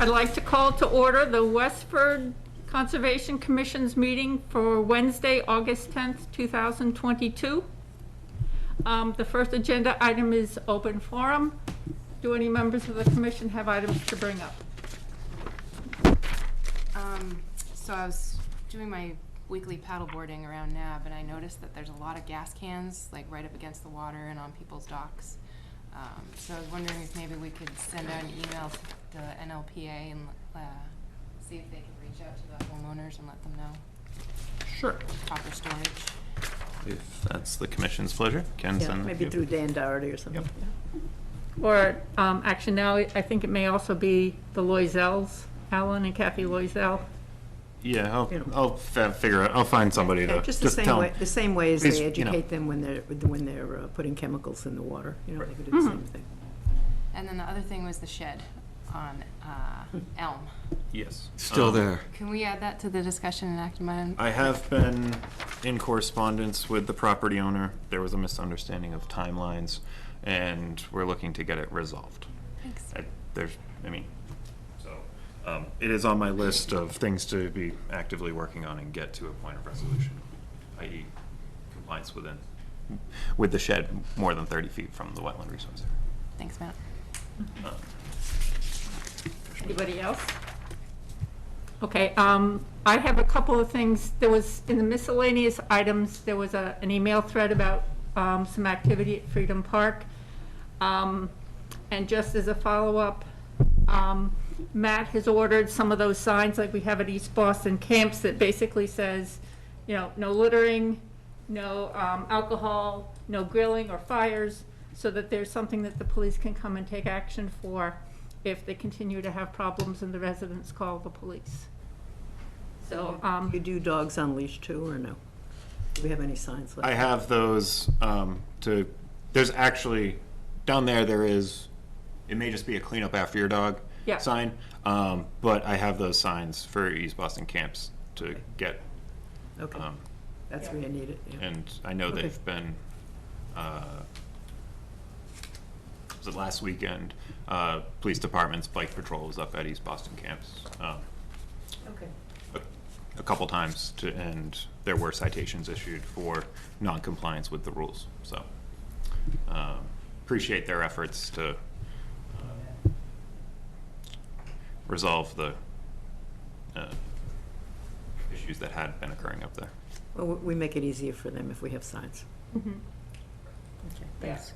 I'd like to call to order the Westford Conservation Commission's meeting for Wednesday, August 10th, 2022. The first agenda item is open forum. Do any members of the commission have items to bring up? So I was doing my weekly paddleboarding around NAB, and I noticed that there's a lot of gas cans like right up against the water and on people's docks. So I was wondering if maybe we could send out an email to the NLPA and see if they could reach out to the homeowners and let them know. Sure. Proper storage. If that's the commission's pleasure, Ken send maybe through Dan Doherty or something. Yep. Yeah. Or actually now I think it may also be the Loisels, Alan and Kathy Loisel. Yeah, I'll figure out. I'll find somebody to just tell them. the same way as These, they you know. educate them when they're putting chemicals in the water. You know, they could do the same thing. And then the other thing was the shed on Elm. Yes. Still there. Can we add that to the discussion and act on? I have been in correspondence with the property owner. There was a misunderstanding of timelines, and we're looking to get it resolved. Thanks. It is on my list of things to be actively working on and get to a point of resolution, i.e. compliance with the shed more than 30 feet from the wetland resource. Thanks, Matt. Anybody else? Okay, I have a couple of things. There was, in the miscellaneous items, there was an email thread about some activity at Freedom Park. And just as a follow-up, Matt has ordered some of those signs like we have at East Boston camps that basically says, you know, no littering, no alcohol, no grilling or fires, so that there's something that the police can come and take action for if they continue to have problems and the residents call the police. So You do dogs on leash too, or no? Do we have any signs like I have those there's actually, down there is, it may just be a clean up after your dog sign, but I have those signs for East Boston camps to get. Okay, that's where you need it. Yeah. And I know Okay. they've been, was it last weekend, police department's bike patrol was up at East Boston camps Okay. a couple times, and there were citations issued for non-compliance with the rules. So appreciate their efforts to resolve the issues that had been occurring up there. Well, we make it easier for them if we have signs. Mhm. Okay, thanks.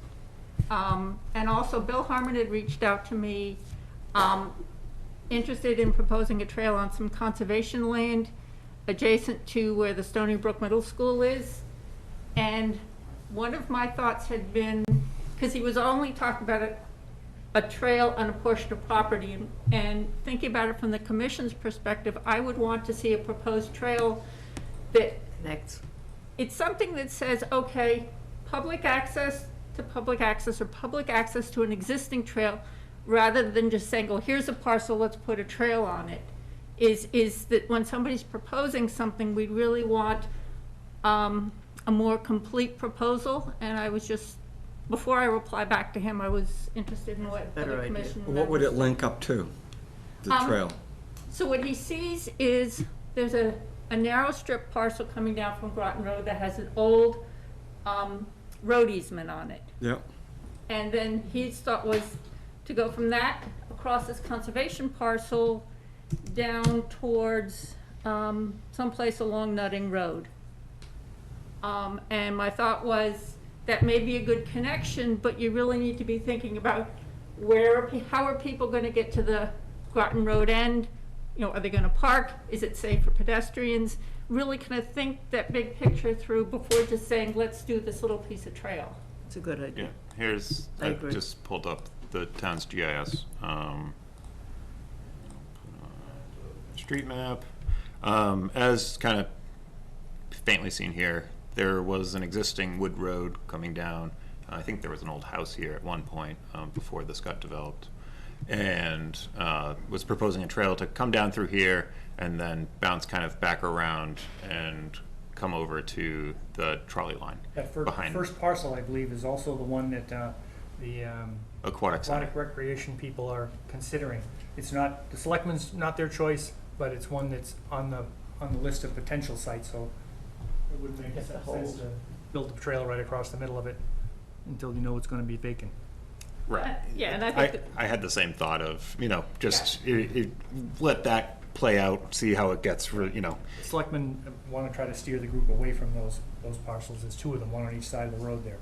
And also Bill Harmon had reached out to me, interested in proposing a trail on some conservation land adjacent to where the Stony Brook Middle School is. And one of my thoughts had been, because he was only talking about a trail on a portion of property, and thinking about it from the commission's perspective, I would want to see a proposed trail that Next. it's something that says, okay, public access to public access, or public access to an existing trail, rather than just saying, oh, here's a parcel, let's put a trail on it, is that when somebody's proposing something, we really want a more complete proposal. And I was just, before I reply back to him, I was interested in what Better other idea. commission What would it members- link up to, the trail? So what he sees is there's a narrow strip parcel coming down from Groton Road that has an old road easement on it. Yep. And then his thought was to go from that across this conservation parcel down towards someplace along Nutting Road. And my thought was that may be a good connection, but you really need to be thinking about how are people going to get to the Groton Road end? You know, are they going to park? Is it safe for pedestrians? Really kind of think that big picture through before just saying, let's do this little piece of trail. It's a good Yeah, idea. I I agree. just pulled up the town's GIS. Street map. As kind of faintly seen here, there was an existing wood road coming down. I think there was an old house here at one point before this got developed, and was proposing a trail to come down through here and then bounce kind of back around and come over to the trolley line That behind. first parcel, I believe, is also the one that the aquatic center. aquatic recreation people are considering. It's not, the selectmen's not their choice, but it's one that's on the list of potential sites, so it would make sense to build a trail right across the middle of it until you know it's gonna be vacant. Right. Yeah, and I think that- I had the same thought of, just let that play out, see how it gets, Selectmen want to try to steer the group away from those parcels. There's two of them, one on each side of the road there.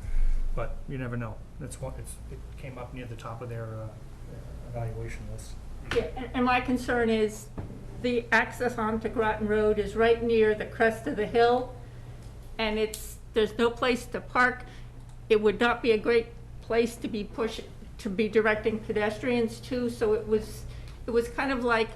But you never know. That's one, it came up near the top of their evaluation list. Yeah, and my concern is the access onto Groton Road is right near the crest of the hill, and there's no place to park. It would not be a great place to be directing pedestrians to, so it was kind of like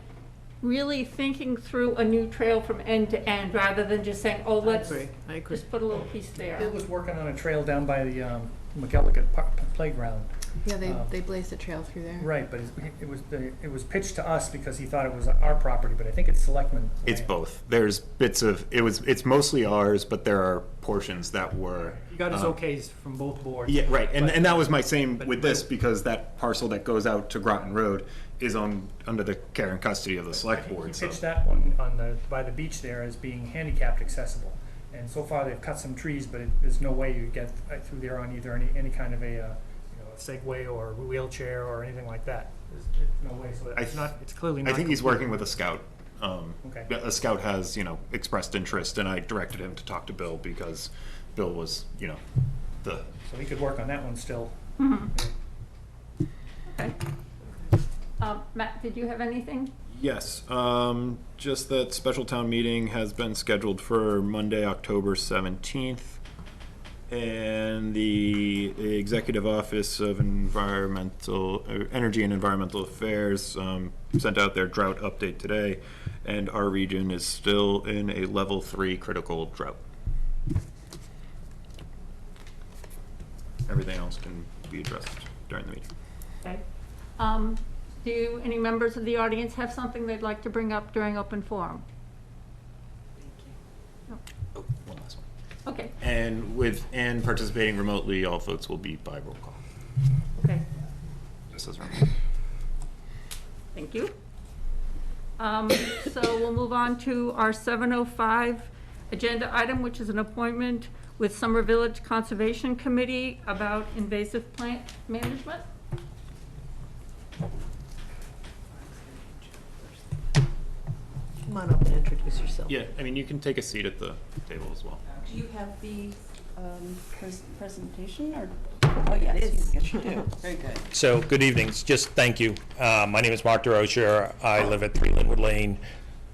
really thinking through a new trail from end to end, rather than just saying, oh, let's I agree. just put a little piece there. Bill was working on a trail down by the McElligott Playground. Yeah, they blazed a trail through there. Right, but it was pitched to us because he thought it was our property, but I think it's selectmen. it's both. There's bits of, it's mostly ours, but there are portions that were. He got his okays from both boards. Yeah, right, and that was my same but- with this, because that parcel that goes out to Groton Road is under the care and custody of the select He board, so. pitched that one by the beach there as being handicapped accessible. And so far, they've cut some trees, but there's no way you get through there on either any kind of a Segway or a wheelchair or anything like that. There's no way, so it's clearly not. I think he's complete. working with a scout. Okay. A scout has, expressed interest, and I directed him to talk to Bill, because Bill was, the, So he could work on that one still. Okay. Matt, did you have anything? yes, just that special town meeting has been scheduled for Monday, October 17th. And the Executive Office of Energy and Environmental Affairs sent out their drought update today, and our region is still in a level 3 critical drought. Everything else can be addressed during the meeting. Okay. Do any members of the audience have something they'd like to bring up during open forum? Oh, one last one. Okay, And participating remotely, all votes will be by roll call. okay, Just as a reminder. thank you. So we'll move on to our 7:05 agenda item, which is an appointment with Summer Village Conservation Committee about invasive plant management. Come on up and introduce yourself. Yeah, you can take a seat at the table as well. Do you have the presentation, or? Oh, yes, yes, you do. Very good. So, good evening. Just thank you. My name is Mark DeRocher. I live at 3 Linwood Lane.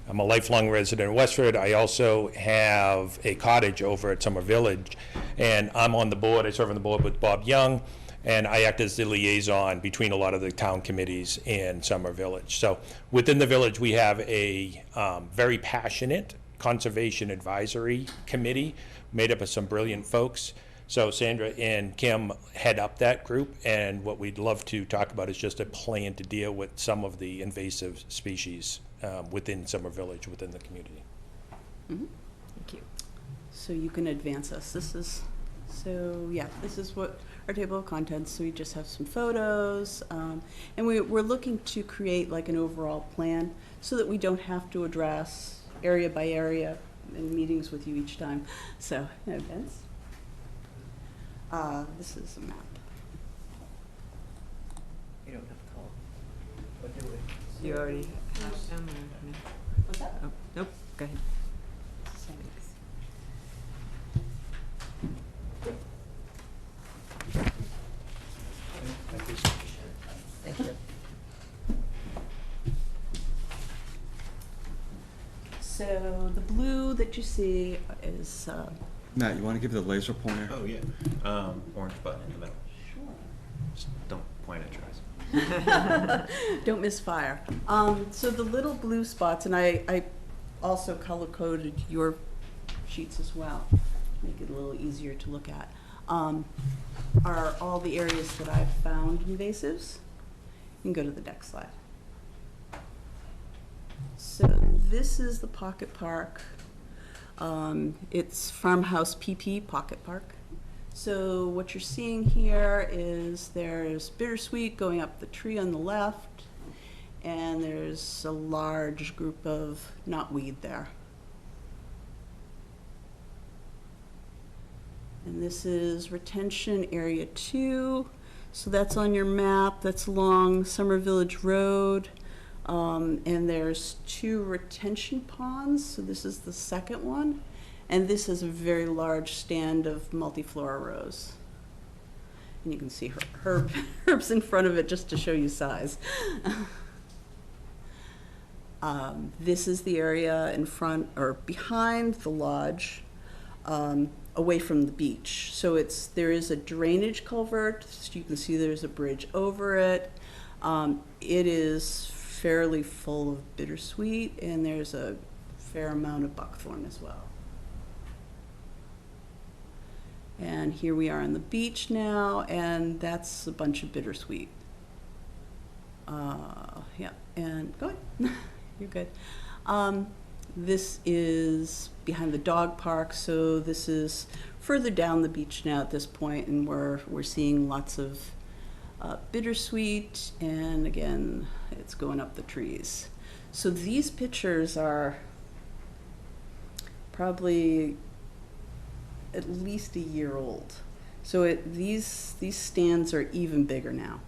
I'm a lifelong resident of Westford. I also have a cottage over at Summer Village, and I'm on the board. I serve on the board with Bob Young, and I act as the liaison between a lot of the town committees in Summer Village. So, within the village, we have a very passionate Conservation Advisory Committee made up of some brilliant folks. So Sandra and Kim head up that group, and what we'd love to talk about is just a plan to deal with some of the invasive species within Summer Village, within the community. Mhm. Thank you. So you can advance us. This is what our table of contents. So we just have some photos, and we're looking to create like an overall plan so that we don't have to address area by area in meetings with you each time. So, Vince. This is a map. You don't have to call. What do we? You already. What's that? Oh, nope, go ahead. Thank you. So the blue that you see is Matt, you want to give the laser pointer? Oh, yeah. Orange button in the middle. sure. Just don't point at your eyes. Don't misfire. So the little blue spots, and I also color-coded your sheets as well, make it a little easier to look at, are all the areas that I've found invasives. You can go to the next slide. So this is the Pocket Park. It's Farmhouse PP Pocket Park. So what you're seeing here is there's bittersweet going up the tree on the left, and there's a large group of knotweed there. And this is retention area 2. So that's on your map. That's along Summer Village Road. And there's 2 retention ponds. So this is the second one. And this is a very large stand of multiflora rose. And you can see herbs in front of it just to show you size. This is the area in front or behind the lodge, away from the beach. So there is a drainage culvert. So you can see there's a bridge over it. It is fairly full of bittersweet, and there's a fair amount of buckthorn as well. And here we are on the beach now, and that's a bunch of bittersweet. Yeah, and go ahead. You're good. This is behind the dog park, so this is further down the beach now at this point, and we're seeing lots of bittersweet, and again, it's going up the trees. So these pictures are probably at least a year old. So these stands are even bigger now,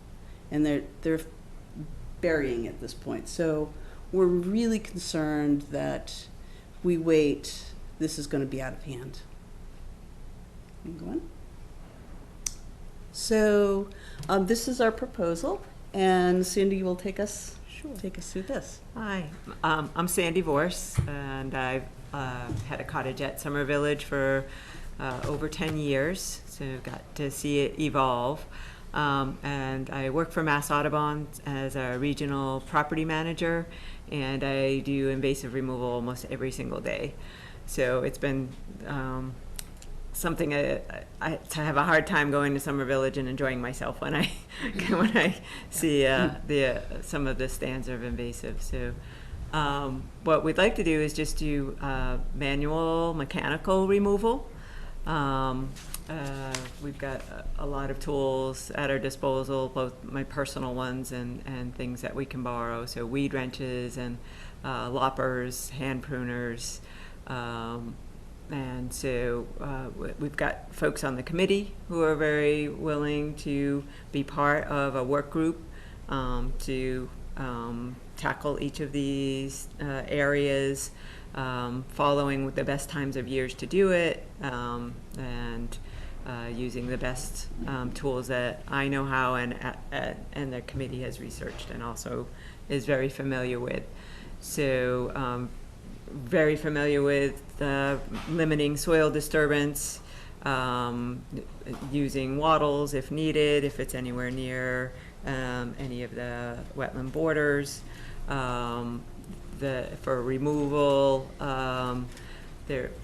and they're burying at this point. So we're really concerned that we wait, this is going to be out of hand. Go on. So this is our proposal, and Cindy will take us through this. Hi, I'm Sandy Vorse, and I've had a cottage at Summer Village for over 10 years, so got to see it evolve. And I work for Mass Audubon as a regional property manager, and I do invasive removal almost every single day. So it's been something I have a hard time going to Summer Village and enjoying myself when I when I see some of the stands of invasive. So what we'd like to do is just do manual mechanical removal. We've got a lot of tools at our disposal, both my personal ones and things that we can borrow. So weed wrenches and loppers, hand pruners. And so we've got folks on the committee who are very willing to be part of a work group to tackle each of these areas, following the best times of years to do it, and using the best tools that I know how and the committee has researched and also is very familiar with. So very familiar with limiting soil disturbance, using wattles if needed, if it's anywhere near any of the wetland borders. For removal,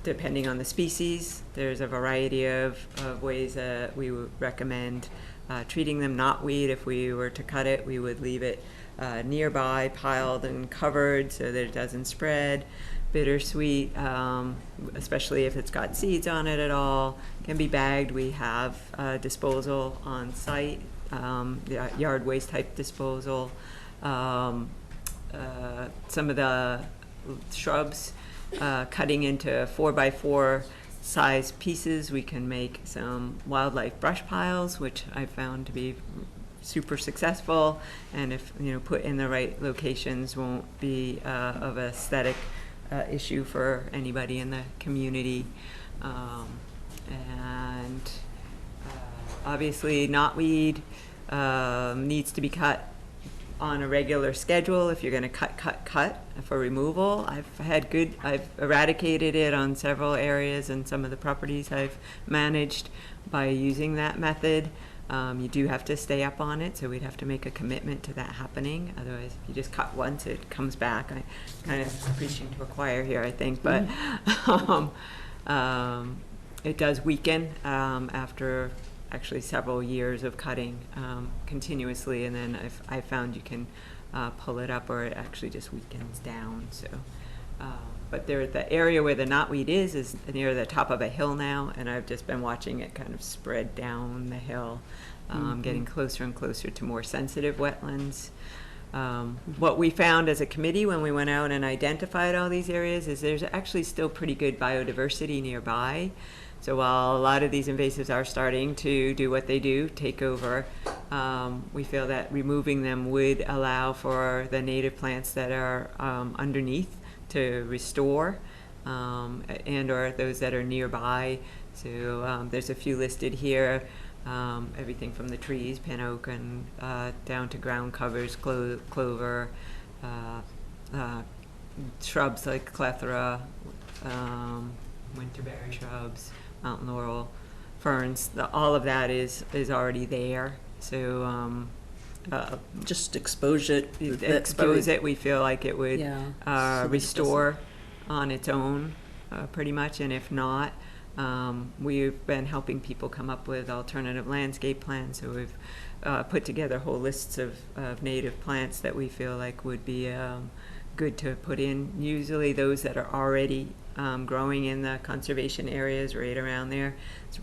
depending on the species, there's a variety of ways that we would recommend treating them. Knotweed, if we were to cut it, we would leave it nearby, piled and covered so that it doesn't spread. Bittersweet, especially if it's got seeds on it at all, can be bagged. We have disposal on site, yard waste type disposal. Some of the shrubs, cutting into 4x4 size pieces, we can make some wildlife brush piles, which I found to be super successful, and if put in the right locations, won't be of aesthetic issue for anybody in the community. And obviously knotweed needs to be cut on a regular schedule if you're going to cut for removal. I've eradicated it on several areas and some of the properties I've managed by using that method. You do have to stay up on it, so we'd have to make a commitment to that happening. Otherwise, if you just cut once, it comes back. I'm kind of preaching to a choir here, I think, but it does weaken after actually several years of cutting continuously, and then I found you can pull it up, or it actually just weakens down. So but the area where the knotweed is near the top of a hill now, and I've just been watching it kind of spread down the hill, getting closer and closer to more sensitive wetlands. What we found as a committee when we went out and identified all these areas is there's actually still pretty good biodiversity nearby. So while a lot of these invasives are starting to do what they do, take over, we feel that removing them would allow for the native plants that are underneath to restore, and or those that are nearby. So there's a few listed here. Everything from the trees, pin oak, and down to ground covers, clover, shrubs like clethra, winterberry shrubs, mountain laurel, ferns. All of that is already there. So Just expose it. we feel like it would Yeah. restore on its own, pretty much, and if not, we've been helping people come up with alternative landscape plans, so we've put together whole lists of native plants that we feel like would be good to put in. Usually those that are already growing in the conservation areas right around there.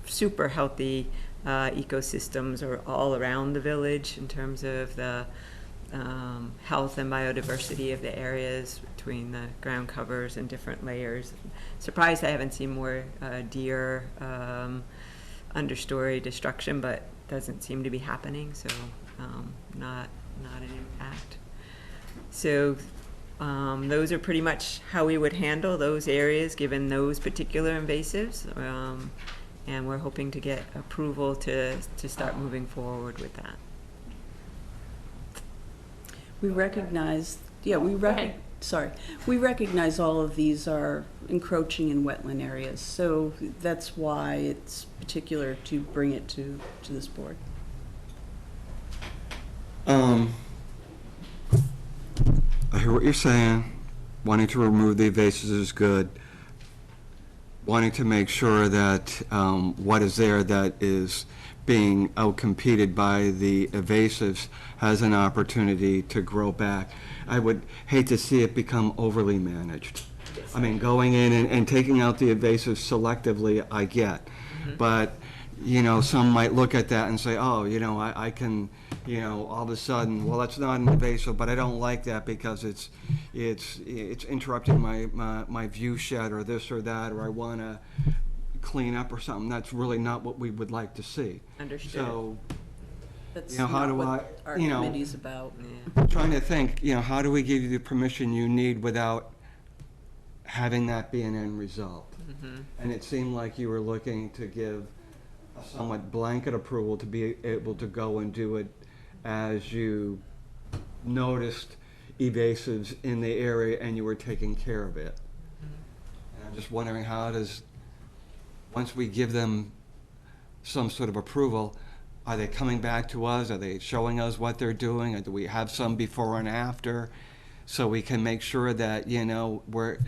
Super healthy ecosystems are all around the village in terms of the health and biodiversity of the areas between the ground covers and different layers. Surprised I haven't seen more deer understory destruction, but doesn't seem to be happening, so not an impact. So those are pretty much how we would handle those areas given those particular invasives, and we're hoping to get approval to start moving forward with that. We recognize, ahead. we recognize all of these are encroaching in wetland areas, so that's why it's particular to bring it to this board. I hear what you're saying. Wanting to remove the invasives is good. Wanting to make sure that what is there that is being outcompeted by the invasives has an opportunity to grow back. I would hate to see it become overly managed. I mean, going in and taking out the invasives selectively, I get. But, you know, some might look at that and say, oh, you know, I can, you know, all of a sudden, well, that's not an invasive, but I don't like that because it's interrupting my view shed or this or that, or I want to clean up or something. That's really not what we would like to see. Understood. So, That's you know, how not do what I, our you know, committee's about. trying to think, you know, how do we give you the permission you need without having that be an end result? And it seemed like you were looking to give a somewhat blanket approval to be able to go and do it as you noticed evasives in the area and you were taking care of it. And I'm just wondering, how does, once we give them some sort of approval, are they coming back to us? Are they showing us what they're doing? Or do we have some before and after? So we can make sure that, you know, we're,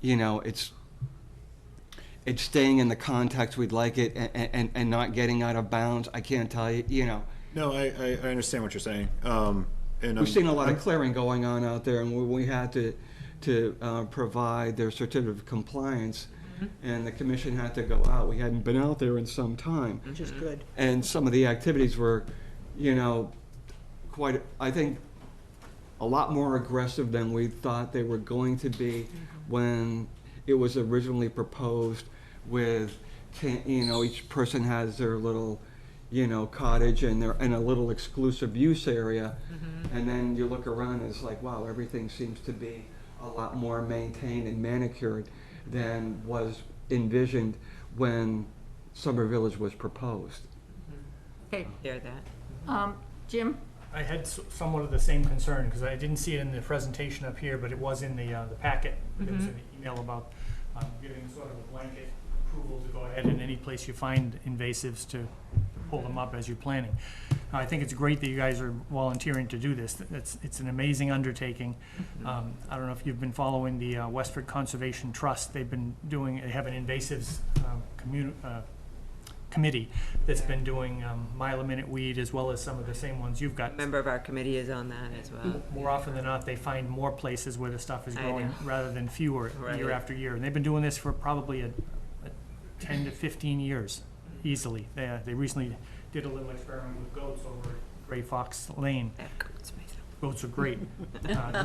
you know, it's staying in the context we'd like it and not getting out of bounds. I can't tell you, you know. No, I understand what you're saying. And We've seen a lot of clearing going on out there, and we had to provide their certificate of compliance, and the commission had to go out. We hadn't been out there in some time. Which is good. And some of the activities were, you know, quite, I think, a lot more aggressive than we thought they were going to be when it was originally proposed with, you know, each person has their little, you know, cottage and they're in a little exclusive use area. And then you look around and it's like, wow, everything seems to be a lot more maintained and manicured than was envisioned when Summer Village was proposed. Okay, Hear that? Jim? I had somewhat of the same concern, because I didn't see it in the presentation up here, but it was in the packet. There was an email about giving sort of a blanket approval to go ahead in any place you find invasives to pull them up as you're planning. I think it's great that you guys are volunteering to do this. It's an amazing undertaking. I don't know if you've been following the Westford Conservation Trust. They have an invasives committee that's been doing mile-a-minute weed as well as some of the same ones you've got. A member of our committee is on that as well. More often than not, they find more places where the stuff is I growing know. rather than fewer year Right. after year. And they've been doing this for probably a 10 to 15 years, easily. They recently did a little experiment with goats over at Gray Fox Lane. I have goats myself. Goats are great.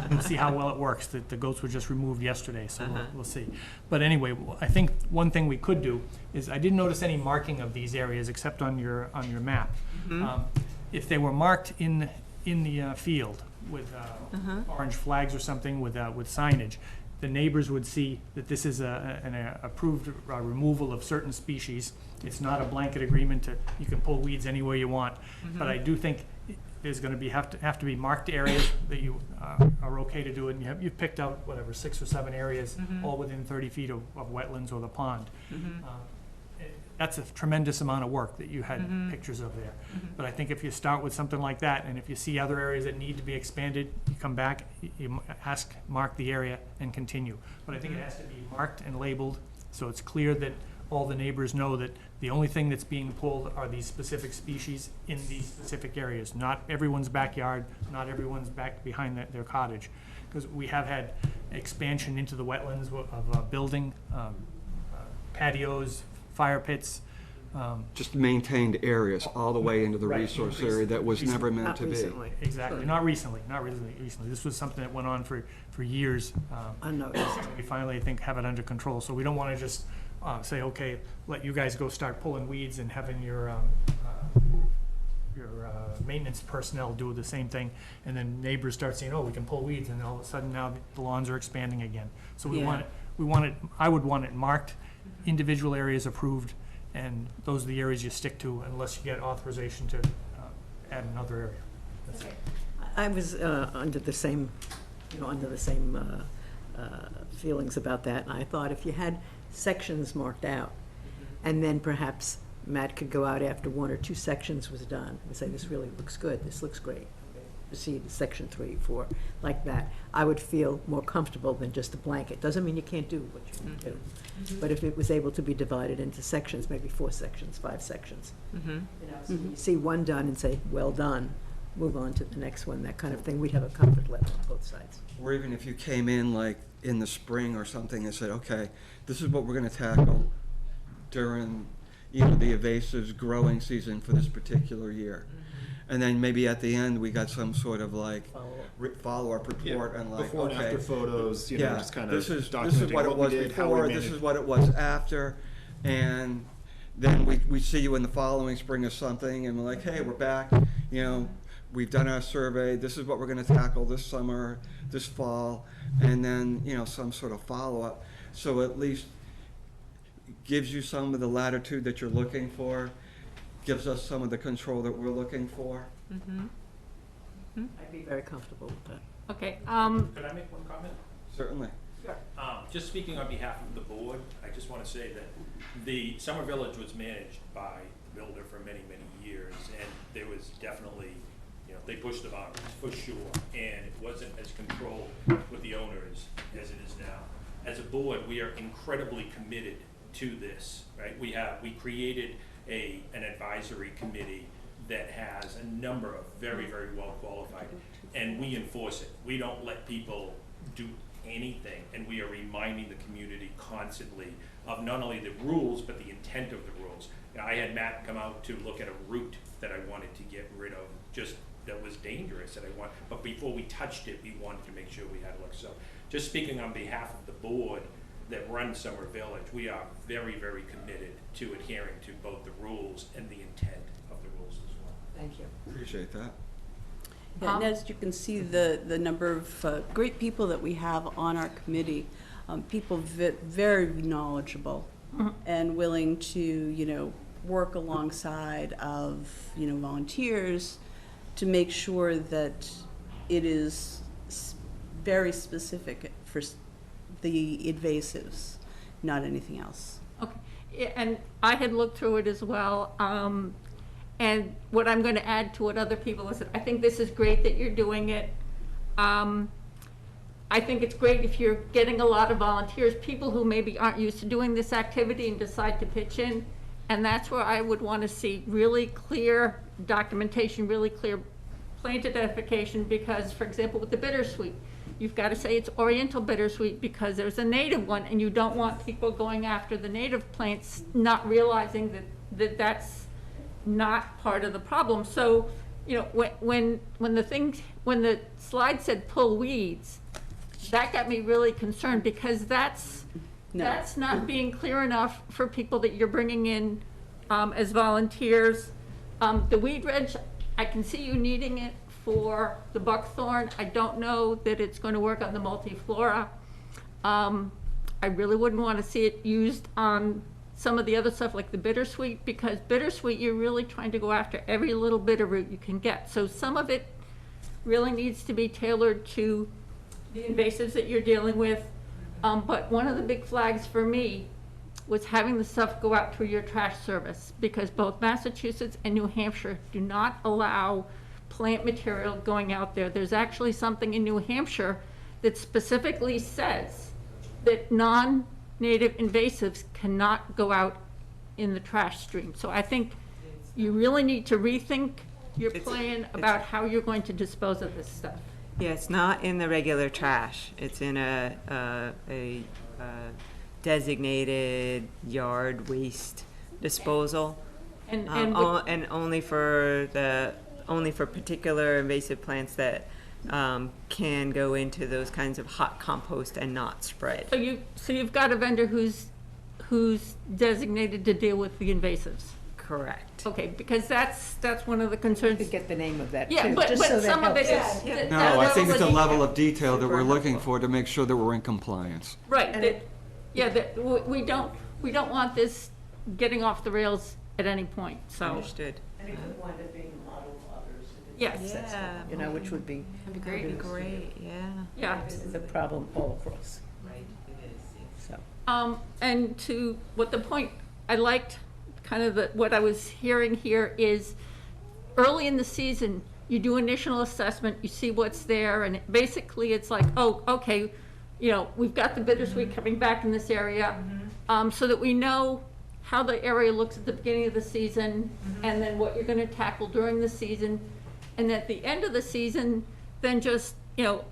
We'll see how well it works. The goats were just removed yesterday, so we'll see. But anyway, I think one thing we could do is, I didn't notice any marking of these areas except on your map. If they were marked in the field with orange flags or something with signage, the neighbors would see that this is an approved removal of certain species. It's not a blanket agreement to, you can pull weeds anywhere you want. But I do think there's gonna have to be marked areas that you are okay to do it. And you've picked out, whatever, 6 or 7 areas, all within 30 feet of wetlands or the pond. That's a tremendous amount of work that you had pictures of there. But I think if you start with something like that, and if you see other areas that need to be expanded, you come back, you mark the area and continue. But I think it has to be marked and labeled, so it's clear that all the neighbors know that the only thing that's being pulled are these specific species in these specific areas. Not everyone's backyard, not everyone's back behind their cottage. Because we have had expansion into the wetlands of building, patios, fire pits. Just maintained areas all the way into the Right. resource area that was never meant Not to be. recently. Exactly, not recently. This was something that went on for years. Unnoticed. We finally, I think, have it under control. So we don't want to just say, okay, let you guys go start pulling weeds and having your maintenance personnel do the same thing, and then neighbors start saying, oh, we can pull weeds, and all of a sudden now the lawns are expanding again. So we Yeah. want it, I would want it marked, individual areas approved, and those are the areas you stick to unless you get authorization to add another area. That's it. I was under the same feelings about that. And I thought if you had sections marked out, and then perhaps Matt could go out after 1 or 2 sections was done and say, this really looks good, this looks great. Proceed to section 3, 4, like that. I would feel more comfortable than just a blanket. Doesn't mean you can't do what you can do. But if it was able to be divided into sections, maybe 4 sections, 5 sections. So you see one done and say, well done, move on to the next one, that kind of thing. We'd have a comfort level on both sides. Or even if you came in like in the spring or something and said, okay, this is what we're gonna tackle during, the invasives growing season for this particular year. And then maybe at the end, we got some sort of like follow-up report and like, Before and okay. after photos, Yeah, just kind of this is documenting what it was we did, how we before, made this it. is what it was after, and then we see you in the following spring or something, and we're like, hey, we're back, we've done our survey, this is what we're gonna tackle this summer, this fall, and then, some sort of follow-up. So at least gives you some of the latitude that you're looking for, gives us some of the control that we're looking for. I'd be very comfortable with that. Okay, Could I make one comment? Certainly. Just speaking on behalf of the board, I just want to say that the Summer Village was managed by the builder for many, many years, and there was definitely, they pushed the boundaries, for sure, and it wasn't as controlled with the owners as it is now. As a board, we are incredibly committed to this, right? We created an advisory committee that has a number of very, very well qualified, and we enforce it. We don't let people do anything, and we are reminding the community constantly of not only the rules, but the intent of the rules. I had Matt come out to look at a route that I wanted to get rid of, just that was dangerous, but before we touched it, we wanted to make sure we had a look. So just speaking on behalf of the board that runs Summer Village, we are very, very committed to adhering to both the rules and the intent of the rules as well. Thank you. Appreciate that. Yeah, and as you can see, the number of great people that we have on our committee, people very knowledgeable and willing to, work alongside of, volunteers to make sure that it is very specific for the invasives, not anything else. okay. Yeah, and I had looked through it as well, and what I'm going to add to what other people have said, I think this is great that you're doing it. I think it's great if you're getting a lot of volunteers, people who maybe aren't used to doing this activity and decide to pitch in. And that's where I would want to see really clear documentation, really clear plant identification, because, for example, with the bittersweet, you've got to say it's oriental bittersweet because there's a native one, and you don't want people going after the native plants, not realizing that's not part of the problem. So, you know, when the slide said pull weeds, that got me really concerned, because that's not being clear enough for people that you're bringing in as volunteers. The weed reg, I can see you needing it for the buckthorn. I don't know that it's going to work on the multiflora. I really wouldn't want to see it used on some of the other stuff like the bittersweet, because bittersweet, you're really trying to go after every little bitter root you can get. So some of it really needs to be tailored to the invasives that you're dealing with. But one of the big flags for me was having the stuff go out through your trash service, because both Massachusetts and New Hampshire do not allow plant material going out there. There's actually something in New Hampshire that specifically says that non-native invasives cannot go out in the trash stream. So I think you really need to rethink your plan about how you're going to dispose of this stuff. Yeah, it's not in the regular trash. It's in a designated yard waste disposal. And Only for particular invasive plants that can go into those kinds of hot compost and not spread. So you've got a vendor who's designated to deal with the invasives. Correct. Okay, because that's one of the concerns. To get the name of that, too. Yeah, but just so that some of it helps. is. No, I think it's a level of detail. detail that we're looking for to make sure that we're in compliance. Right, we don't want this getting off the rails at any point, so. Understood. And it could wind up being a model for others. Yes. Yeah. You know, which would be. That'd be great. Great, yeah. Yeah. The problem all across, Right, it is, so. And to what the point, I liked kind of what I was hearing here is early in the season, you do initial assessment, you see what's there, and basically it's like, oh, okay, you know, we've got the bittersweet coming back in this area, so that we know how the area looks at the beginning of the season, and then what you're gonna tackle during the season. And at the end of the season, then just, you know,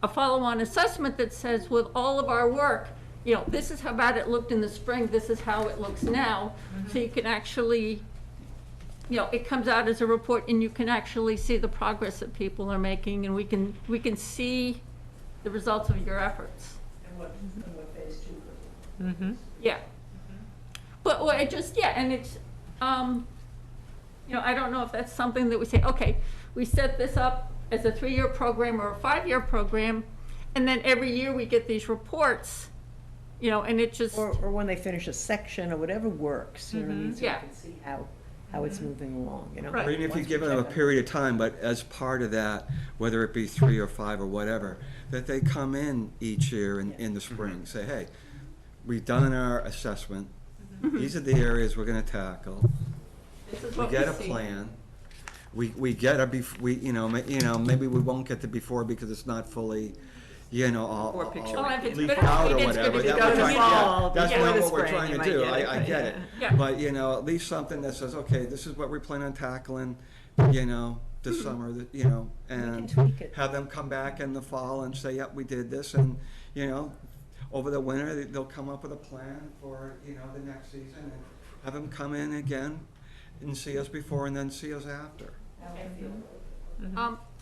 a follow-on assessment that says, with all of our work, you know, this is how bad it looked in the spring, this is how it looks now. So you can actually, you know, it comes out as a report, and you can actually see the progress that people are making, and we can see the results of your efforts. And what phase two. Yeah. But well, and it's, you know, I don't know if that's something that we say, okay, we set this up as a 3-year program or a 5-year program, and then every year we get these reports, you know, and it just. Or when they finish a section or whatever works, you know what I mean? So you Yeah. can see how it's moving along, you know? Right. Or even if you Once give we them a check it. period of time, but as part of that, whether it be 3 or 5 or whatever, that they come in each year in the spring, say, hey, we've done our assessment, these are the areas we're gonna tackle, This is we what get a see. plan, we get a, you know, maybe we won't get to before because it's not fully, you know, Or picture Well, if it's leafed bittersweet, out or it's whatever. gonna be That done we're in trying- the yeah, fall. that's Yeah. not Or the what we're spring, trying you to might do, get it, I get it. Yeah. But, you know, at least something that says, okay, this is what we plan on tackling, you know, this summer, you know, and tweak it. have them come back in the fall and say, yep, we did this, and, you know, over the winter, they'll come up with a plan for, you know, the next season, and have them come in again and see us before and then see us after.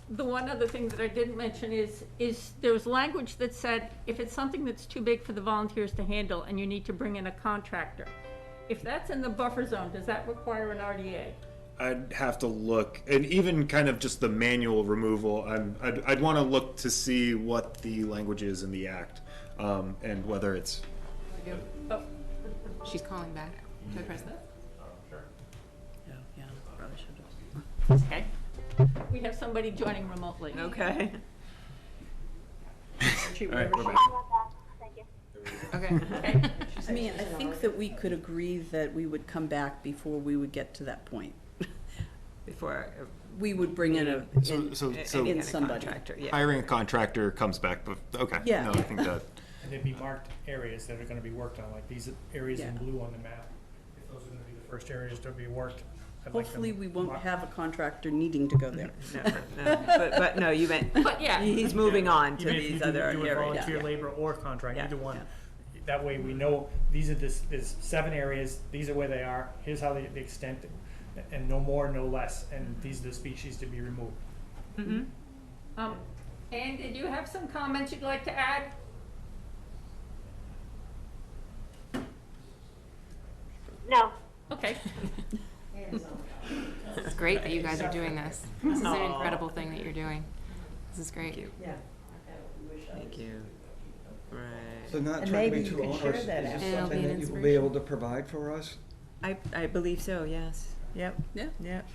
The one other thing that I didn't mention is there was language that said, if it's something that's too big for the volunteers to handle and you need to bring in a contractor, if that's in the buffer zone, does that require an RDA? I'd have to look, and even kind of just the manual removal, I'd want to look to see what the language is in the act, and whether it's. Oh, She's calling back. Should I press that? Yeah, probably should have. okay. We have somebody joining remotely. Okay. She- All right, whatever we're she- back. Okay. Okay. I mean, I think that we could agree that we would come back before we would get to that point. Before, We would bring in a, So in any kind of somebody. contractor, yeah. hiring a contractor comes back, but okay. Yeah. No, I think that. And there'd be marked areas that are gonna be worked on, like these areas in Yeah. blue on the map. If those are gonna be the first areas to be worked. I'd like them Hopefully, we won't marked. have a contractor needing to go there. No, but no, you meant, But yeah. he's moving on to Even if you these do other it areas. volunteer Yeah. labor or contract, Yeah, either one. yeah. That way we know, these are there's 7 areas, these are where they are, here's how the extent, and no more, no less, and these are the species to be removed. Anne, did you have some comments you'd like to add? No. Okay. It's great that you guys are doing this. This is an incredible thing that you're doing. This is great. Yeah. Thank you. Right. So not And trying to maybe be you too can onerous, share is that this out. It'll something be an that you will be inspiration. able to provide for us? I believe so, yes. Yep. Yeah. Yep.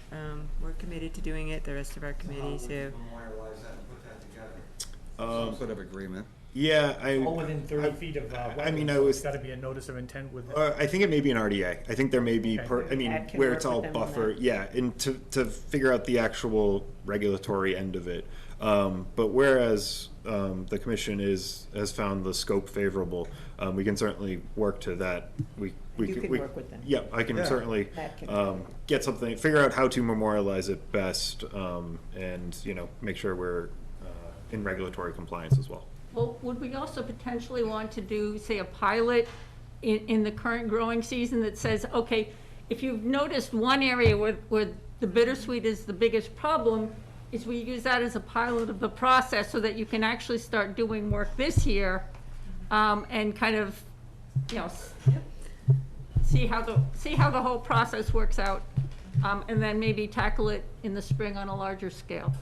We're committed to doing it, the rest of our committee, so. Memorialize that and put that together. Some sort of agreement. Yeah, All within 30 feet of I mean, wetlands, I so was- it's gotta be a notice of intent with, I think it may be an RDA. I think there may be, Okay. I mean, Ed can where work it's all with them on buffer, that. yeah, and to figure out the actual regulatory end of it. But whereas the commission has found the scope favorable, we can certainly work to that. You can work with them. Yeah, I can Yeah. certainly Matt can. get something, figure out how to memorialize it best, and, make sure we're in regulatory compliance as well. Well, would we also potentially want to do, say, a pilot in the current growing season that says, okay, if you've noticed one area where the bittersweet is the biggest problem, is we use that as a pilot of the process so that you can actually start doing work this year, and kind of, see how the whole process works out, and then maybe tackle it in the spring on a larger scale.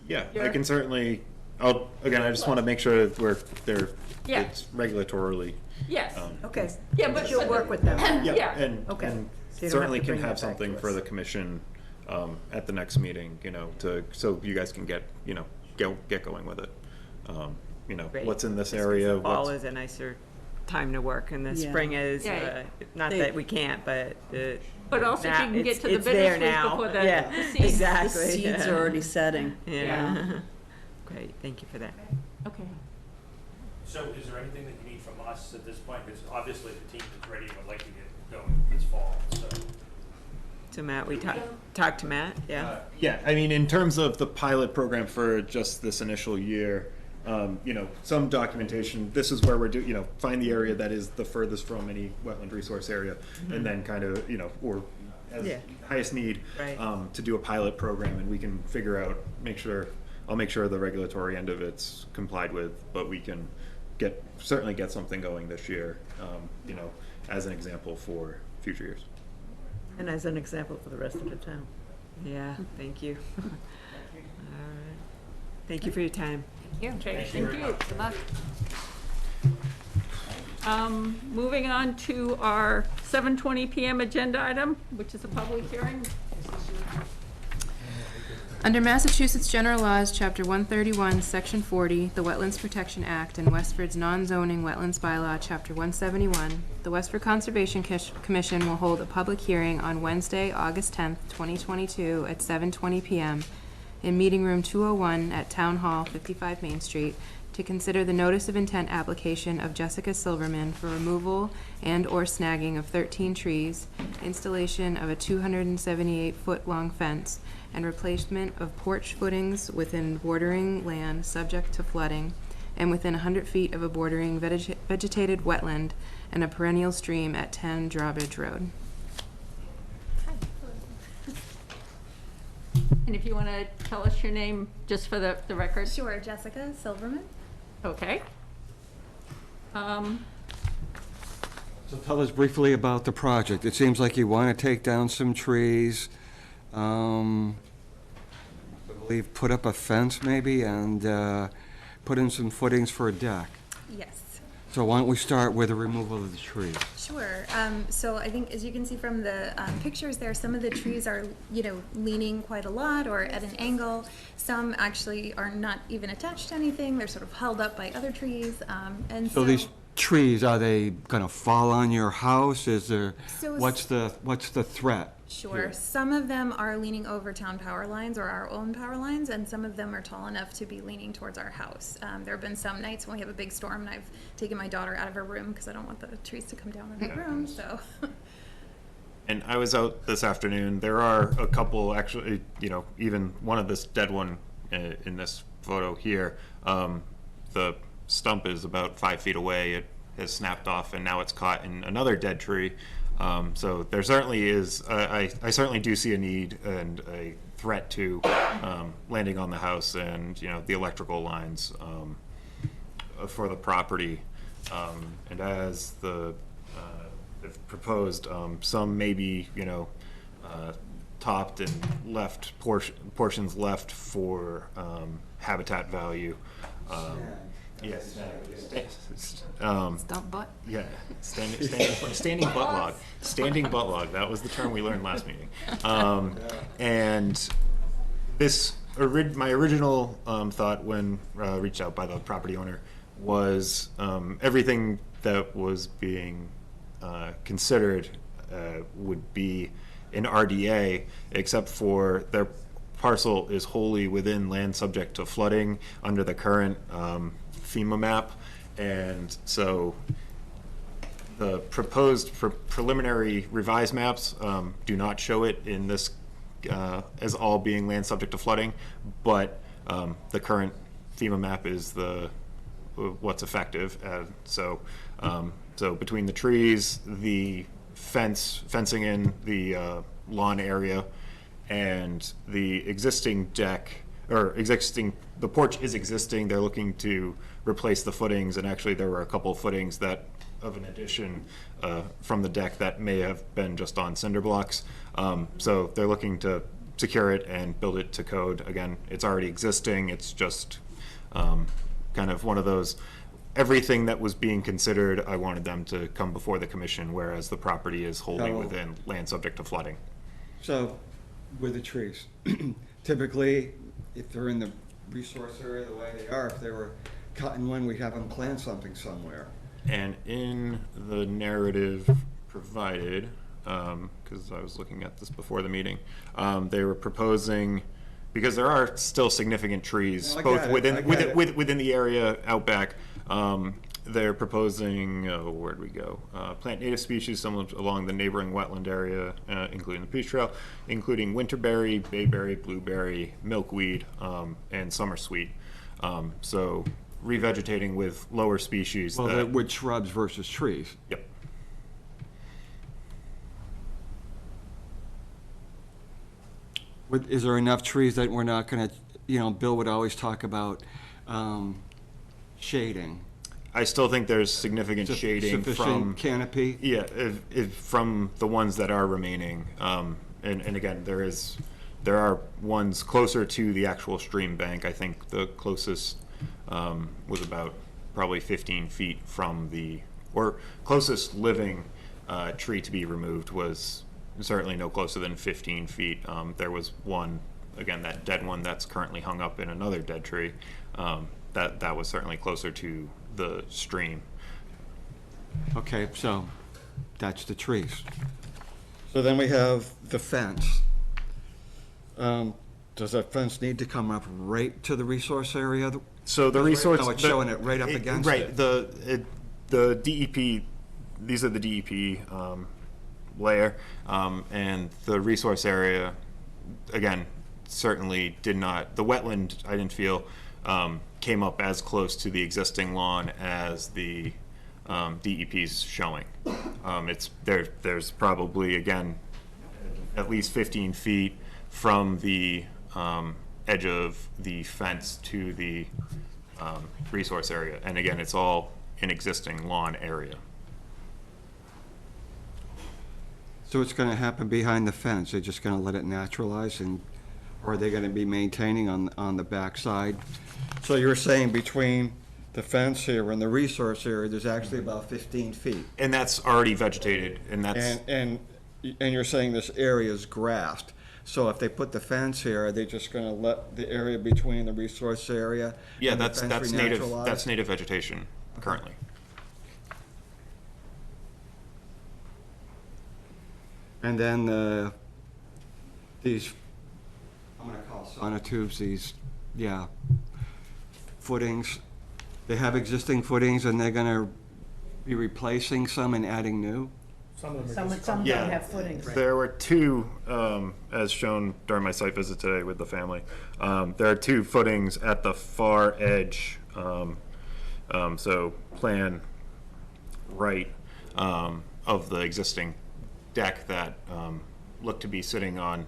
Yeah, I Yeah. can certainly, I just want to make sure that Yeah. it's regulatorily. Yes. Okay. Yeah, but You'll work with them. Yeah. And Okay. and So you don't have certainly to can bring have that back something to for us. the commission at the next meeting, so you guys can get going with it. Great. What's in this Just 'cause area, the Fall what's, is a nicer time to work, and the Yeah. spring is, Yeah. not They- that we can't, but. But also if now you can get it's- to the it's there bittersweet now. before the Yeah, seeds. The exactly. seeds yeah. are already setting. Yeah. Great, thank you for that. Okay. So is there anything that you need from us at this point? Because obviously the team is ready and would like to get going this fall, so. So Matt, we talked to Matt, yeah? yeah, I mean, in terms of the pilot program for just this initial year, some documentation, this is where we're find the area that is the furthest from any wetland resource area, and then kind of, or as Yeah. highest need, Right. to do a pilot program, and we can figure out, I'll make sure the regulatory end of it's complied with, but we can certainly get something going this year, as an example for future years. And as an example for the rest of the town. Yeah, thank you. All right. Thank you for your time. Thank you. Okay, thank you. Good luck. Moving on to our 7:20 PM agenda item, which is a public hearing. Under Massachusetts General Laws, Chapter 131, Section 40, the Wetlands Protection Act, and Westford's non-zoning wetlands bylaw, Chapter 171, the Westford Conservation Commission will hold a public hearing on Wednesday, August 10th, 2022, at 7:20 PM in Meeting Room 201 at Town Hall, 55 Main Street, to consider the notice of intent application of Jessica Silverman for removal and/or snagging of 13 trees, installation of a 278-foot-long fence, and replacement of porch footings within bordering land subject to flooding, and within 100 feet of a bordering vegetated wetland and a perennial stream at 10 Drawbridge Road. And if you want to tell us your name, just for the record. Sure, Jessica Silverman. Okay. So tell us briefly about the project. It seems like you want to take down some trees, I believe put up a fence maybe, and put in some footings for a deck. Yes, So why don't we start with the removal of the trees? sure. So I think, as you can see from the pictures there, some of the trees are, leaning quite a lot or at an angle. Some actually are not even attached to anything. They're sort of held up by other trees. And So these trees, are they gonna fall on your house? Is there, So what's the threat? Sure. Some of them are leaning over town power lines or our own power lines, and some of them are tall enough to be leaning towards our house. There have been some nights when we have a big storm, and I've taken my daughter out of her room because I don't want the trees to come down in her room. So, And I was out this afternoon. There are a couple, actually, even one of this dead one in this photo here. The stump is about 5 feet away. It has snapped off, and now it's caught in another dead tree. So there certainly is, I certainly do see a need and a threat to landing on the house and, the electrical lines for the property. And as they've proposed, some may be, topped and left, portions left for habitat value. Yes. Stump butt? Yeah, standing butt log. Standing butt log, that was the term we learned last meeting. And this, my original thought when reached out by the property owner was everything that was being considered would be an RDA, except for their parcel is wholly within land subject to flooding under the current FEMA map. And so the proposed preliminary revised maps do not show it in this as all being land subject to flooding, but the current FEMA map is what's effective. So between the trees, the fencing in the lawn area, and the existing deck, the porch is existing. They're looking to replace the footings, and actually there were a couple of footings of an addition from the deck that may have been just on cinder blocks. So they're looking to secure it and build it to code. Again, it's already existing. It's just kind of one of those, everything that was being considered, I wanted them to come before the commission, whereas the property is wholly within land subject to flooding. So, with the trees, typically, if they're in the resource area the way they are, if they were cutting one, we have them plant something somewhere. And in the narrative provided, because I was looking at this before the meeting, they were proposing, because there are still significant trees, No, I both get it, within I get it. within the area out back. They're proposing, where'd we go? Plant native species similar along the neighboring wetland area, including the Peach Trail, including winterberry, bayberry, blueberry, milkweed, and summer sweet. So revegetating with lower species. Well, with shrubs versus trees. Yep. Is there enough trees that we're not gonna, Bill would always talk about shading? I still think there's significant shading from. Sufficient canopy? Yeah, if from the ones that are remaining, and again, there are ones closer to the actual stream bank. I think the closest was about probably 15 feet from or closest living tree to be removed was certainly no closer than 15 feet. There was one, again, that dead one that's currently hung up in another dead tree. That was certainly closer to the stream. Okay, so that's the trees. So then we have the fence. Does that fence need to come up right to the resource area? So the resource. No, it's showing it right up against right, it. The DEP, these are the DEP layer, and the resource area, again, certainly did not, the wetland, I didn't feel, came up as close to the existing lawn as the DEP's showing. There's probably, again, at least 15 feet from the edge of the fence to the resource area. And again, it's all an existing lawn area. So it's gonna happen behind the fence, they're just gonna let it naturalize, or are they gonna be maintaining on the backside? So you're saying between the fence here and the resource area, there's actually about 15 feet? And that's already vegetated, and that's. And you're saying this area is grassed, so if they put the fence here, are they just gonna let the area between the resource area Yeah, and the that's fence native. renaturalize? That's native vegetation currently. And then these, I'm gonna call sonotubes, footings, they have existing footings and they're gonna be replacing some and adding new? Some of them are Some just. don't Yeah. have footings. There were two, as shown during my site visit today with the family. There are two footings at the far edge, so plan right of the existing deck that look to be sitting on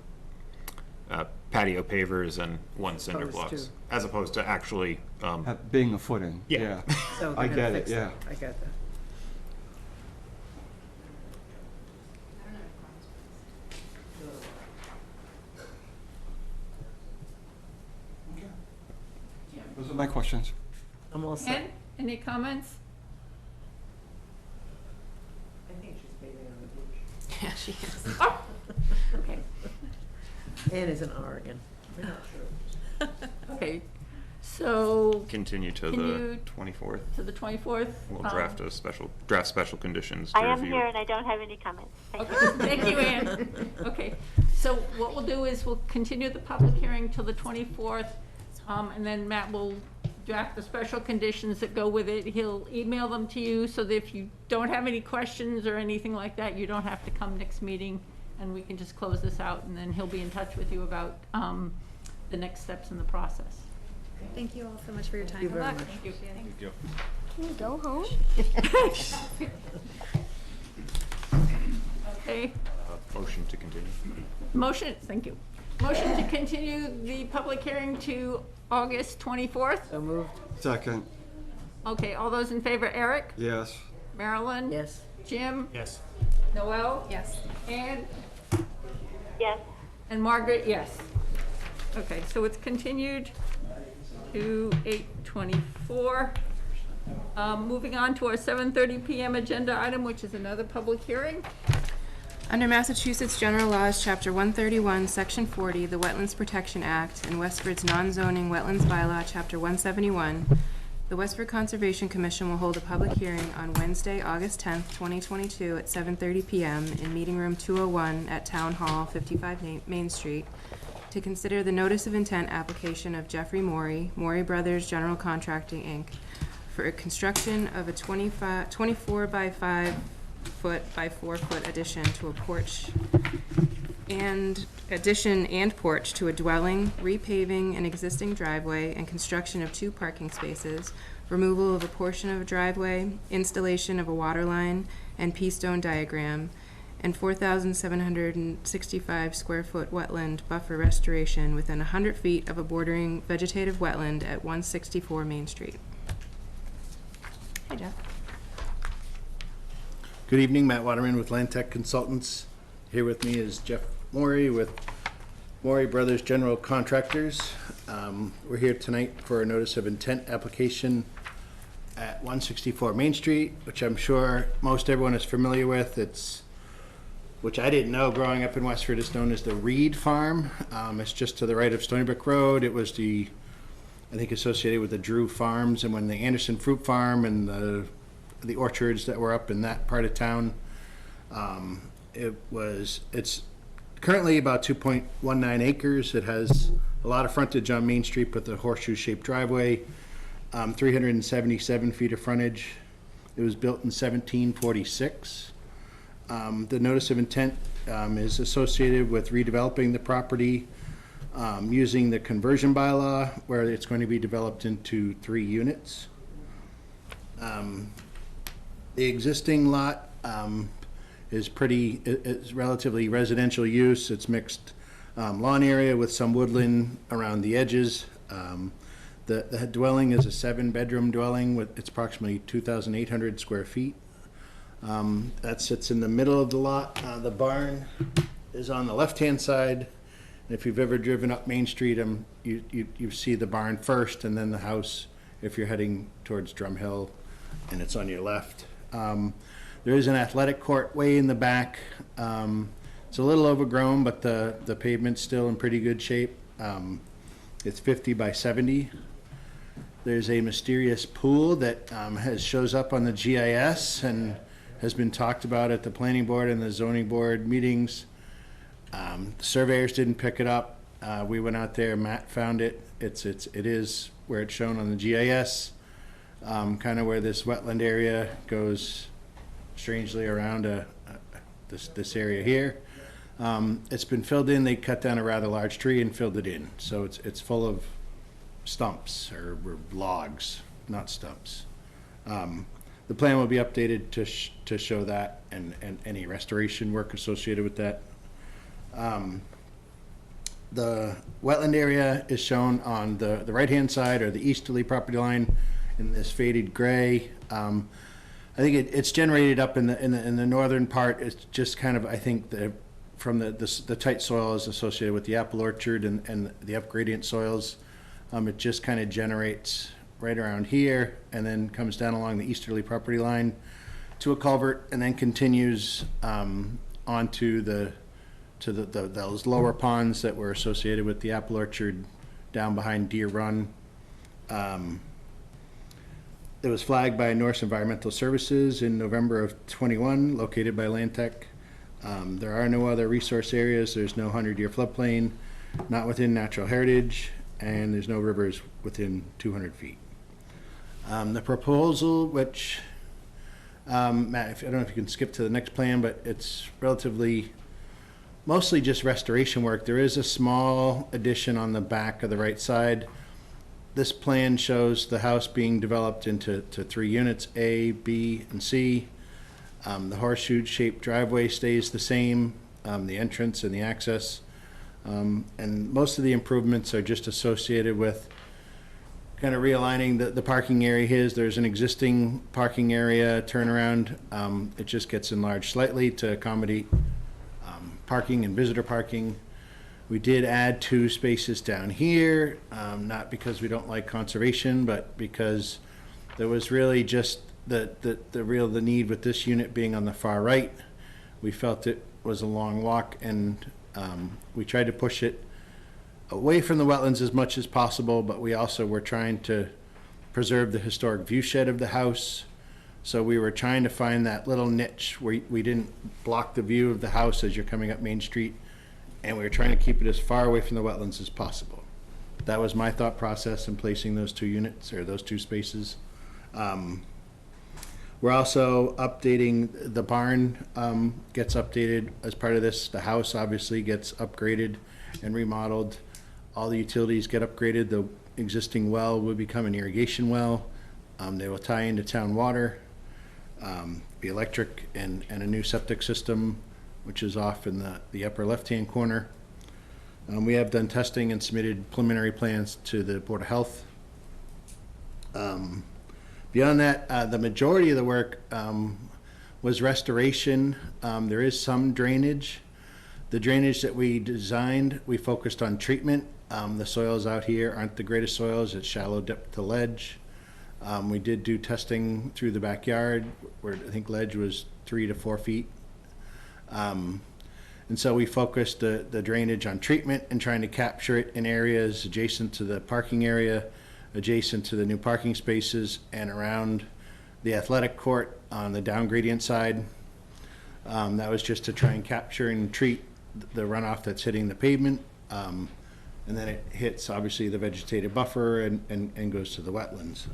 patio pavers and one cinder Opposed blocks, to- as opposed to actually, Being a footing, Yeah. yeah. So I they're gonna get it, fix yeah. I got that. Those are my questions. I'm all set. Ed, any comments? I think she's bathing on the beach. Yeah, she is. Oh, okay, Ann is in Oregon. We're not sure. okay. So, continue to Can the you- 24th. to the 24th? We'll draft special conditions to I am review. here and I don't have any comments. Thank you. Okay, thank you, Ann. Okay, so what we'll do is we'll continue the public hearing till the 24th, and then Matt will draft the special conditions that go with it. He'll email them to you, so that if you don't have any questions or anything like that, you don't have to come next meeting, and we can just close this out, and then he'll be in touch with you about the next steps in the process. Thank you all so much for your time. you Good very luck. much. Thank you. Thank you. Can you go home? Okay, Motion to continue. motion, thank you. Motion to continue the public hearing to August 24th. So moved? Second, Okay, all those in favor, Eric? yes. Marilyn? Yes. Jim? Yes. Noel? Yes. Ann? Yes. And Margaret, yes. Okay, so it's continued to 8:24. Moving on to our 7:30 PM agenda item, which is another public hearing. Under Massachusetts General Laws, Chapter 131, Section 40, the Wetlands Protection Act, and Westford's non-zoning Wetlands Bylaw, Chapter 171, the Westford Conservation Commission will hold a public hearing on Wednesday, August 10th, 2022, at 7:30 PM in Meeting Room 201 at Town Hall, 55 Main Street, to consider the notice of intent application of Jeffrey Morey, Morey Brothers General Contracting, Inc., for a construction of a 24 by 5 foot by 4 foot addition to a porch and porch to a dwelling, repaving an existing driveway, and construction of 2 parking spaces, removal of a portion of a driveway, installation of a water line and P-stone diagram, and 4,765 square foot wetland buffer restoration within 100 feet of a bordering vegetative wetland at 164 Main Street. Hey, Jeff. Good evening, Matt Waterman with Land Tech Consultants. Here with me is Jeff Morey with Morey Brothers General Contractors. We're here tonight for a notice of intent application at 164 Main Street, which I'm sure most everyone is familiar with. Which I didn't know growing up in Westford, is known as the Reed Farm. It's just to the right of Stony Brook Road. It was I think associated with the Drew Farms, and when the Anderson Fruit Farm and the orchards that were up in that part of town. It's currently about 2.19 acres. It has a lot of frontage on Main Street with a horseshoe-shaped driveway, 377 feet of frontage. It was built in 1746. The notice of intent is associated with redeveloping the property using the conversion bylaw, where it's going to be developed into 3 units. The existing lot is relatively residential use. It's mixed lawn area with some woodland around the edges. The dwelling is a 7-bedroom dwelling it's approximately 2,800 square feet. That sits in the middle of the lot. The barn is on the left-hand side. And if you've ever driven up Main Street, you see the barn first, and then the house if you're heading towards Drum Hill, and it's on your left. There is an athletic court way in the back. It's a little overgrown, but the pavement's still in pretty good shape. It's 50 by 70. There's a mysterious pool that shows up on the GIS and has been talked about at the planning board and the zoning board meetings. The surveyors didn't pick it up. We went out there, Matt found it. It is where it's shown on the GIS, kind of where this wetland area goes strangely around this area here. It's been filled in. They cut down a rather large tree and filled it in. So it's full of stumps or logs, not stumps. The plan will be updated to show that and any restoration work associated with that. The wetland area is shown on the right-hand side, or the easterly property line, in this faded gray. I think it's generated up in the northern part. It's just kind of, I think, from the tight soils associated with the apple orchard and the upgradient soils. It just kind of generates right around here, and then comes down along the easterly property line to a culvert, and then continues onto those lower ponds that were associated with the apple orchard down behind Deer Run. It was flagged by Norse Environmental Services in November of '21, located by Land Tech. There are no other resource areas. There's no 100-year floodplain, not within natural heritage, and there's no rivers within 200 feet. The proposal, which, Matt, I don't know if you can skip to the next plan, but it's relatively, mostly just restoration work. There is a small addition on the back of the right side. This plan shows the house being developed into 3 units, A, B, and C. The horseshoe-shaped driveway stays the same, the entrance and the access. And most of the improvements are just associated with kind of realigning the parking area here. There's an existing parking area turnaround. It just gets enlarged slightly to accommodate parking and visitor parking. We did add 2 spaces down here, not because we don't like conservation, but because there was really just the need with this unit being on the far right. We felt it was a long walk, and we tried to push it away from the wetlands as much as possible, but we also were trying to preserve the historic view shed of the house. So we were trying to find that little niche where we didn't block the view of the house as you're coming up Main Street, and we were trying to keep it as far away from the wetlands as possible. That was my thought process in placing those 2 units, or those 2 spaces. We're also updating, the barn gets updated as part of this. The house obviously gets upgraded and remodeled. All the utilities get upgraded. The existing well will become an irrigation well. They will tie into town water, be electric, and a new septic system, which is off in the upper left-hand corner. We have done testing and submitted preliminary plans to the Board of Health. Beyond that, the majority of the work was restoration. There is some drainage. The drainage that we designed, we focused on treatment. The soils out here aren't the greatest soils. It's shallow depth to ledge. We did do testing through the backyard where I think ledge was 3 to 4 feet. And so we focused the drainage on treatment and trying to capture it in areas adjacent to the parking area, adjacent to the new parking spaces, and around the athletic court on the down gradient side. That was just to try and capture and treat the runoff that's hitting the pavement. And then it hits, obviously, the vegetative buffer and goes to the wetlands.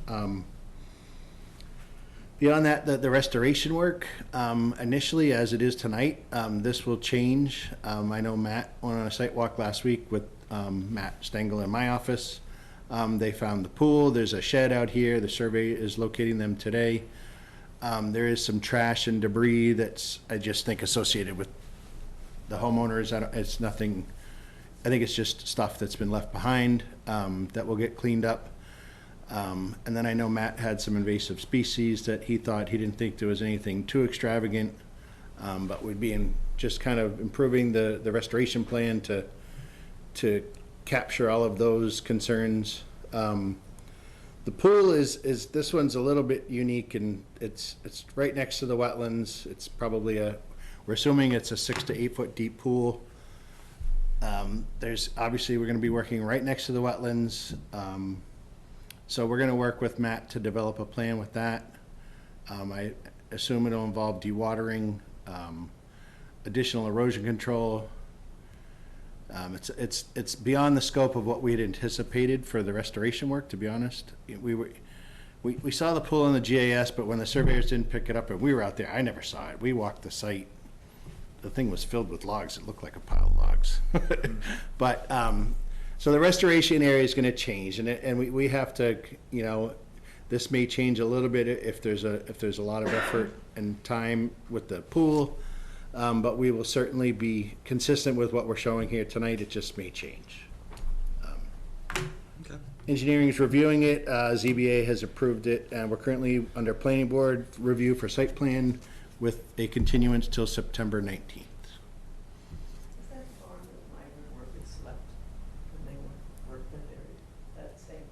Beyond that, the restoration work, initially, as it is tonight, this will change. I know Matt went on a site walk last week with Matt Stengel in my office. They found the pool. There's a shed out here. The survey is locating them today. There is some trash and debris that's, I just think, associated with the homeowners. It's nothing, I think it's just stuff that's been left behind that will get cleaned up. And then I know Matt had some invasive species that he thought, he didn't think there was anything too extravagant, but would be in just kind of improving the restoration plan to capture all of those concerns. The pool is this one's a little bit unique, and it's right next to the wetlands. It's probably we're assuming it's a 6 to 8 foot deep pool. There's obviously, we're going to be working right next to the wetlands. So we're going to work with Matt to develop a plan with that. I assume it'll involve dewatering, additional erosion control. It's beyond the scope of what we had anticipated for the restoration work, to be honest. We saw the pool in the GIS, but when the surveyors didn't pick it up and we were out there, I never saw it. We walked the site the thing was filled with logs. It looked like a pile of logs. But, so the restoration area is gonna change, and we have to, you know, this may change a little bit if there's a lot of effort and time with the pool. But we will certainly be consistent with what we're showing here tonight. It just may change. Engineering is reviewing it. ZBA has approved it, and we're currently under planning board review for site plan with a continuance till September 19th. Is that farm that migrant workers left when they worked in there? That same one?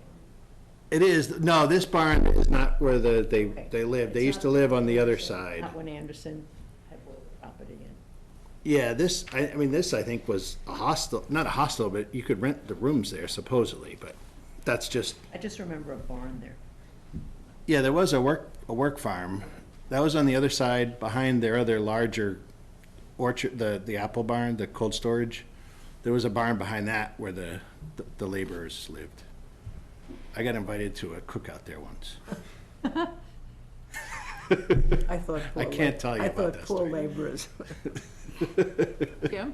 It is, no, this barn is not where Okay. they live. They It's used to not- live on the other side. Not when Anderson had bought the property in. Yeah, this, I mean, this I think was a hostel, not a hostel, but you could rent the rooms there supposedly, but that's just, I just remember a barn there. yeah, there was a work farm. That was on the other side behind their other larger orchard, the apple barn, the cold storage. There was a barn behind that where the laborers lived. I got invited to a cookout there once. I thought I can't tell you about that I thought poor story. laborers. Jim?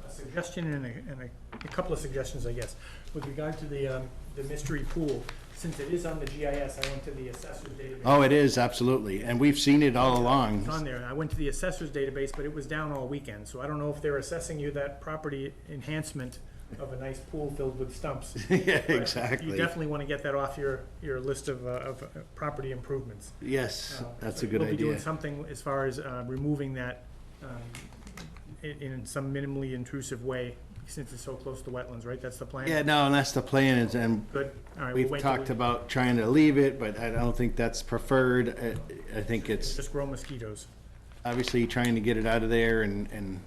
A suggestion and a couple of suggestions, I guess. With regard to the mystery pool, since it is on the GIS, I went to the assessor's database. Oh, it is, absolutely. And we've seen it all along. It's on there. I went to the assessor's database, but it was down all weekend, so I don't know if they're assessing you that property enhancement of a nice pool filled with stumps. Yeah, But exactly. You definitely want to get that off your list of property improvements. Yes, that's So a good We'll be doing idea. something as far as removing that in some minimally intrusive way, since it's so close to wetlands, right? That's the plan? Yeah, no, and that's the plan, and Good. All right, we'll we've wait till talked about trying to leave it, but I don't think that's preferred. I think it's Just grow mosquitoes. obviously trying to get it out of there and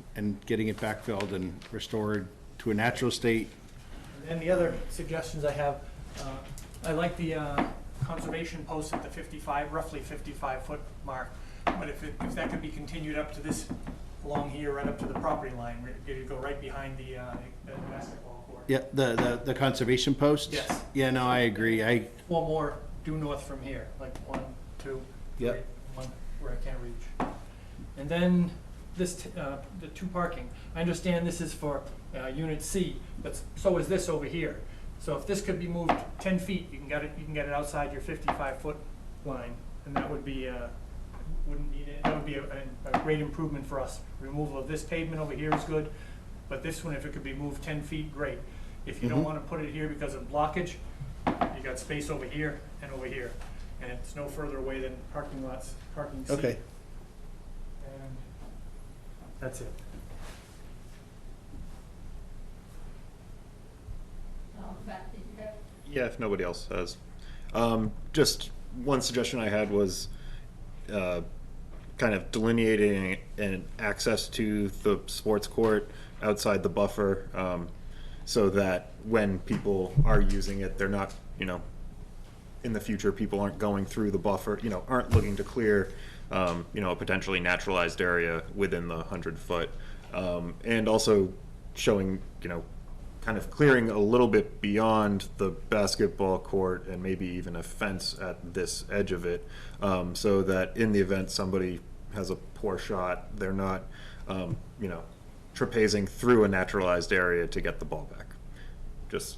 getting it backfilled and restored to a natural state. And the other suggestions I have, I like the conservation post at the roughly 55-foot mark. But if that could be continued up to this, along here, right up to the property line, you go right behind the basketball court. Yeah, the conservation post? Yes. Yeah, no, I agree. Or more due north from here, like 1, 2, 3, Yep. 1 where I can't reach. And then this, the 2 parking. I understand this is for Unit C, but so is this over here. So if this could be moved 10 feet, you can get it outside your 55-foot line, and that would be that would be a great improvement for us. Removal of this pavement over here is good, but this one, if it could be moved 10 feet, great. If you don't want to put it here because of blockage, you got space over here and over here, and it's no further away than parking C. Okay. And that's it. Yeah, if nobody else has. Just one suggestion I had was kind of delineating an access to the sports court outside the buffer, so that when people are using it, they're not, in the future, people aren't going through the buffer, aren't looking to clear, a potentially naturalized area within the 100-foot. And also showing, kind of clearing a little bit beyond the basketball court and maybe even a fence at this edge of it, so that in the event somebody has a poor shot, they're not, trapezing through a naturalized area to get the ball back. Just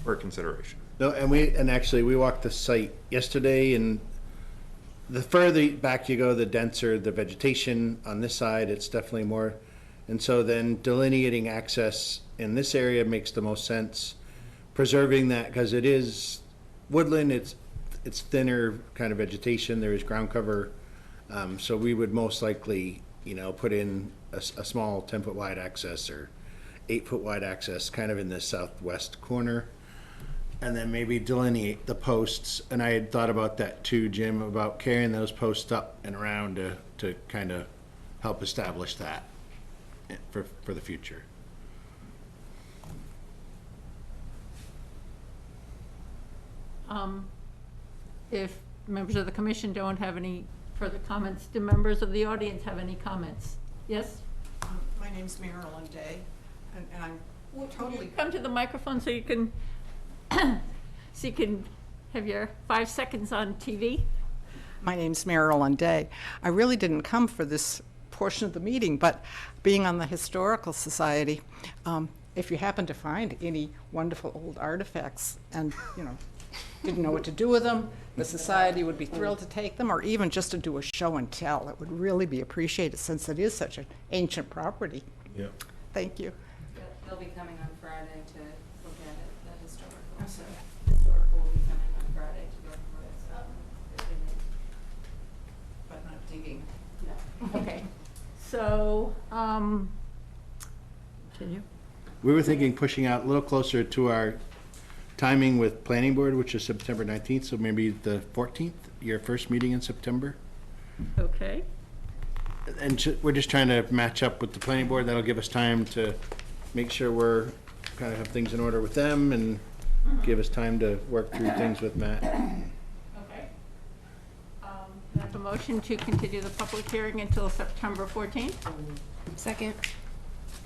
for consideration. No, and actually, we walked the site yesterday, and the further back you go, the denser the vegetation. On this side, it's definitely more. And so then delineating access in this area makes the most sense. Preserving that, because it is woodland, it's thinner kind of vegetation, there is ground cover. So we would most likely, put in a small 10-foot wide access or 8-foot wide access kind of in the southwest corner. And then maybe delineate the posts. And I had thought about that too, Jim, about carrying those posts up and around to kind of help establish that for the future. If members of the commission don't have any further comments, do members of the audience have any comments? Yes? My name's Marilyn Day, and I'm totally, Come to the microphone so you can, have your 5 seconds on TV. my name's Marilyn Day. I really didn't come for this portion of the meeting, but being on the Historical Society, if you happen to find any wonderful old artifacts and, didn't know what to do with them, the society would be thrilled to take them, or even just to do a show and tell. It would really be appreciated since it is such an ancient property. Yeah. Thank you. They'll be coming on Friday to look at it, the historical, so historical will be coming on Friday to go through it, so if they need. But not digging. Okay, so, Continue. We were thinking pushing out a little closer to our timing with planning board, which is September 19th, so maybe the 14th, your first meeting in September. okay, And we're just trying to match up with the planning board. That'll give us time to make sure we're, kind of have things in order with them and give us time to work through things with Matt. okay. Can I have a motion to continue the public hearing until September 14th? Second.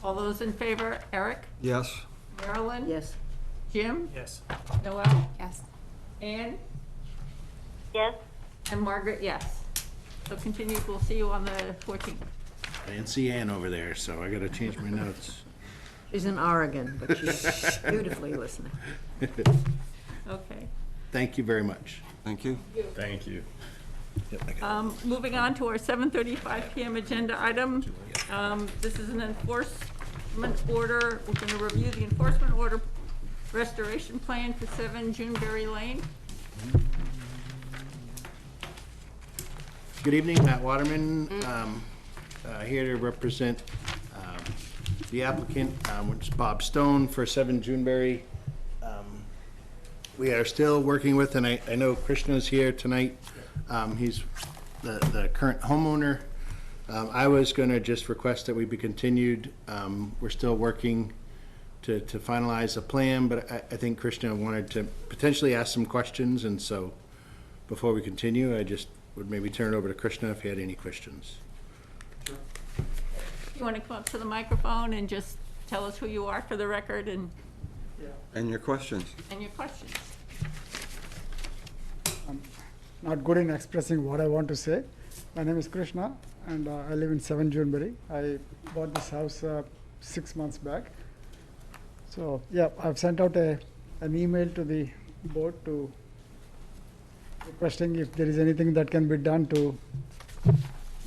All those in favor? Eric? Yes? Marilyn? Yes. Jim? Yes. Noel? Yes. Ann? Yes. And Margaret, yes. So continued, we'll see you on the 14th. I didn't see Ann over there, so I gotta change my notes. She's in Oregon, but she's beautifully listening. Okay. Thank you very much. Thank you. Thank you. Yep, I got it. Moving on to our 7:35 PM agenda item. This is an enforcement order. We're going to review the enforcement order restoration plan for 7 Juneberry Lane. Good evening, Matt Waterman, here to represent the applicant, which is Bob Stone for 7 Juneberry. We are still working with, and I know Krishna's here tonight. He's the current homeowner. I was going to just request that we be continued. We're still working to finalize a plan, but I think Krishna wanted to potentially ask some questions, and so before we continue, I just would maybe turn it over to Krishna if he had any questions. You want to come up to the microphone and just tell us who you are for the record and And your questions? your questions? Not good in expressing what I want to say. My name is Krishna, and I live in 7 Juneberry. I bought this house 6 months back. So, yeah, I've sent out an email to the board to requesting if there is anything that can be done to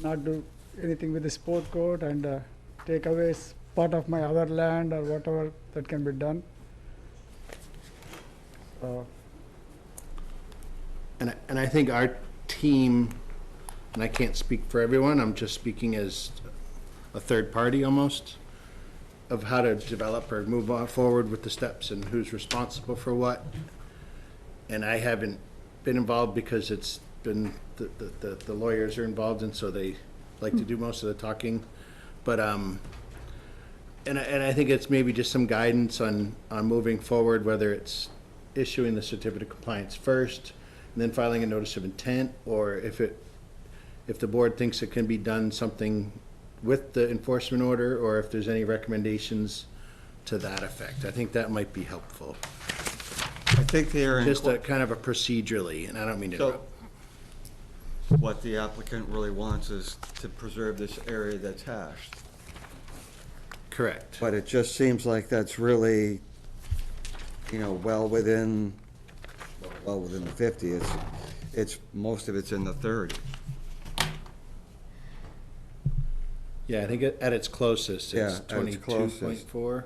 not do anything with the sport court and take away part of my other land or whatever that can be done. And I think our team, and I can't speak for everyone, I'm just speaking as a third party almost, of how to develop or move on forward with the steps and who's responsible for what. And I haven't been involved because it's been, the lawyers are involved, and so they like to do most of the talking. But, and I think it's maybe just some guidance on moving forward, whether it's issuing the certificate of compliance first, and then filing a notice of intent, or if the board thinks it can be done something with the enforcement order, or if there's any recommendations to that effect. I think that might be helpful. I think they're in Just a kind of a procedurally, and I don't mean to So, interrupt. what the applicant really wants is to preserve this area that's hashed. Correct. But it just seems like that's really, well within the 50. It's, most of it's in the 30. Yeah, I think at its closest, Yeah, it's at its closest. 22.4.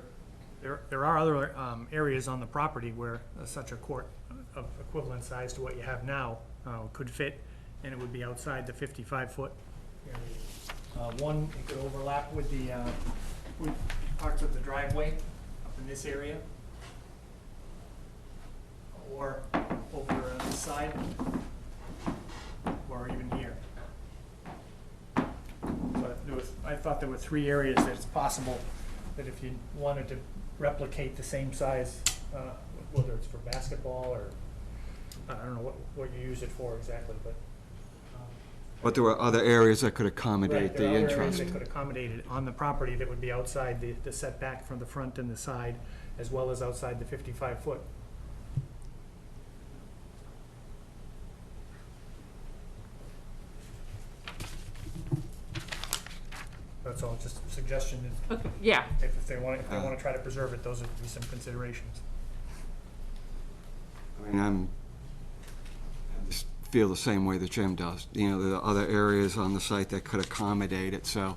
There are other areas on the property where such a court of equivalent size to what you have now could fit, and it would be outside the 55-foot area. One, it could overlap with the with parts of the driveway up in this area, or over on this side, or even here. But I thought there were 3 areas that it's possible that if you wanted to replicate the same size, whether it's for basketball or, I don't know what you use it for exactly, but. But there were other areas that could Right, accommodate the there are other areas interest. that could accommodate it on the property that would be outside the setback from the front and the side, as well as outside the 55-foot. That's all, just a suggestion, is Okay, yeah, if they want to try to preserve it, those would be some considerations. I mean, I just feel the same way that Jim does. You know, there are other areas on the site that could accommodate it, so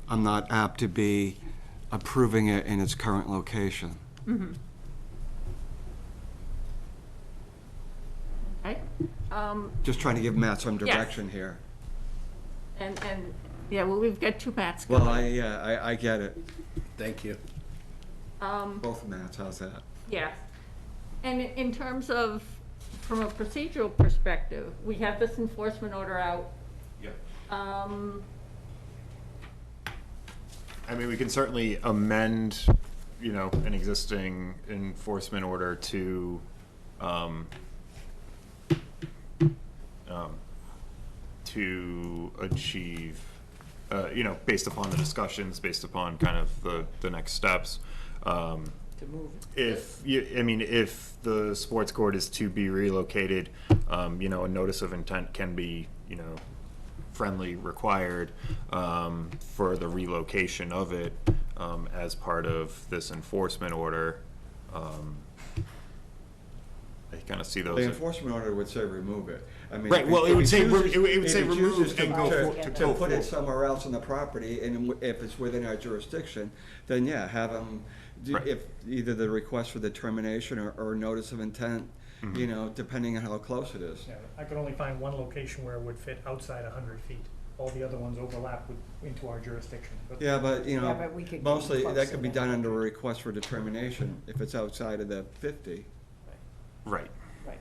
I'm not apt to be approving it in its current location. okay. Just trying to give Matt some direction here. And, yeah, well, we've got two mats going. Well, I get it. Thank you. Both Matts, how's that? Yeah. And in terms of, from a procedural perspective, we have this enforcement order out. Yep. I mean, we can certainly amend, you know, an existing enforcement order to, to achieve, you know, based upon the discussions, based upon kind of the next steps. To move. If the sports court is to be relocated, you know, a notice of intent can be, you know, friendly required for the relocation of it as part of this enforcement order. I kind of see those. The enforcement order would say remove it. I mean, Right, well, it would say remove to and go to put it somewhere else on the property, and if it's within our jurisdiction, then yeah, have them, Right. if either the request for the termination or notice of intent, you know, depending on how close it is. Yeah, I could only find one location where it would fit outside 100 feet. All the other ones overlap into our jurisdiction. Yeah, but, you Yeah, know, but we could mostly close that could be it. done under a request for determination if it's outside of the 50. Right. Right.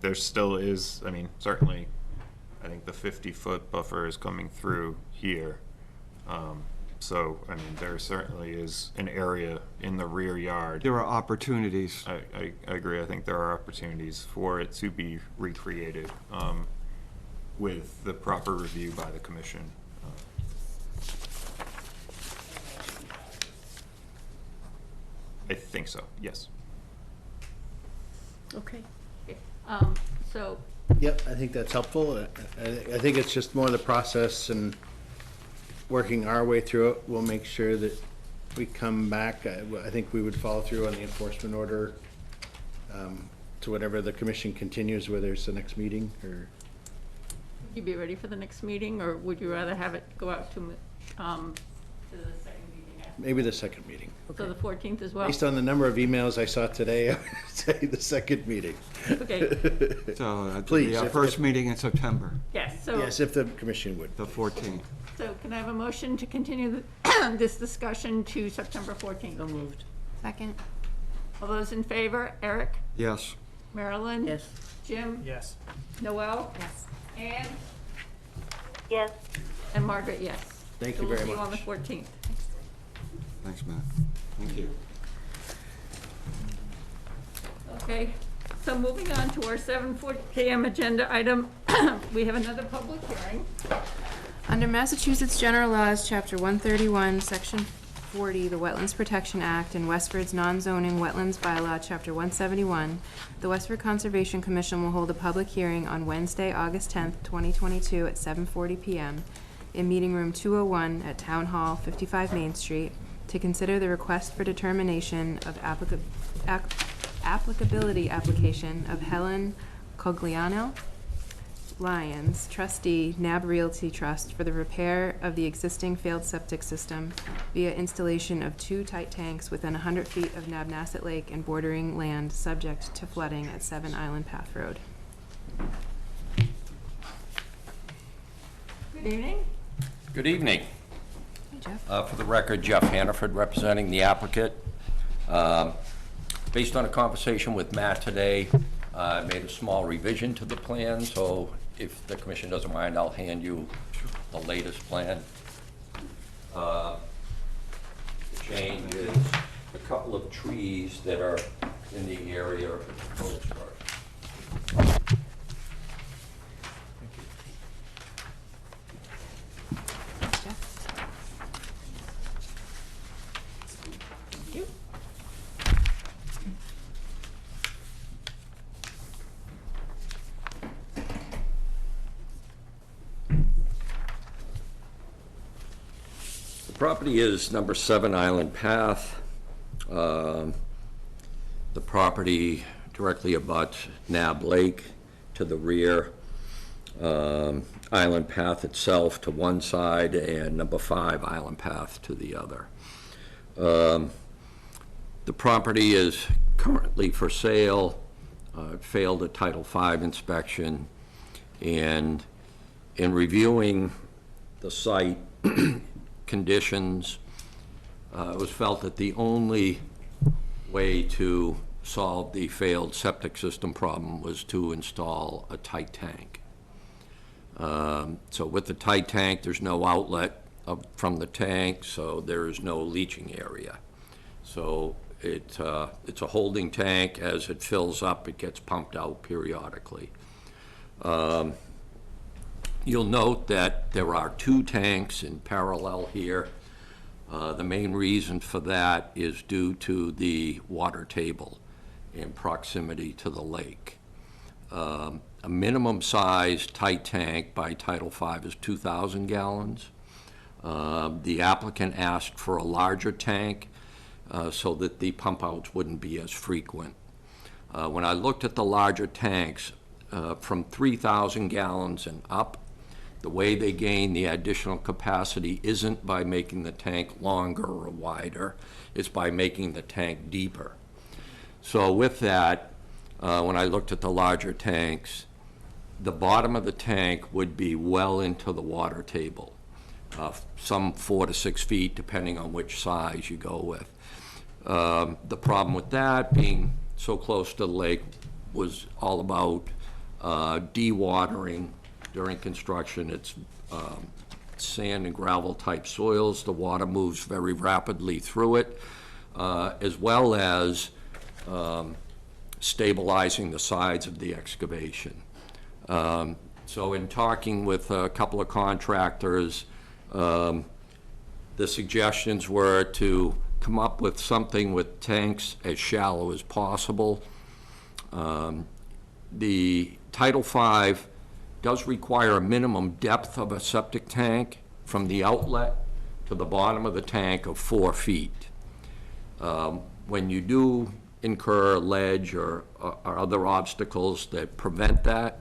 There still is, certainly, I think the 50-foot buffer is coming through here. There certainly is an area in the rear yard. There are opportunities. I agree. I think there are opportunities for it to be recreated with the proper review by the commission. I think so, yes. Okay. So, Yep, I think that's helpful. I think it's just more the process and working our way through it. We'll make sure that we come back. I think we would follow through on the enforcement order to whatever the commission continues, whether it's the next meeting or. would you be ready for the next meeting, or would you rather have it go out to the second meeting after? Maybe the second meeting. So the 14th as well? Based on the number of emails I saw today, I would say the second meeting. Okay. So Please, the if- first meeting in September, Yes, so. Yes, if the commission would. the 14th. So can I have a motion to continue this discussion to September 14th? So moved. Second? All those in favor? Eric? Yes. Marilyn? Yes. Jim? Yes. Noel? Yes. Ann? Yes. And Margaret, yes. Thank So you very we'll see you on the much. 14th. Thanks, Matt. Thank you. Okay, so moving on to our 7:40 PM agenda item, we have another public hearing. Under Massachusetts General Laws, Chapter 131, Section 40, the Wetlands Protection Act, and Westford's non-zoning wetlands bylaw, Chapter 171, the Westford Conservation Commission will hold a public hearing on Wednesday, August 10th, 2022 at 7:40 PM in Meeting Room 201 at Town Hall, 55 Main Street, to consider the request for determination of applicability application of Helen Cogliano Lyons, trustee, NAB Realty Trust, for the repair of the existing failed septic system via installation of 2 tight tanks within 100 feet of Nabnasset Lake and bordering land subject to flooding at 7 Island Path Road. Good evening. Good evening. Hey, Jeff. For the record, Jeff Hannaford, representing the applicant. Based on a conversation with Matt today, I made a small revision to the plan, so if the commission doesn't mind, I'll hand you the latest plan. The change is a couple of trees that are in the area of the proposed structure. Thanks, Jeff. Thank you. property is number 7 Island Path. The property directly abuts Nab Lake to the rear. Island Path itself to one side, and number 5 Island Path to the other. The property is currently for sale. It failed a Title V inspection, and in reviewing the site conditions, it was felt that the only way to solve the failed septic system problem was to install a tight tank. So with the tight tank, there's no outlet from the tank, so there is no leaching area. So it's a holding tank. As it fills up, it gets pumped out periodically. You'll note that there are 2 tanks in parallel here. The main reason for that is due to the water table in proximity to the lake. A minimum size tight tank by Title V is 2,000 gallons. The applicant asked for a larger tank so that the pump outs wouldn't be as frequent. When I looked at the larger tanks, from 3,000 gallons and up, the way they gain the additional capacity isn't by making the tank longer or wider, it's by making the tank deeper. So with that, when I looked at the larger tanks, the bottom of the tank would be well into the water table, some 4 to 6 feet, depending on which size you go with. The problem with that, being so close to the lake, was all about dewatering during construction. It's sand and gravel type soils. The water moves very rapidly through it, as well as stabilizing the sides of the excavation. So in talking with a couple of contractors, the suggestions were to come up with something with tanks as shallow as possible. The Title V does require a minimum depth of a septic tank from the outlet to the bottom of the tank of 4 feet. When you do incur ledge or other obstacles that prevent that,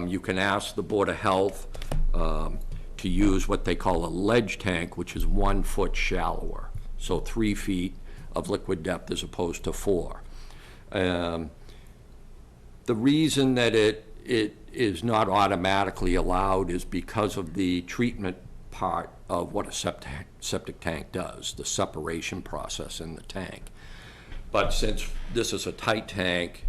you can ask the Board of Health to use what they call a ledge tank, which is 1 foot shallower, so 3 feet of liquid depth as opposed to 4. The reason that it is not automatically allowed is because of the treatment part of what a septic tank does, the separation process in the tank. But since this is a tight tank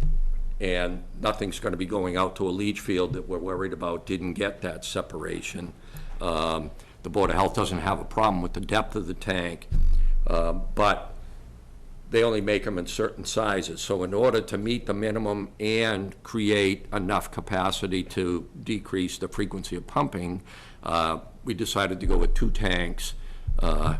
and nothing's going to be going out to a leach field that we're worried about didn't get that separation, the Board of Health doesn't have a problem with the depth of the tank, but they only make them in certain sizes. So in order to meet the minimum and create enough capacity to decrease the frequency of pumping, we decided to go with 2 tanks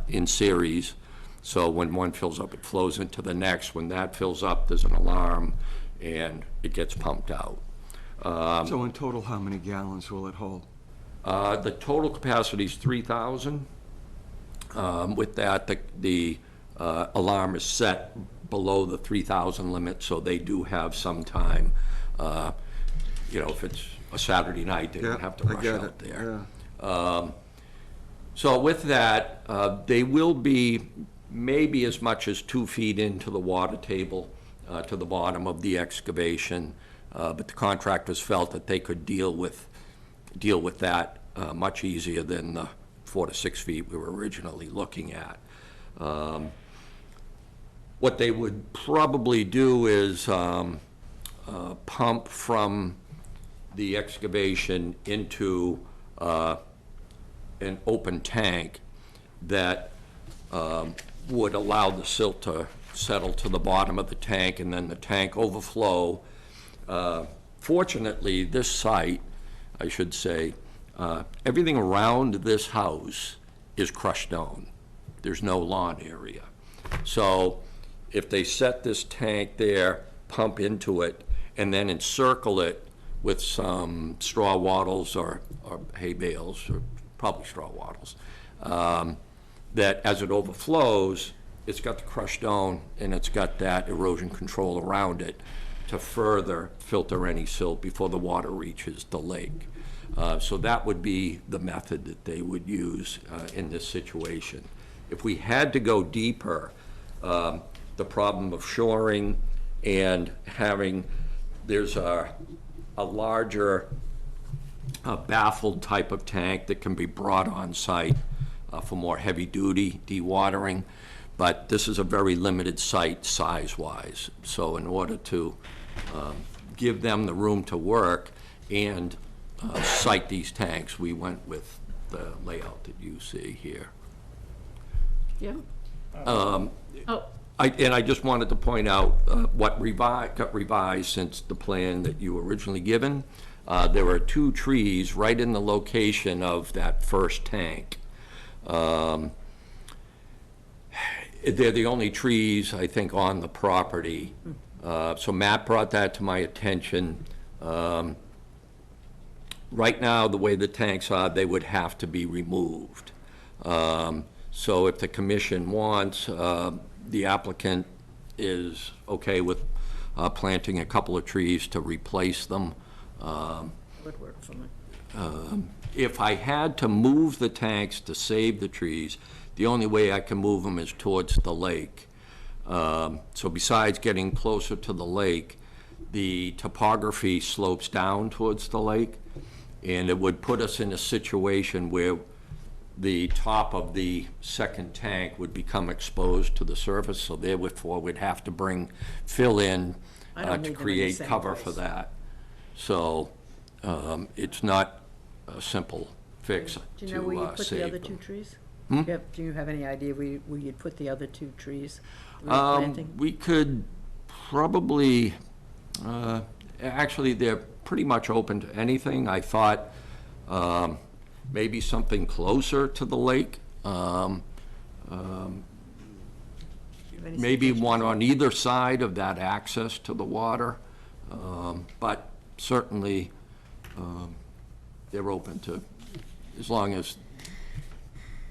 in series. So when one fills up, it flows into the next. When that fills up, there's an alarm, and it gets pumped out. So in total, how many gallons will it hold? The total capacity is 3,000. With that, the alarm is set below the 3,000 limit, so they do have some time. If it's a Saturday night, they don't have to rush out there. Yeah. So with that, they will be maybe as much as 2 feet into the water table to the bottom of the excavation, but the contractors felt that they could deal with that much easier than the 4 to 6 feet we were originally looking at. What they would probably do is pump from the excavation into an open tank that would allow the silt to settle to the bottom of the tank and then the tank overflow. Fortunately, this site, I should say, everything around this house is crushed stone. There's no lawn area. So if they set this tank there, pump into it, and then encircle it with some straw wattles or hay bales, or probably straw wattles, that as it overflows, it's got the crushed stone and it's got that erosion control around it to further filter any silt before the water reaches the lake. So that would be the method that they would use in this situation. If we had to go deeper, the problem of shoring and having, there's a larger baffled type of tank that can be brought on site for more heavy-duty dewatering, but this is a very limited site size-wise. So in order to give them the room to work and site these tanks, we went with the layout that you see here. Yeah. And I just wanted to point out what got revised since the plan that you were originally given. There were 2 trees right in the location of that first tank. They're the only trees, I think, on the property. So Matt brought that to my attention. Right now, the way the tanks are, they would have to be removed. So if the commission wants, the applicant is okay with planting a couple of trees to replace them. Would work for me. If I had to move the tanks to save the trees, the only way I can move them is towards the lake. So besides getting closer to the lake, the topography slopes down towards the lake, and it would put us in a situation where the top of the second tank would become exposed to the surface, so therefore we'd have to fill in to create cover for that. So it's not a simple fix to save them. Do you know where you put the other 2 trees? Do you have any idea where you'd put the other 2 trees? We could probably, actually, they're pretty much open to anything. I thought maybe something closer to the lake. Maybe one on either side of that access to the water. But certainly, they're open to, as long as,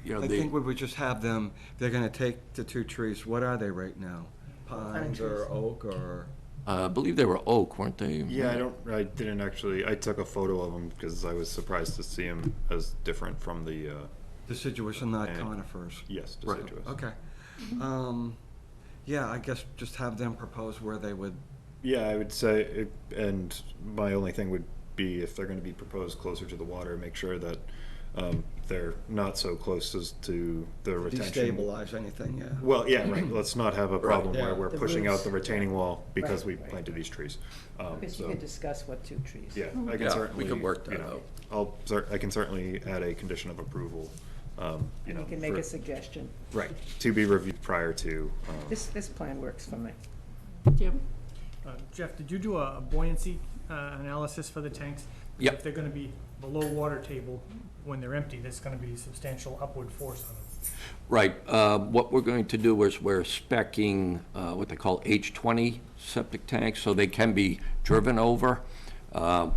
you know, I think we would just have them, they're gonna take the 2 trees, what are they right now? Pines or oak or? I believe they were oak, weren't they? Yeah, I didn't actually, I took a photo of them because I was surprised to see them as different from the, Deciduous and not and- conifers? yes, Right, deciduous. okay. Yeah, I guess just have them propose where they would, Yeah, I would say, and my only thing would be if they're gonna be proposed closer to the water, make sure that, they're not so close as to the retention. destabilize anything, yeah. Well, yeah, right, let's not have a problem yeah. where we're The pushing out roots. the retaining wall because we Right. planted these trees. Because you So, could discuss what 2 trees. yeah, I can Yeah, certainly. we can work that you know, out. I can certainly add a condition of approval, you And know. you can make for- a suggestion. Right, to be reviewed prior to, This plan works for me. Jim? Jeff, did you do a buoyancy analysis for the tanks? Yep. If they're gonna be below water table when they're empty, there's gonna be substantial upward force on them. Right, what we're going to do is we're speccing what they call H20 septic tanks, so they can be driven over. So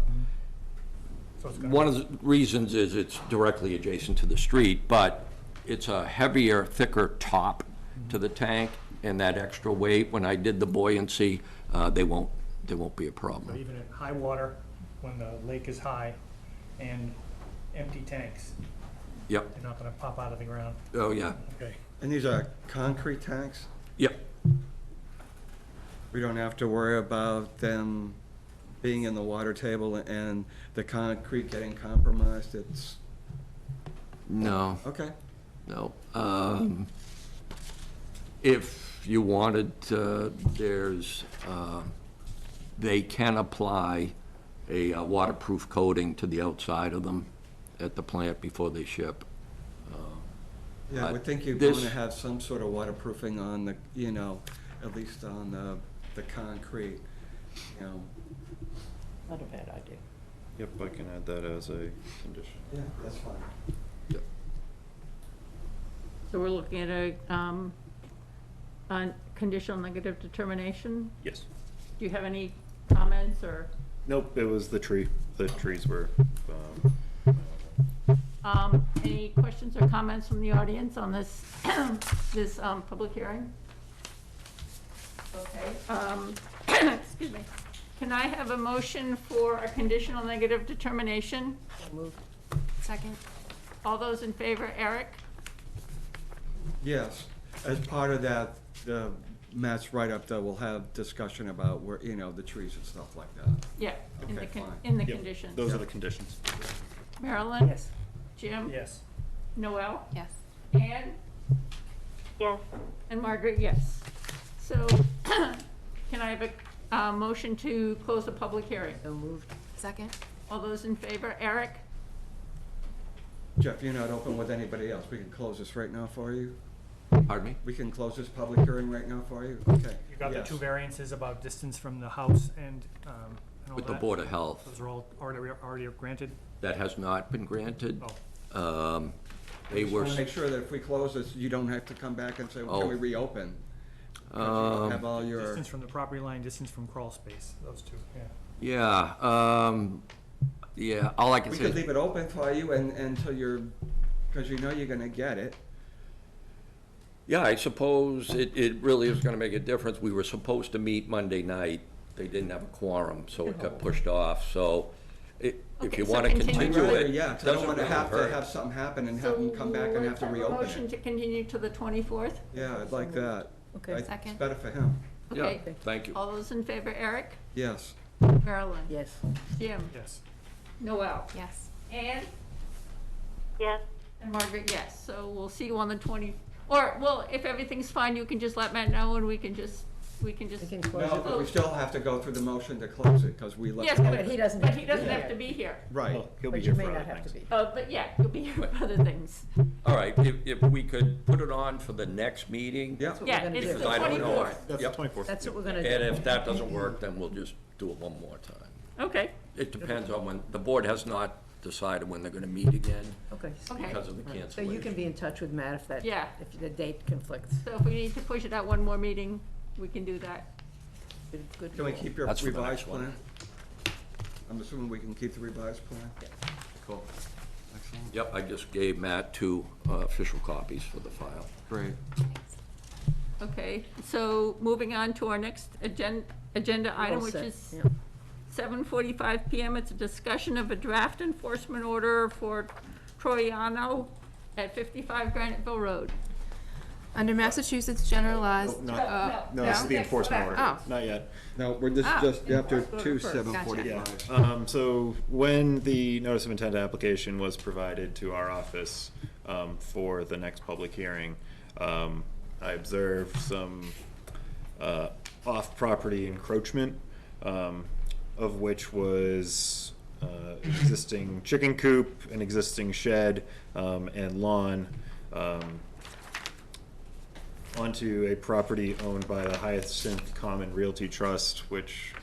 it's gonna One of the reasons is it's directly adjacent to the street, but it's a heavier, thicker top to the tank, and that extra weight, when I did the buoyancy, they won't be a But problem. even at high water, when the lake is high and empty tanks, Yep, they're not gonna pop out of the ground. oh, yeah, Okay. And these are concrete tanks? yep. We don't have to worry about them being in the water table and the concrete getting compromised, it's, No. okay. No. If you wanted, they can apply a waterproof coating to the outside of them at the plant before they ship. Yeah, I would think you'd This- want to have some sort of waterproofing on the, you know, at least on the concrete, you know. Not a bad idea. yep, I can add that as a condition. Yeah, that's fine. So we're looking at a conditional negative determination. Yes. Do you have any comments or? Nope, it was the tree. The trees were, Any questions or comments from the audience on this, this public hearing? Okay. Excuse me. Can I have a motion for a conditional negative determination? Second? All those in favor, Eric? Yes, as part of that, Matt's write-up, though, we'll have discussion about where, you know, the trees and stuff like that. Yeah, in the, Okay, fine. in the Yep, conditions. Those are the conditions. Marilyn? Yes. Jim? Yes. Noel? Yes. Ann? Yes. And Margaret, yes. So, can I have a motion to close the public hearing? So moved. Second? All those in favor, Eric? Jeff, you're not open with anybody else. We can close this right now for you? Pardon me? We can close this public hearing right now for you? Okay. You got the Yes. 2 variances about distance from the house and all With the that? Board of Health. Those are all already granted? That has not been granted. Oh. They Just were, want to make sure that if we close this, you don't have to come back and say, well, can we Oh. reopen? Because you have all your, Distance from the property line, distance from crawl space, those 2, yeah. yeah, all I can we say could is, leave it open for you until you're, because you know you're going to get it. yeah, I suppose it really is gonna make a difference. We were supposed to meet Monday night. They didn't have a quorum, so it got pushed off, so if Okay, you so wanna continue continue to- it, Yeah, 'cause I don't doesn't want to really have to hurt. have something happen and have them come back and have to So let's reopen a motion it. to continue to the 24th? Yeah, I'd like that. Okay. It's Second. better for him. Yeah, Okay. thank you. All those in favor, Eric? Yes. Marilyn? Yes. Jim? Yes. Noel? Yes. Ann? Yes. And Margaret, yes. So we'll see you on the 20, or, well, if everything's fine, you can just let Matt know and we can just. We can close No, it. but we still have to go through the motion to close it, because we let. Yes, But he doesn't but have he to be doesn't have here. to be here. Right. Well, he'll be But here you may for not other have to things. be. But yeah, you'll be here for other things. All right, if we could put it on for the next meeting. Yeah. That's what Yeah, we're gonna it's do. the I don't know. 24th. That's Yep. the 24th. That's what we're gonna And do. if that doesn't work, then we'll just do it one more time. Okay, It depends on when, the board has not decided when they're gonna meet again Okay. okay. because of the So cancellation. you can be in touch with Matt if that, Yeah. if the date conflicts. So if we need to push it out one more meeting, we can do that. Good. Can we keep your That's for the revised next one. plan? I'm assuming we can keep the revised plan? Cool. Excellent. Yep, I just gave Matt 2 official copies for the file. Great. Okay, so moving on to our next agenda item, All which set, is yeah. 7:45 PM. It's a discussion of a draft enforcement order for Troiano at 55 Graniteville Road. Under Massachusetts general laws. No, this is the enforcement order. Oh. Not yet. No, this is Ah. just after Let's go to 2/7/45. So when the notice of intent application was provided to our office for the next public hearing, I observed some off-property encroachment, of which was existing chicken coop, an existing shed, and lawn onto a property owned by the Hyacinth Common Realty Trust, which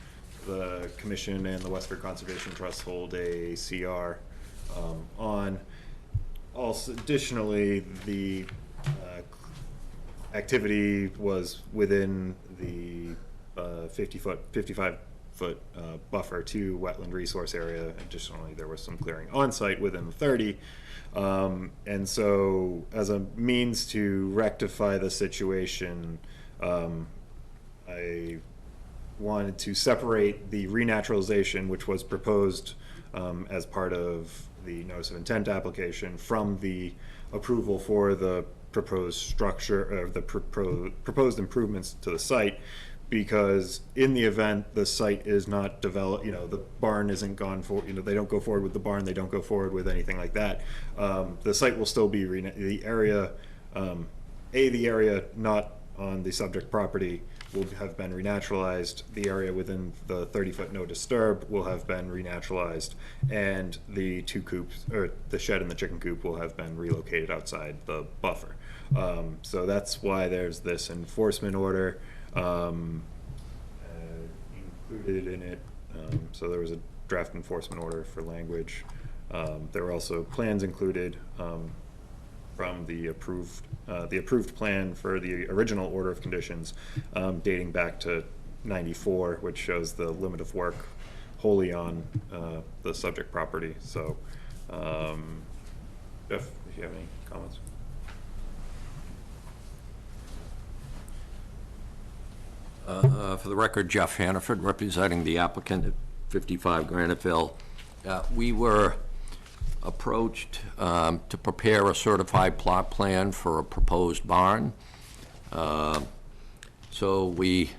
the Commission and the Westford Conservation Trust hold a CR on. Also, additionally, the activity was within the 55-foot buffer to wetland resource area. Additionally, there was some clearing on site within the 30. And so, as a means to rectify the situation, I wanted to separate the renaturalization, which was proposed as part of the notice of intent application, from the approval for the proposed structure, or the proposed improvements to the site, because in the event the site is not developed, the barn isn't gone for, they don't go forward with the barn, they don't go forward with anything like that, the site will still be, the area, the area not on the subject property will have been renaturalized, the area within the 30-foot no disturb will have been renaturalized, and the 2 coops, or the shed and the chicken coop, will have been relocated outside the buffer. So that's why there's this enforcement order included in it. So there was a draft enforcement order for language. There were also plans included from the approved plan for the original order of conditions dating back to '94, which shows the limit of work wholly on the subject property. So Jeff, if you have any comments. For the record, Jeff Hannaford, representing the applicant at 55 Graniteville. We were approached to prepare a certified plot plan for a proposed barn. So we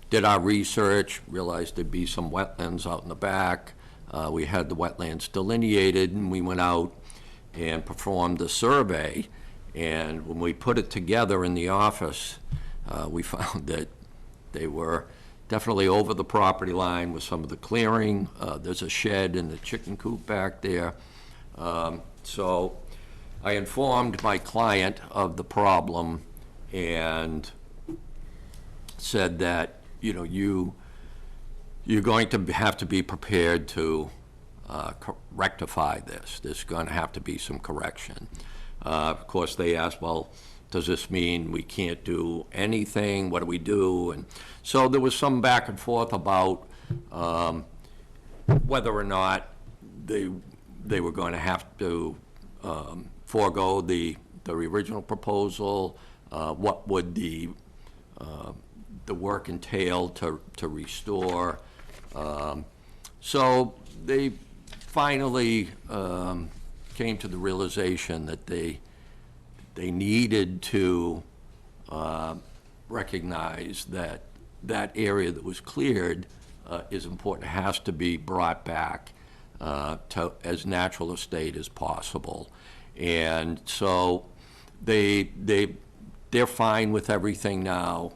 did our research, realized there'd be some wetlands out in the back. We had the wetlands delineated, and we went out and performed the survey. And when we put it together in the office, we found that they were definitely over the property line with some of the clearing. There's a shed and the chicken coop back there. So I informed my client of the problem and said that, you know, you're going to have to be prepared to rectify this. There's going to have to be some correction. Of course, they asked, well, does this mean we can't do anything? What do we do? And so there was some back and forth about whether or not they were going to have to forego the original proposal. What would the work entail to restore? So they finally came to the realization that they needed to recognize that that area that was cleared is important, has to be brought back to as natural a state as possible. And so they're fine with everything now.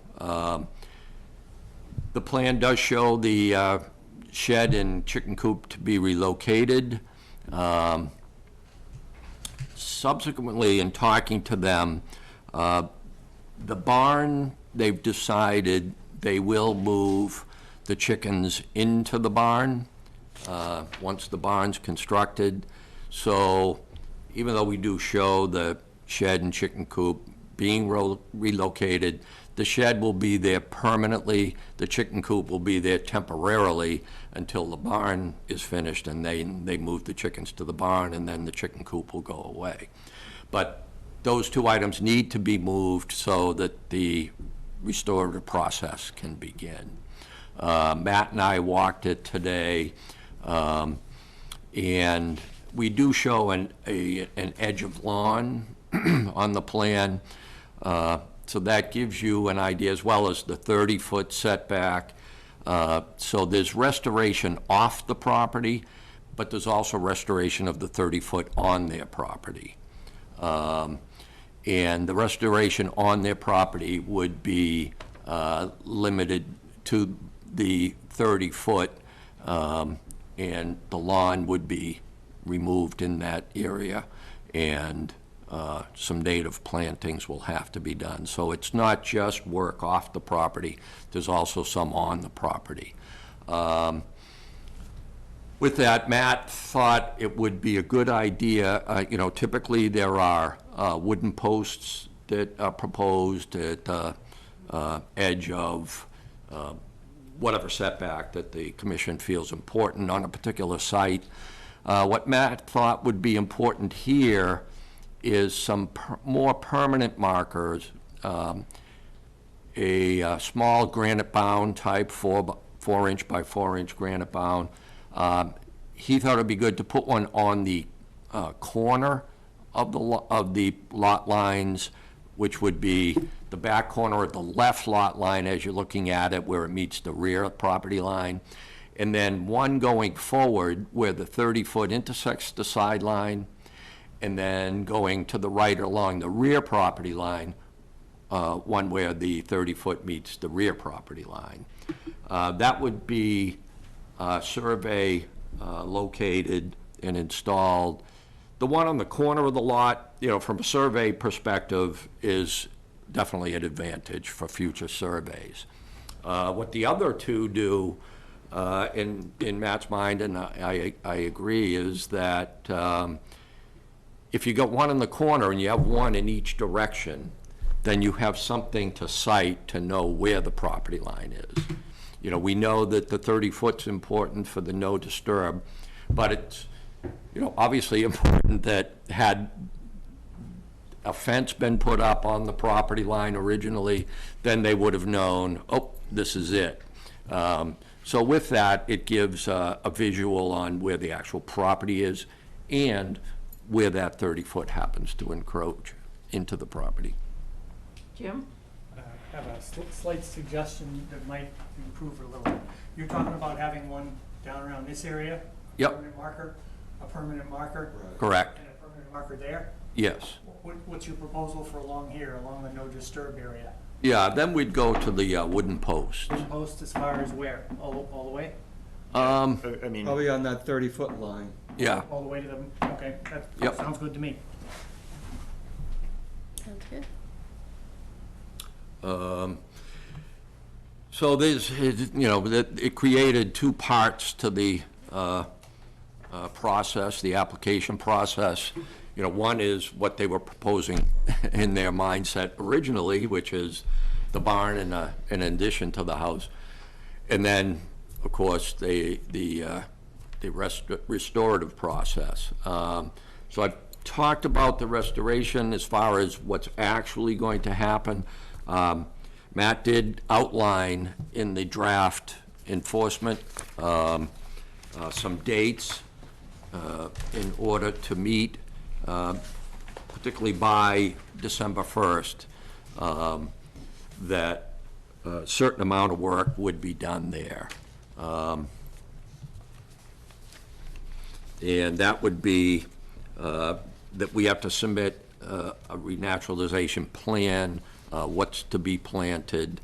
The plan does show the shed and chicken coop to be relocated. Subsequently, in talking to them, the barn, they've decided they will move the chickens into the barn once the barn's constructed. So even though we do show the shed and chicken coop being relocated, the shed will be there permanently, the chicken coop will be there temporarily until the barn is finished, and they move the chickens to the barn, and then the chicken coop will go away. But those two items need to be moved so that the restorative process can begin. Matt and I walked it today, and we do show an edge of lawn on the plan. So that gives you an idea, as well as the 30-foot setback. So there's restoration off the property, but there's also restoration of the 30-foot on their property. And the restoration on their property would be limited to the 30-foot, and the lawn would be removed in that area, and some native plantings will have to be done. So it's not just work off the property, there's also some on the property. With that, Matt thought it would be a good idea, you know, typically there are wooden posts that are proposed at the edge of whatever setback that the commission feels important on a particular site. What Matt thought would be important here is some more permanent markers, a small granite bound type 4-inch by 4-inch granite bound. He thought it'd be good to put one on the corner of the lot lines, which would be the back corner of the left lot line as you're looking at it, where it meets the rear property line, and then one going forward where the 30-foot intersects the sideline, and then going to the right along the rear property line, one where the 30-foot meets the rear property line. That would be survey located and installed. The one on the corner of the lot, you know, from a survey perspective, is definitely an advantage for future surveys. What the other two do, in Matt's mind, and I agree, is that if you got one in the corner and you have one in each direction, then you have something to cite to know where the property line is. You know, we know that the 30-foot's important for the no disturb, but obviously important that had a fence been put up on the property line originally, then they would have known, oh, this is it. So with that, it gives a visual on where the actual property is and where that 30-foot happens to encroach into the property. Jim? I have a slight suggestion that might improve it a little bit. You're talking about having one down around this area? Yep. A permanent marker? Correct. And a permanent marker there? Yes. What's your proposal for along here, along the no disturb area? Yeah, then we'd go to the wooden post. Wooden post as far as where? All the way? I mean, Probably on that 30-foot line. Yeah. All the way to the, okay, that Yep. sounds good to me. Sounds good. So there's, it created two parts to the process, the application process. One is what they were proposing in their mindset originally, which is the barn and an addition to the house. And then, of course, the restorative process. So I've talked about the restoration as far as what's actually going to happen. Matt did outline in the draft enforcement some dates in order to meet, particularly by December 1st, that a certain amount of work would be done there. And that would be that we have to submit a renaturalization plan, what's to be planted,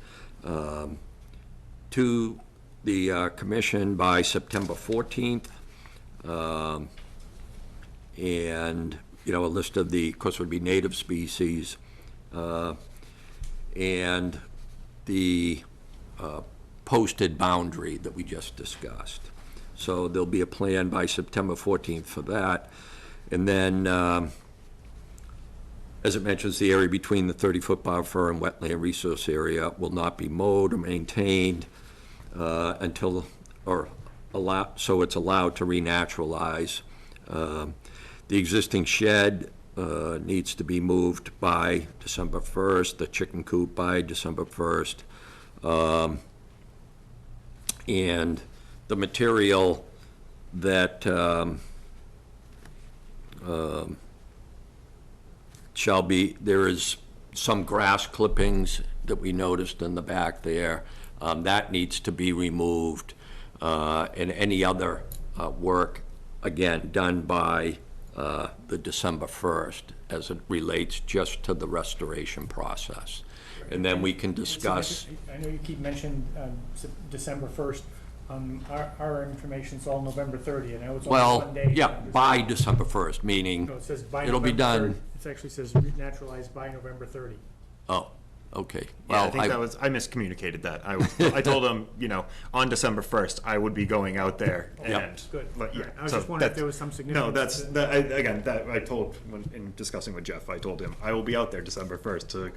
to the commission by September 14th. And, a list of of course, would be native species, and the posted boundary that we just discussed. So there'll be a plan by September 14th for that. And then, as it mentions, the area between the 30-foot buffer and wetland resource area will not be mowed or maintained until, so it's allowed to renaturalize. The existing shed needs to be moved by December 1st, the chicken coop by December 1st. And the material that shall be, there is some grass clippings that we noticed in the back there. That needs to be removed, and any other work, again, done by the December 1st as it relates just to the restoration process. And then we can discuss. I know you keep mentioning December 1st. Our information's all November 30th. I know it's only one day. Yeah, by December 1st, meaning No, it says by it'll be November done. 30th. It actually says naturalized by November 30. Oh, okay. yeah, I Well, think I miscommunicated that. I told him, on December 1st, I would be going out there and. Good. But yeah, I was so just wondering if that's- there was some significance. No, that I told, in discussing with Jeff, I told him, I will be out there December 1st to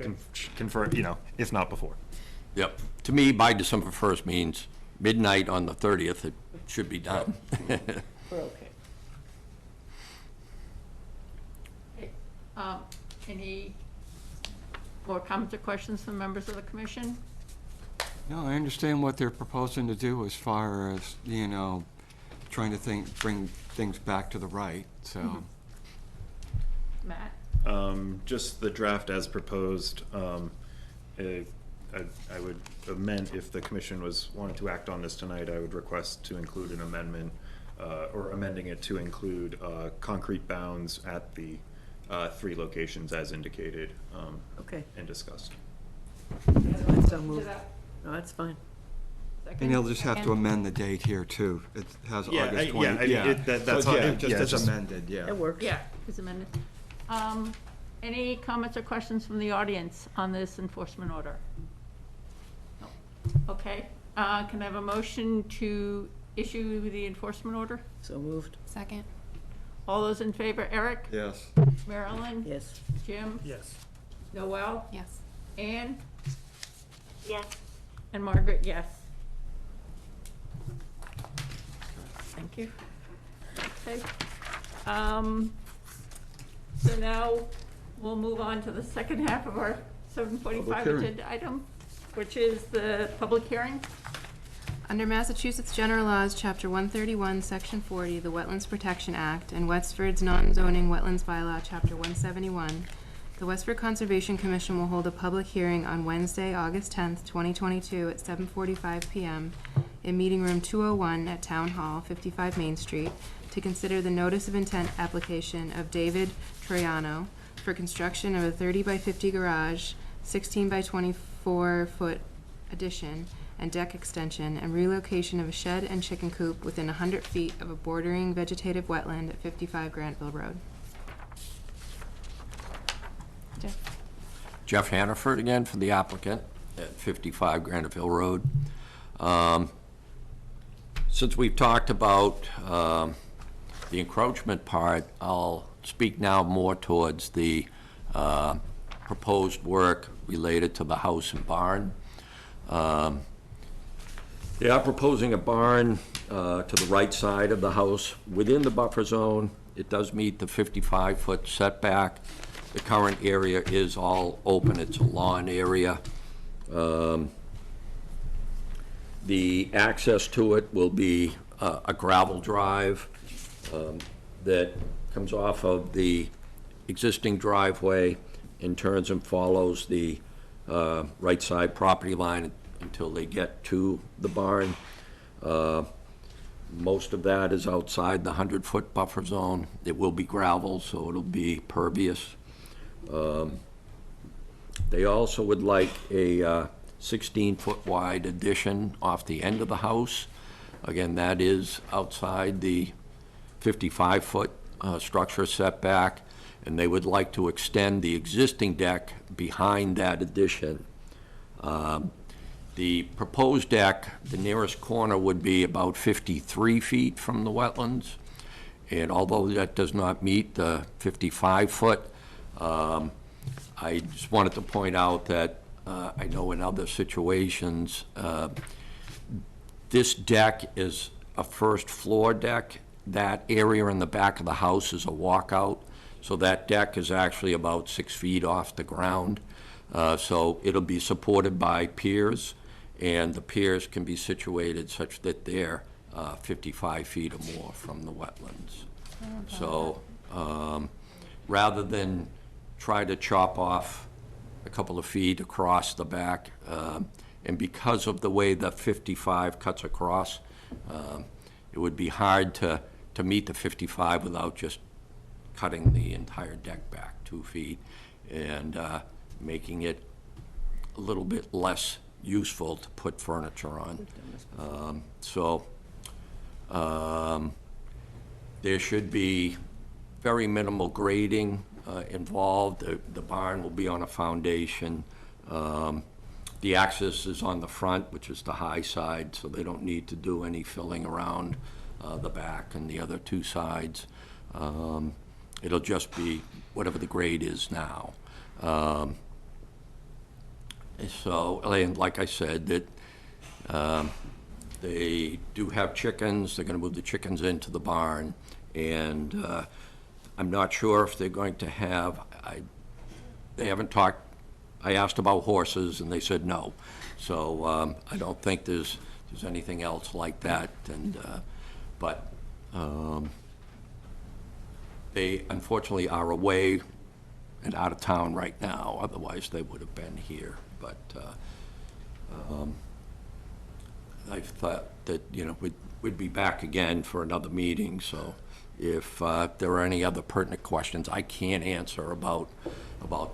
confirm, if not before. Yep. To me, by December 1st means midnight on the 30th, it should be done. We're okay. Any more comments or questions from members of the commission? No, I understand what they're proposing to do as far as, trying to bring things back to the right, so. Matt? Just the draft as proposed, I would amend, if the commission was wanting to act on this tonight, I would request to include an amendment, or amending it to include concrete bounds at the 3 locations as indicated Okay. and discussed. So moved. No, that's fine. And you'll just have to amend the date here, too. It has Yeah, August 20. that's So, how- yeah, just yeah, as just- amended, yeah. That works. Yeah, it's amended. Any comments or questions from the audience on this enforcement order? No. Okay, can I have a motion to issue the enforcement order? So moved. Second? All those in favor, Eric? Yes. Marilyn? Yes. Jim? Yes. Noel? Yes. Ann? Yes. And Margaret, yes. Thank you. Okay. So now we'll move on to the second half of our 7:45 Public hearing. agenda item, which is the public hearing. Under Massachusetts General Laws, Chapter 131, Section 40, the Wetlands Protection Act, and Westford's non-zoning wetlands bylaw, Chapter 171, the Westford Conservation Commission will hold a public hearing on Wednesday, August 10th, 2022, at 7:45 p.m. in Meeting Room 201 at Town Hall, 55 Main Street, to consider the notice of intent application of David Troiano for construction of a 30 by 50 garage, 16 by 24 foot addition, and deck extension, and relocation of a shed and chicken coop within 100 feet of a bordering vegetative wetland at 55 Grantville Road. Jeff? Jeff Hannaford again for the applicant at 55 Grantville Road. Since we've talked about the encroachment part, I'll speak now more towards the proposed work related to the house and barn. They are proposing a barn to the right side of the house within the buffer zone. It does meet the 55-foot setback. The current area is all open. It's a lawn area. The access to it will be a gravel drive that comes off of the existing driveway and turns and follows the right side property line until they get to the barn. Most of that is outside the 100-foot buffer zone. It will be gravel, so it'll be pervious. They also would like a 16-foot wide addition off the end of the house. Again, that is outside the 55-foot structure setback, and they would like to extend the existing deck behind that addition. The proposed deck, the nearest corner would be about 53 feet from the wetlands, and although that does not meet the 55-foot, I just wanted to point out that I know in other situations, this deck is a first floor deck. That area in the back of the house is a walkout, so that deck is actually about 6 feet off the ground. So it'll be supported by piers, and the piers can be situated such that they're 55 feet or more from the wetlands. So rather than try to chop off a couple of feet across the back, and because of the way the 55 cuts across, it would be hard to meet the 55 without just cutting the entire deck back 2 feet and making it a little bit less useful to put furniture on. There should be very minimal grading involved. The barn will be on a foundation. The access is on the front, which is the high side, so they don't need to do any filling around the back and the other two sides. It'll just be whatever the grade is now. And like I said, that they do have chickens. They're going to move the chickens into the barn, and I'm not sure if they're going to have. They haven't talked. I asked about horses, and they said no. So I don't think there's anything else like that. And but they unfortunately are away and out of town right now. Otherwise, they would have been here. But I thought that we'd be back again for another meeting. So if there are any other pertinent questions I can't answer about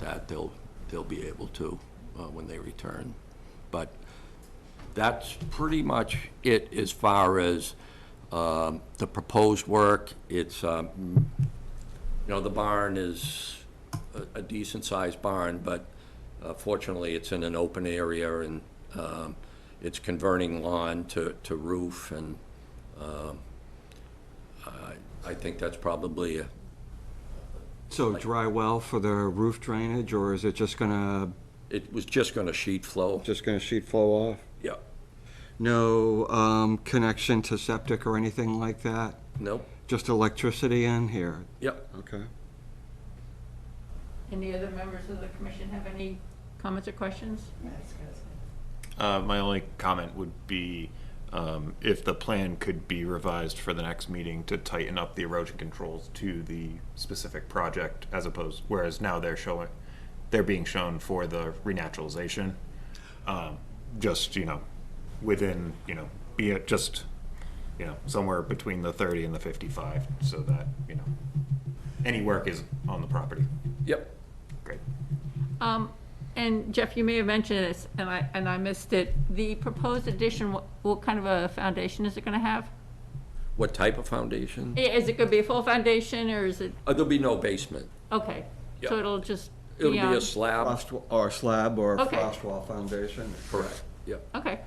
that, they'll be able to when they return. But that's pretty much it as far as the proposed work. It's the barn is a decent-sized barn, but fortunately it's in an open area, and it's converting lawn to roof, and I think that's probably So dry well for the roof drainage, or is it just gonna? It was just going to sheet flow. Just gonna sheet flow off? Yeah. No connection to septic or anything like that? Nope. Just electricity in here? Yep. Okay. Any other members of the commission have any comments or questions? My only comment would be if the plan could be revised for the next meeting to tighten up the erosion controls to the specific project as opposed, whereas now they're being shown for the renaturalization. Just, within, be it just, somewhere between the 30 and the 55 so that, any work is on the property. Yep. Great. And Jeff, you may have mentioned this, and I missed it. The proposed addition, what kind of a foundation is it going to have? What type of foundation? Is it going to be a full foundation, or is it? There'll be no basement. Okay, so Yep. it'll just It'll be be a slab. Or a slab or a Okay. frost wall foundation? Correct. Yep. Okay.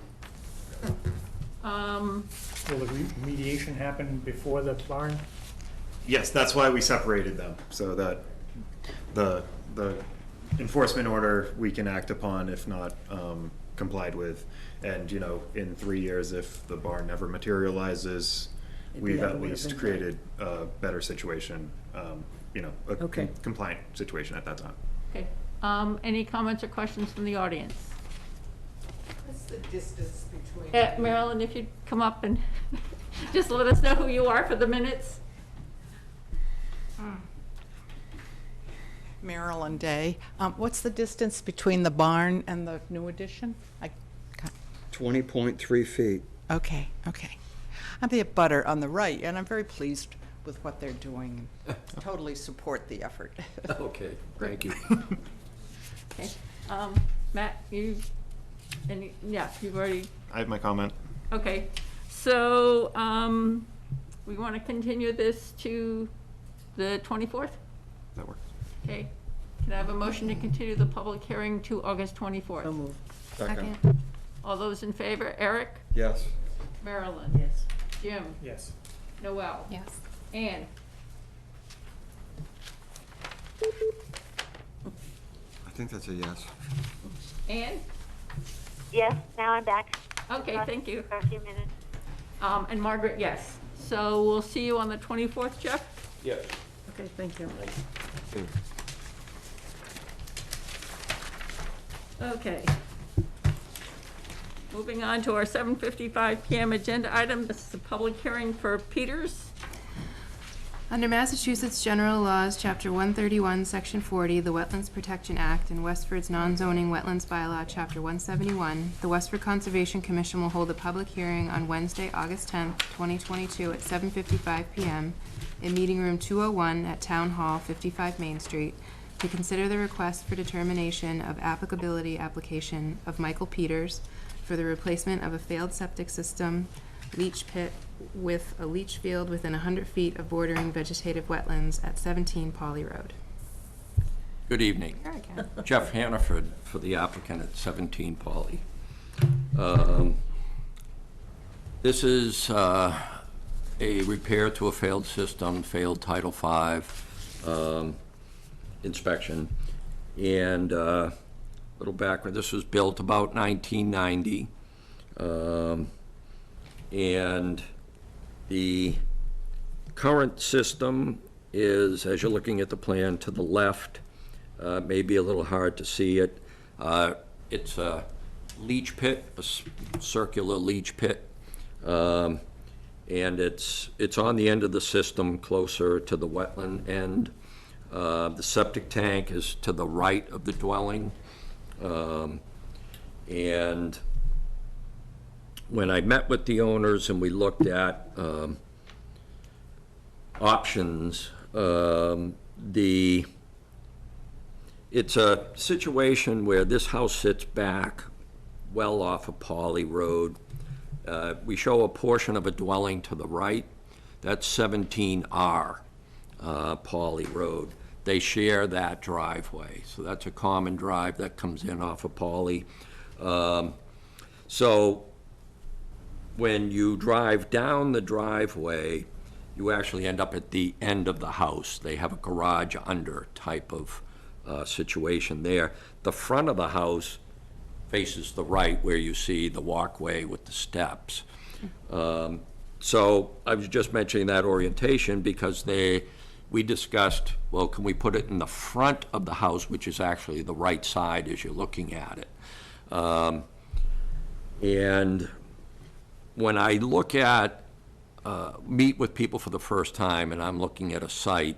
Will the remediation happen before the barn? Yes, that's why we separated them, so that the enforcement order we can act upon if not complied with. And, in 3 years, if the barn never materializes, we've at least created a better situation, a Okay. compliant situation at that time. Okay. Any comments or questions from the audience? What's the distance between? Marilyn, if you'd come up and just let us know who you are for the minutes. Marilyn Day. What's the distance between the barn and the new addition? 20.3 feet. Okay. I'm the abutter on the right, and I'm very pleased with what they're doing. Totally support the effort. Okay, thank you. Okay. Matt, you've already, I have my comment. okay. So, we want to continue this to the 24th? That works. Okay. Can I have a motion to continue the public hearing to August 24th? So moved. Second. All those in favor? Eric? Yes. Marilyn? Yes. Jim? Yes. Noel? Yes. Ann? I think that's a yes. Ann? Yes, now I'm back. Okay, thank you. For a few minutes. And Margaret, yes. So we'll see you on the 24th, Jeff? Yes. Okay, thank you. Okay. Moving on to our 7:55 PM agenda item. This is a public hearing for Peters. Under Massachusetts General Laws, Chapter 131, Section 40, the Wetlands Protection Act, and Westford's non-zoning Wetlands Bylaw, Chapter 171, the Westford Conservation Commission will hold a public hearing on Wednesday, August 10th, 2022 at 7:55 PM in Meeting Room 201 at Town Hall, 55 Main Street, to consider the request for determination of applicability application of Michael Peters for the replacement of a failed septic system, leach pit with a leach field within 100 feet of bordering vegetative wetlands at 17 Pauley Road. Good evening. Here I can. Jeff Hannaford for the applicant at 17 Pauley. This is a repair to a failed system, failed Title V inspection. And little background, this was built about 1990. And the current system is, as you're looking at the plan to the left, maybe a little hard to see it. It's a leach pit, a circular leach pit. And it's on the end of the system closer to the wetland end. The septic tank is to the right of the dwelling. And when I met with the owners and we looked at options, it's a situation where this house sits back well off of Pauley Road. We show a portion of a dwelling to the right. That's 17R, Pauley Road. They share that driveway, so that's a common drive that comes in off of Pauley. So when you drive down the driveway, you actually end up at the end of the house. They have a garage under type of situation there. The front of the house faces the right, where you see the walkway with the steps. So I was just mentioning that orientation because we discussed, well, can we put it in the front of the house, which is actually the right side as you're looking at it. And when I look at, meet with people for the first time and I'm looking at a site,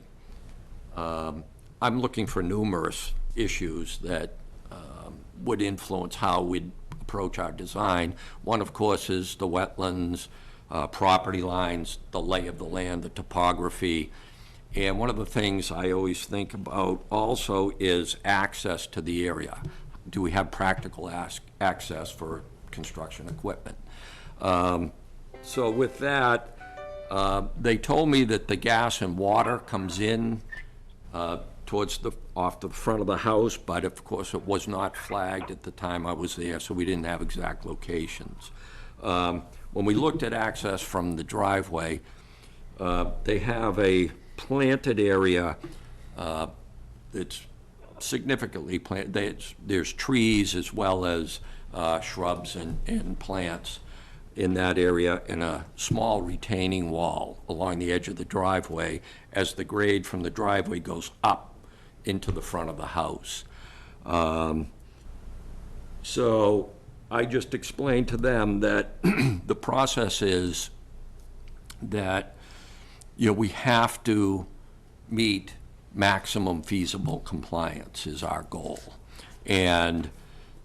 I'm looking for numerous issues that would influence how we'd approach our design. One, of course, is the wetlands, property lines, the lay of the land, the topography. And one of the things I always think about also is access to the area. Do we have practical access for construction equipment? So with that, they told me that the gas and water comes in off the front of the house, but of course it was not flagged at the time I was there, so we didn't have exact locations. When we looked at access from the driveway, they have a planted area that's significantly planted. There's trees as well as shrubs and plants in that area, and a small retaining wall along the edge of the driveway as the grade from the driveway goes up into the front of the house. So I just explained to them that the process is that, you know, we have to meet maximum feasible compliance is our goal. And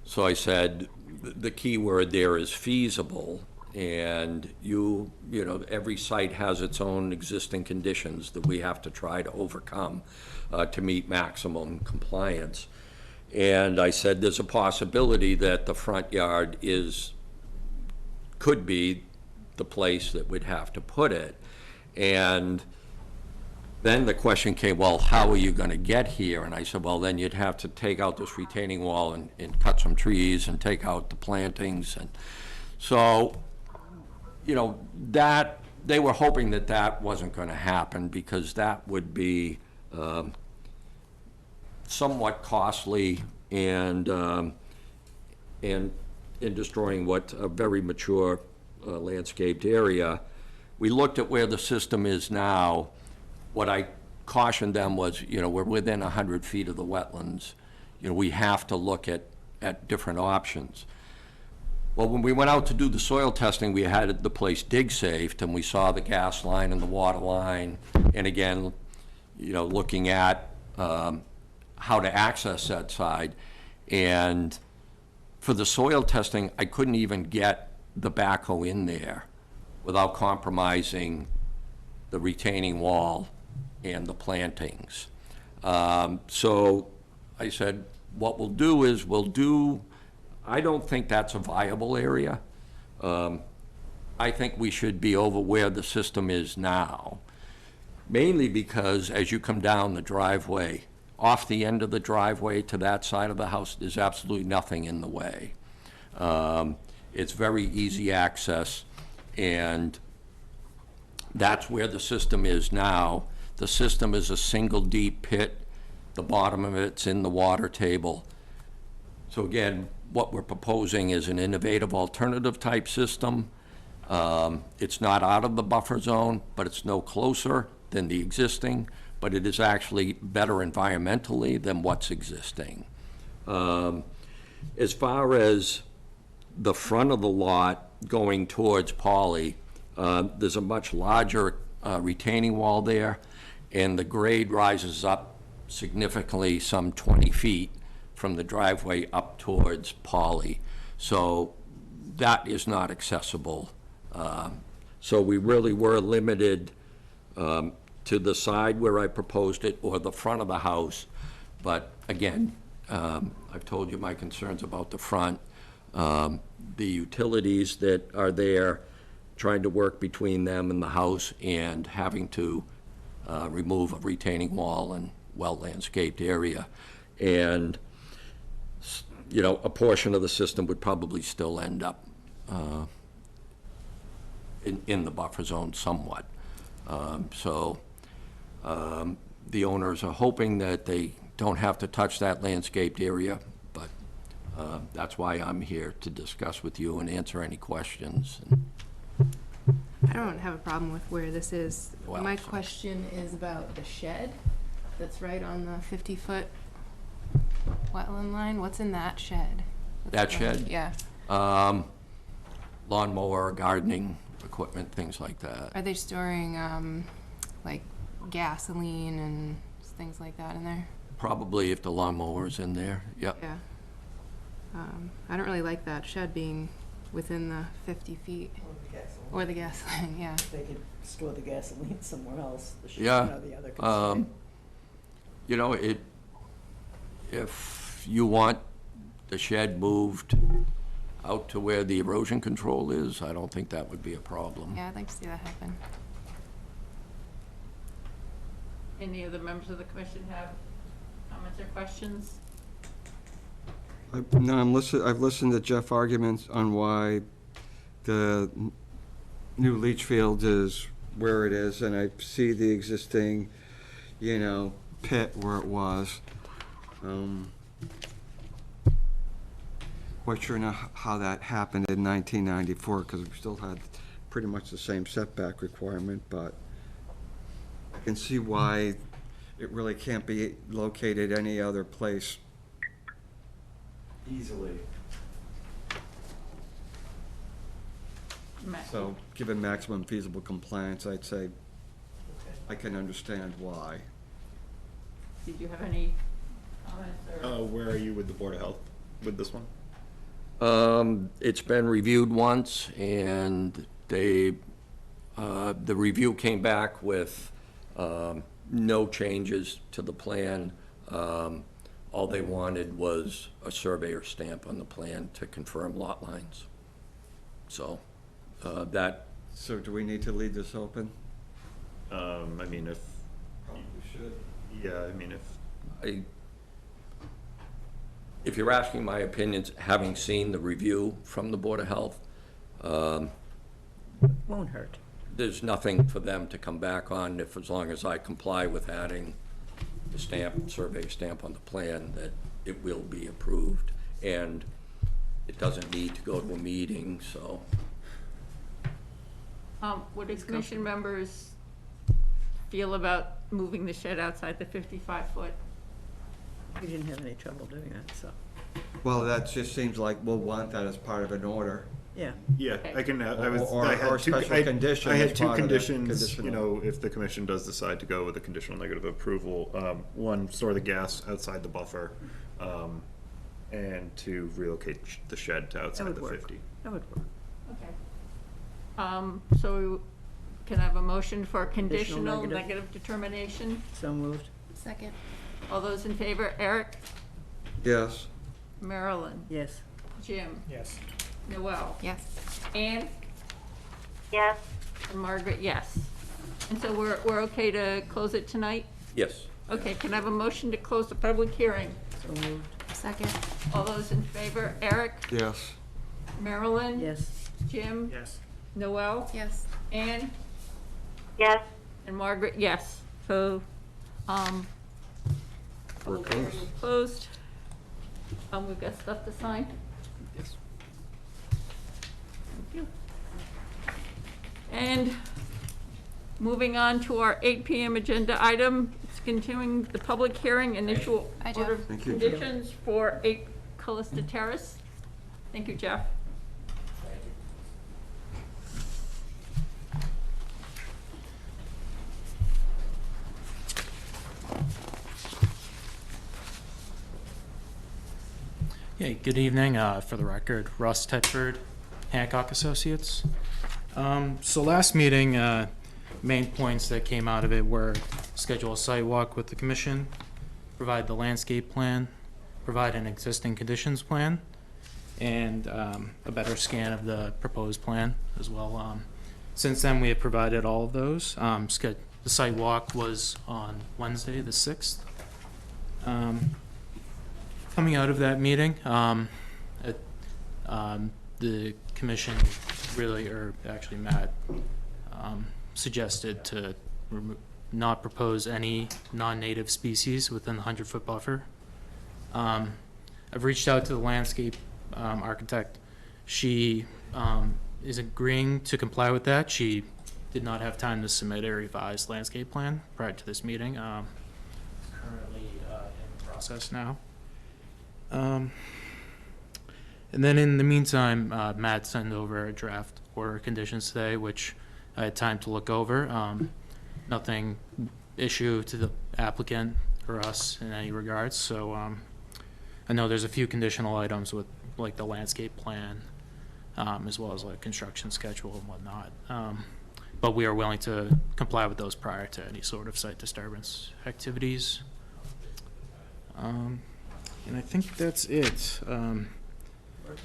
so I said, the key word there is feasible, and you know, every site has its own existing conditions that we have to try to overcome to meet maximum compliance. And I said, there's a possibility that the front yard could be the place that we'd have to put it. And then the question came, well, how are you going to get here? And I said, well, then you'd have to take out this retaining wall and cut some trees and take out the plantings. And so, you know, that they were hoping that that wasn't going to happen because that would be somewhat costly and in destroying what a very mature landscaped area. We looked at where the system is now. What I cautioned them was, you know, we're within 100 feet of the wetlands. You know, we have to look at different options. Well, when we went out to do the soil testing, we had the place dig safed, and we saw the gas line and the water line. And again, you know, looking at how to access that side. And for the soil testing, I couldn't even get the backhoe in there without compromising the retaining wall and the plantings. So I said, what we'll do is I don't think that's a viable area. I think we should be over where the system is now, mainly because as you come down the driveway, off the end of the driveway to that side of the house, there's absolutely nothing in the way. It's very easy access, and that's where the system is now. The system is a single deep pit. The bottom of it's in the water table. So again, what we're proposing is an innovative alternative type system. It's not out of the buffer zone, but it's no closer than the existing, but it is actually better environmentally than what's existing. As far as the front of the lot going towards Pauley, there's a much larger retaining wall there, and the grade rises up significantly, some 20 feet from the driveway up towards Pauley. So that is not accessible. So we really were limited to the side where I proposed it or the front of the house. But again, I've told you my concerns about the front. The utilities that are there, trying to work between them and the house, and having to remove a retaining wall and well-landscaped area. And, you know, a portion of the system would probably still end up in the buffer zone somewhat. The owners are hoping that they don't have to touch that landscaped area, but that's why I'm here to discuss with you and answer any questions. I don't have a problem with where this is. Well, My so- question is about the shed that's right on the 50-foot wetland line. What's in that shed? That shed? Yeah. Lawnmower, gardening equipment, things like that. Are they storing, like gasoline and things like that in there? Probably if the lawnmower's in there, yep. Yeah. I don't really like that shed being within the 50 feet. Or the gasoline, yeah. They could store the gasoline somewhere else. The sh- Yeah. you know, the other could stay. You know, if you want the shed moved out to where the erosion control is, I don't think that would be a problem. Yeah, I'd like to see that happen. Any other members of the commission have comments or questions? No, I've listened to Jeff's arguments on why the new leach field is where it is, and I see the existing, pit where it was. Quite sure now how that happened in 1994, because we still had pretty much the same setback requirement, but I can see why it really can't be located any other place easily. So, given maximum feasible compliance, I'd say I can understand why. Did you have any comments or? Where are you with the Board of Health with this one? It's been reviewed once, and the review came back with no changes to the plan. All they wanted was a surveyor stamp on the plan to confirm lot lines. So, So do we need to leave this open? I mean, if, Probably should. yeah, I mean, if you're asking my opinions, having seen the review from the Board of Health, Won't hurt. there's nothing for them to come back on as long as I comply with adding the survey stamp on the plan, that it will be approved. And it doesn't need to go to a meeting, so. What do commission members feel about moving the shed outside the 55-foot? We didn't have any trouble doing that, so, Well, that just seems like we'll want that as part of an order. yeah. yeah, I can, Or I had two, special condition I had as two part of the conditions, conditional. if the commission does decide to go with a conditional negative approval. One, store the gas outside the buffer, and to relocate the shed to outside would the work. 50. That would work. Okay. So can I have a motion for Conditional conditional negative. negative determination? So moved. Second. All those in favor? Eric? Yes. Marilyn? Yes. Jim? Yes. Noel? Yes. Anne? Yes. And Margaret, yes. And so we're okay to close it tonight? Yes. Okay, can I have a motion to close the public hearing? So moved. Second. All those in favor? Eric? Yes. Marilyn? Yes. Jim? Yes. Noel? Yes. Anne? Yes. And Margaret, yes. So, We're public hearing closed. is closed. We've got stuff to sign. Yes. Thank you. And moving on to our 8 PM agenda item, it's continuing the public hearing, initial Hi, Jeff. order of Thank you. conditions for 8 Callista Terrace. Thank you, Jeff. Yeah, good evening. For the record, Russ Tedford, Hancock Associates. So last meeting, main points that came out of it were schedule a site walk with the commission, provide the landscape plan, provide an existing conditions plan, and a better scan of the proposed plan as well. Since then, we have provided all of those. The site walk was on Wednesday, the 6th. Coming out of that meeting, the commission really, or actually Matt, suggested to not propose any non-native species within the 100-foot buffer. I've reached out to the landscape architect. She is agreeing to comply with that. She did not have time to submit a revised landscape plan prior to this meeting. Currently in process now. And then in the meantime, Matt sent over a draft order of conditions today, which I had time to look over. Nothing issue to the applicant or us in any regards. So I know there's a few conditional items with like the landscape plan, as well as like construction schedule and whatnot. But we are willing to comply with those prior to any sort of site disturbance activities. And I think that's it.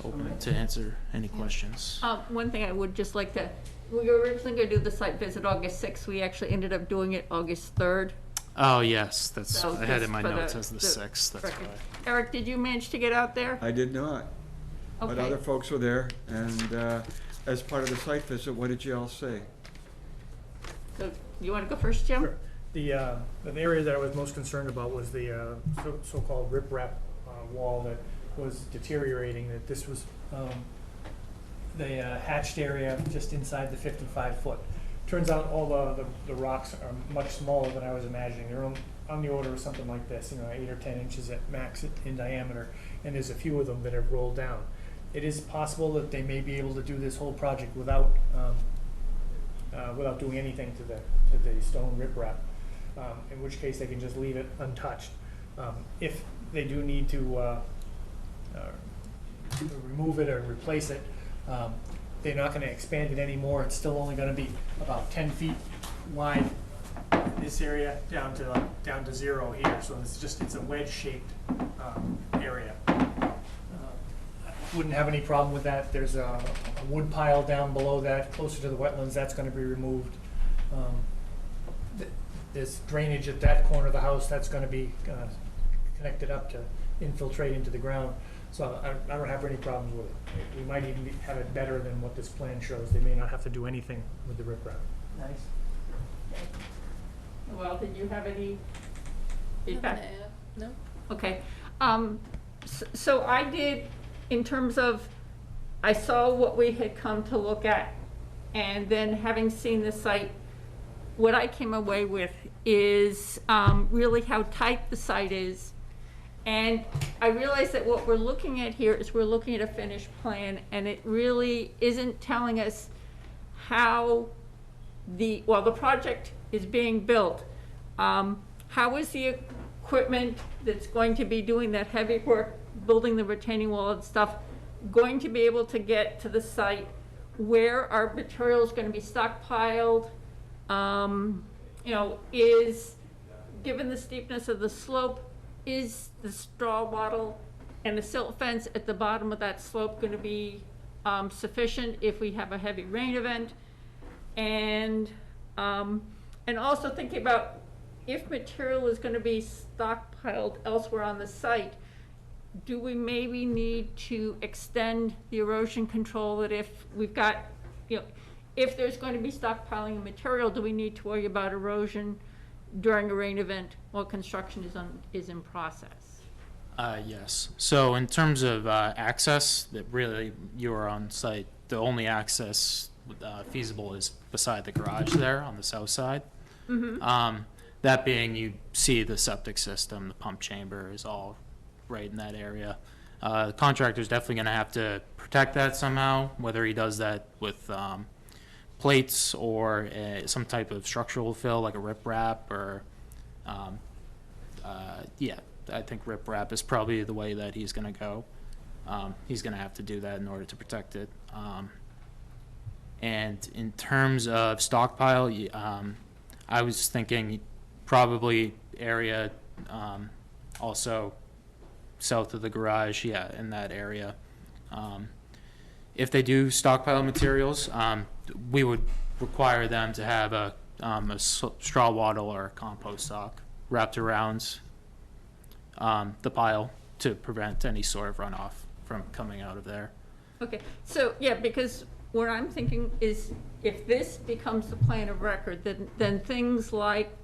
Open to answer any questions. One thing I would just like to, we were originally going to do the site visit August 6th. We actually ended up doing it August 3rd. Oh, yes, that's, So I had just in my for notes as the 6th, that's record. why. Eric, did you manage to get out there? I did not, but Okay. other folks were there, and as part of the site visit, what did you all say? So you want to go first, Jim? Sure. The area that I was most concerned about was the so-called riprap wall that was deteriorating, that this was the hatched area just inside the 55-foot. Turns out all the rocks are much smaller than I was imagining. They're on the order of something like this, 8 or 10 inches at max in diameter, and there's a few of them that have rolled down. It is possible that they may be able to do this whole project without doing anything to the stone riprap, in which case they can just leave it untouched. If they do need to remove it or replace it, they're not going to expand it anymore. It's still only going to be about 10 feet wide in this area down to 0 here. So it's a wedge-shaped area. Wouldn't have any problem with that. There's a wood pile down below that, closer to the wetlands. That's going to be removed. There's drainage at that corner of the house. That's going to be connected up to infiltrate into the ground. So I don't have any problems with it. We might even have it better than what this plan shows. They may not have to do anything with the riprap. Nice. Well, did you have any feedback? No. Okay. So I did, in terms of, I saw what we had come to look at, and then having seen the site, what I came away with is really how tight the site is. And I realize that what we're looking at here is we're looking at a finished plan, and it really isn't telling us how while the project is being built, how is the equipment that's going to be doing that heavy work, building the retaining wall and stuff, going to be able to get to the site? Where are materials going to be stockpiled? Is, given the steepness of the slope, is the straw wattle and the silt fence at the bottom of that slope going to be sufficient if we have a heavy rain event? And also thinking about if material is going to be stockpiled elsewhere on the site, do we maybe need to extend the erosion control? That if we've got, if there's going to be stockpiling of material, do we need to worry about erosion during a rain event while construction is in process? Yes. So in terms of access, that really you are on site. The only access feasible is beside the garage there on the south side. Mm-hmm. That being, you see the septic system, the pump chamber is all right in that area. The contractor's definitely going to have to protect that somehow, whether he does that with plates or some type of structural fill like a riprap or yeah, I think riprap is probably the way that he's going to go. He's going to have to do that in order to protect it. And in terms of stockpile, I was thinking probably area also south of the garage, yeah, in that area. If they do stockpile materials, we would require them to have a straw wattle or a compost stock wrapped around the pile to prevent any sort of runoff from coming out of there. Okay, so yeah, because what I'm thinking is if this becomes the plan of record, then things like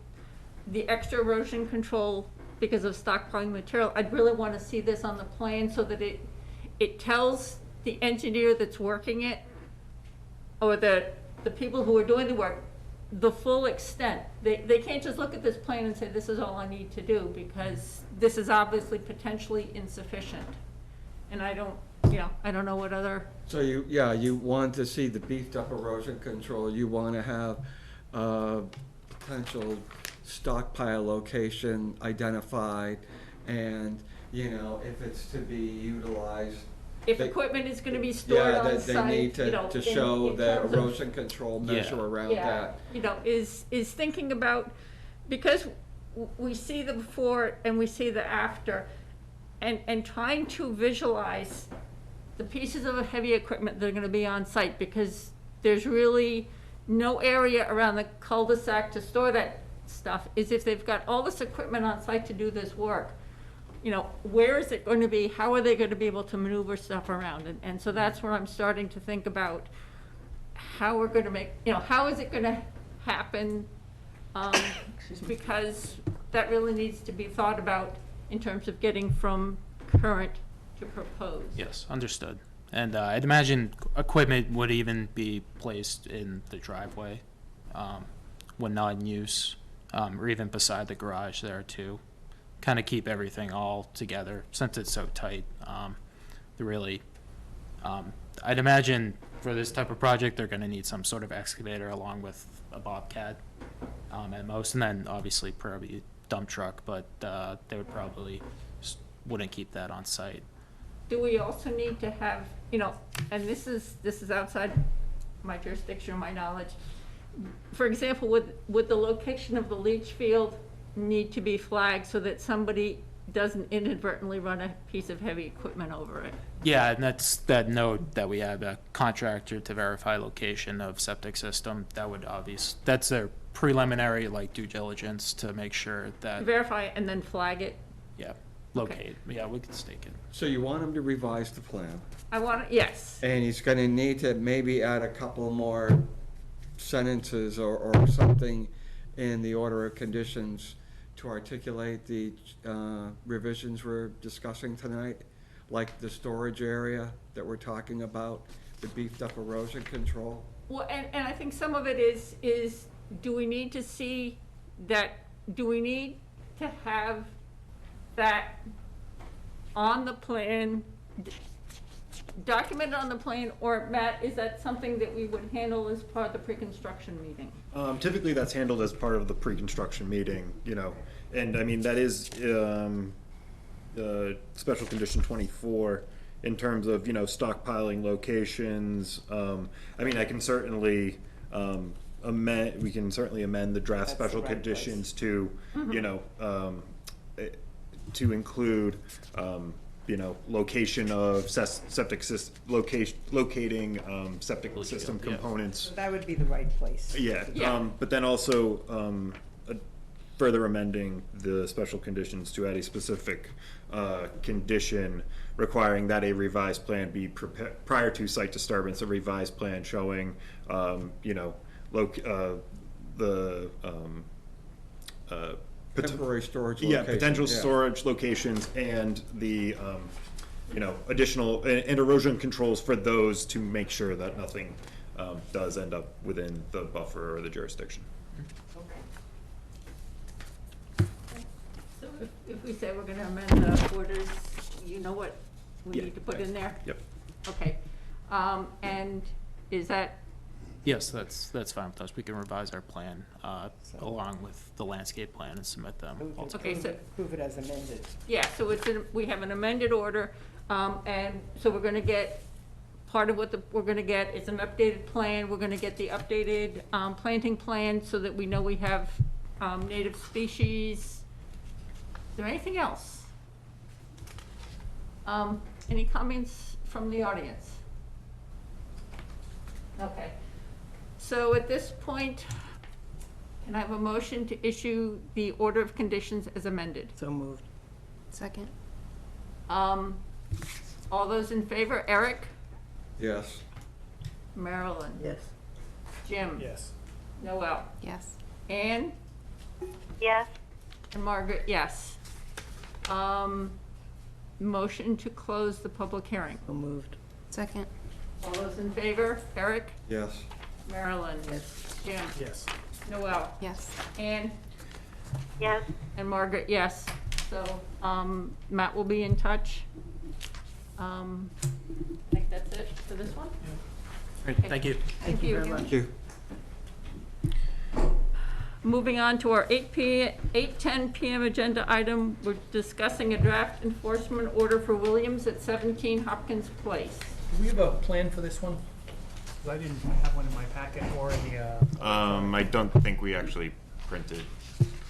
the extra erosion control because of stockpiling material, I'd really want to see this on the plan so that it tells the engineer that's working it or the people who are doing the work, the full extent. They can't just look at this plan and say, this is all I need to do, because this is obviously potentially insufficient. And I don't know what other, So you want to see the beefed up erosion control, you want to have potential stockpile location identified, and, if it's to be utilized. if They- equipment is gonna be stored on site, They need to show in the terms of- erosion control measure around Yeah, that. is thinking about, because we see the before and we see the after, and trying to visualize the pieces of heavy equipment that are gonna be on site, because there's really no area around the cul-de-sac to store that stuff, is if they've got all this equipment on site to do this work, where is it going to be? How are they going to be able to maneuver stuff around? And so that's where I'm starting to think about how we're going to make, how is it going to happen? Because that really needs to be thought about in terms of getting from current to proposed. Yes, understood. And I'd imagine equipment would even be placed in the driveway when not in use, or even beside the garage there too. Kind of keep everything all together since it's so tight. I'd imagine for this type of project, they're going to need some sort of excavator along with a bobcat at most, and then obviously probably dump truck, but they would probably wouldn't keep that on site. Do we also need to have, and this is outside my jurisdiction or my knowledge, for example, would the location of the leach field need to be flagged so that somebody doesn't inadvertently run a piece of heavy equipment over it? Yeah, and that's that note that we have, a contractor to verify location of septic system. That's their preliminary due diligence to make sure that, Verify it and then flag it? yeah, locate. Yeah, we can stake it. So you want him to revise the plan, I want, yes. and he's gonna need to maybe add a couple more sentences or something in the order of conditions to articulate the revisions we're discussing tonight, like the storage area that we're talking about, the beefed up erosion control. Well, and I think some of it is do we need to see that, do we need to have that on the plan, documented on the plan, or Matt, is that something that we would handle as part of the pre-construction meeting? Typically, that's handled as part of the pre-construction meeting, and I mean, that is special condition 24 in terms of, stockpiling locations. I mean, I can certainly we can certainly amend the draft special conditions to, to include, location of septic system, locating septic system components. That would be the right place. Yeah, but then also further amending the special conditions to add a specific condition requiring that a revised plan be prepared prior to site disturbance, a revised plan showing, Temporary storage yeah, location. potential storage locations and the, additional, and erosion controls for those to make sure that nothing does end up within the buffer or the jurisdiction. So if we say we're gonna amend the orders, you know what we Yeah. need to put in there? Yep. Okay, and is that, Yes, that's fine with us. We can revise our plan along with the landscape plan and submit them. okay, so, Prove it as amended. yeah, so we have an amended order, and so we're gonna get, part of what we're gonna get is an updated plan. We're gonna get the updated planting plan so that we know we have native species. Is there anything else? Any comments from the audience? Okay. So at this point, can I have a motion to issue the order of conditions as amended? So moved. Second? All those in favor? Eric? Yes. Marilyn? Yes. Jim? Yes. Noel? Yes. Anne? Yes. And Margaret, yes. Motion to close the public hearing. So moved. Second? All those in favor? Eric? Yes. Marilyn? Yes. Jim? Yes. Noel? Yes. Anne? Yes. And Margaret, yes. So, Matt will be in touch. I think that's it for this one. Great, thank you. Thank you. Thank you. Moving on to our 8:10 p.m. agenda item, we're discussing a draft enforcement order for Williams at 17 Hopkins Place. Do we have a plan for this one? 'Cause I didn't have one in my packet or in the, I don't think we actually printed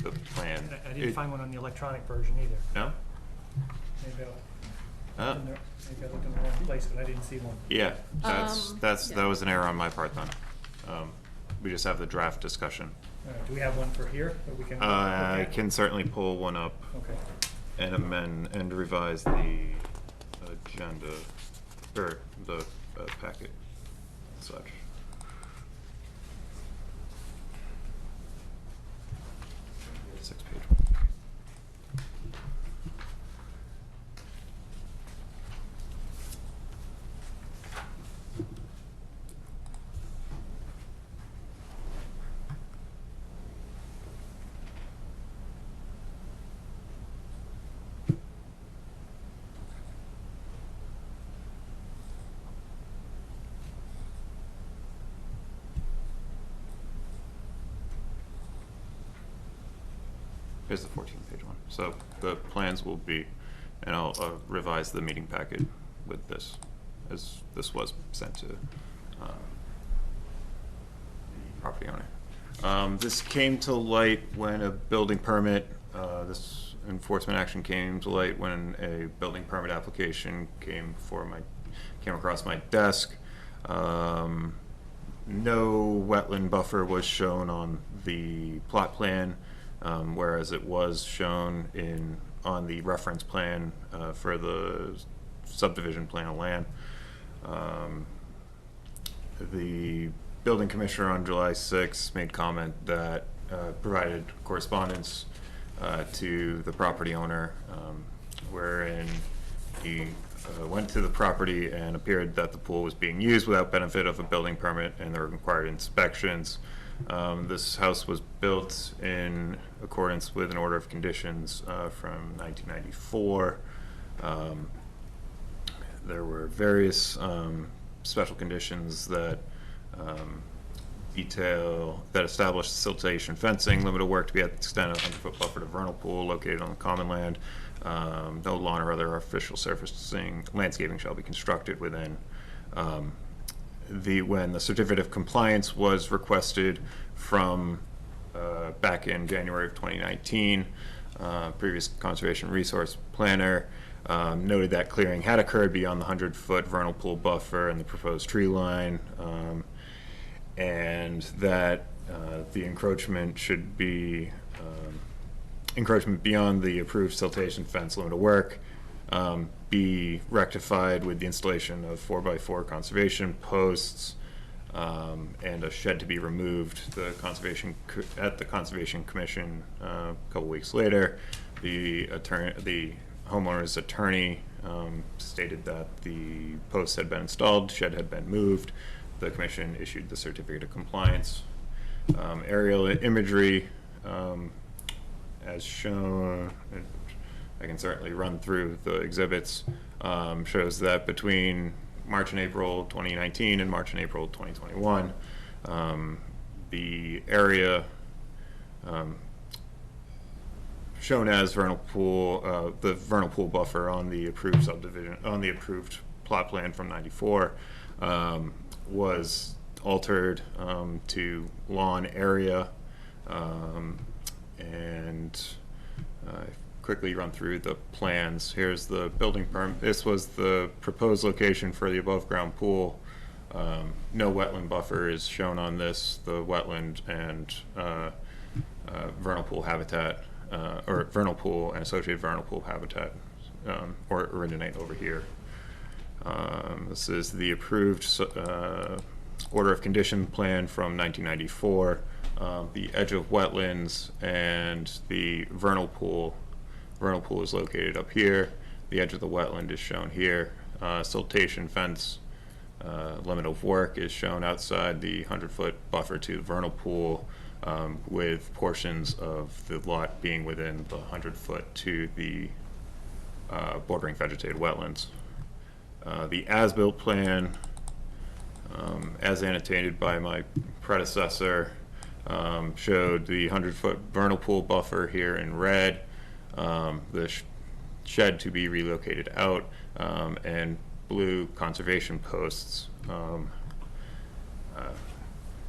the plan. I didn't find one on the electronic version either. No? Maybe Oh. maybe I looked in the wrong place, but I didn't see one. Yeah, that was an error on my part then. We just have the draft discussion. Do we have one for here that we can? I look at? can certainly pull one up Okay. and amend and revise the agenda, or the packet and such. Six-page one. Here's the 14-page one. So the plans will be, and I'll revise the meeting packet with this, as this was sent to the property owner. This came to light when a building permit, this enforcement action came to light when a building permit application came across my desk. No wetland buffer was shown on the plot plan. Whereas it was shown on the reference plan for the subdivision plan of land. The building commissioner on July 6th made comment that provided correspondence to the property owner, wherein he went to the property and appeared that the pool was being used without benefit of a building permit and the required inspections. This house was built in accordance with an order of conditions from 1994. There were various special conditions that established siltation fencing, limit of work to be at the extent of 100-foot buffer to vernal pool located on the common land. No lawn or other artificial surfacing landscaping shall be constructed within. When the certificate of compliance was requested from back in January of 2019, previous conservation resource planner noted that clearing had occurred beyond the 100-foot vernal pool buffer and the proposed tree line, and that the encroachment should be encroachment beyond the approved siltation fence limit of work be rectified with the installation of 4x4 conservation posts and a shed to be removed. At the Conservation Commission a couple weeks later, the homeowner's attorney stated that the posts had been installed, shed had been moved. The commission issued the certificate of compliance. Aerial imagery, as shown, I can certainly run through the exhibits, shows that between March and April 2019 and March and April 2021, the area shown as vernal pool, the vernal pool buffer on the approved subdivision, on the approved plot plan from '94, was altered to lawn area, and quickly run through the plans. Here's the building permit. This was the proposed location for the above ground pool. No wetland buffer is shown on this. The wetland and vernal pool habitat, or vernal pool and associated vernal pool habitat, originate over here. This is the approved order of condition plan from 1994. The edge of wetlands and the vernal pool is located up here. The edge of the wetland is shown here. Siltation fence limit of work is shown outside the 100-foot buffer to the vernal pool. with portions of the lot being within the 100-foot to the bordering vegetated wetlands. The as-built plan, as annotated by my predecessor, showed the 100-foot vernal pool buffer here in red, the shed to be relocated out, and blue conservation posts.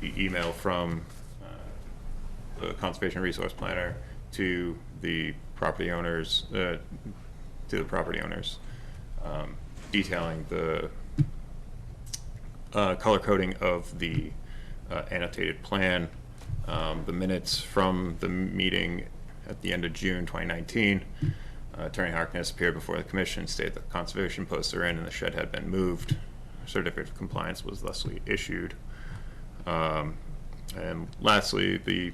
The email from the conservation resource planner to the property owners, detailing the color coding of the annotated plan. The minutes from the meeting at the end of June 2019, Attorney Harkness appeared before the commission, stated that conservation posts are in and the shed had been moved. Certificate of compliance was thusly issued. And lastly, the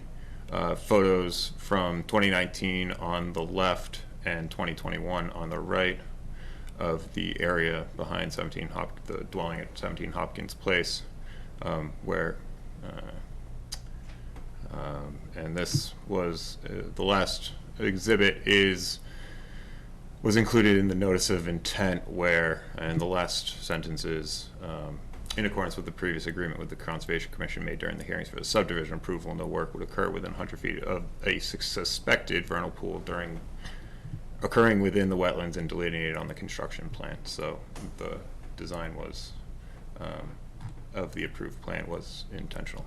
photos from 2019 on the left and 2021 on the right of the area behind the dwelling at 17 Hopkins Place, where and this was the last exhibit was included in the notice of intent, where, and the last sentence is, in accordance with the previous agreement with the Conservation Commission made during the hearings for the subdivision approval, no work would occur within 100 feet of a suspected vernal pool occurring within the wetlands and delineated on the construction plan. So the design was, of the approved plan was intentional.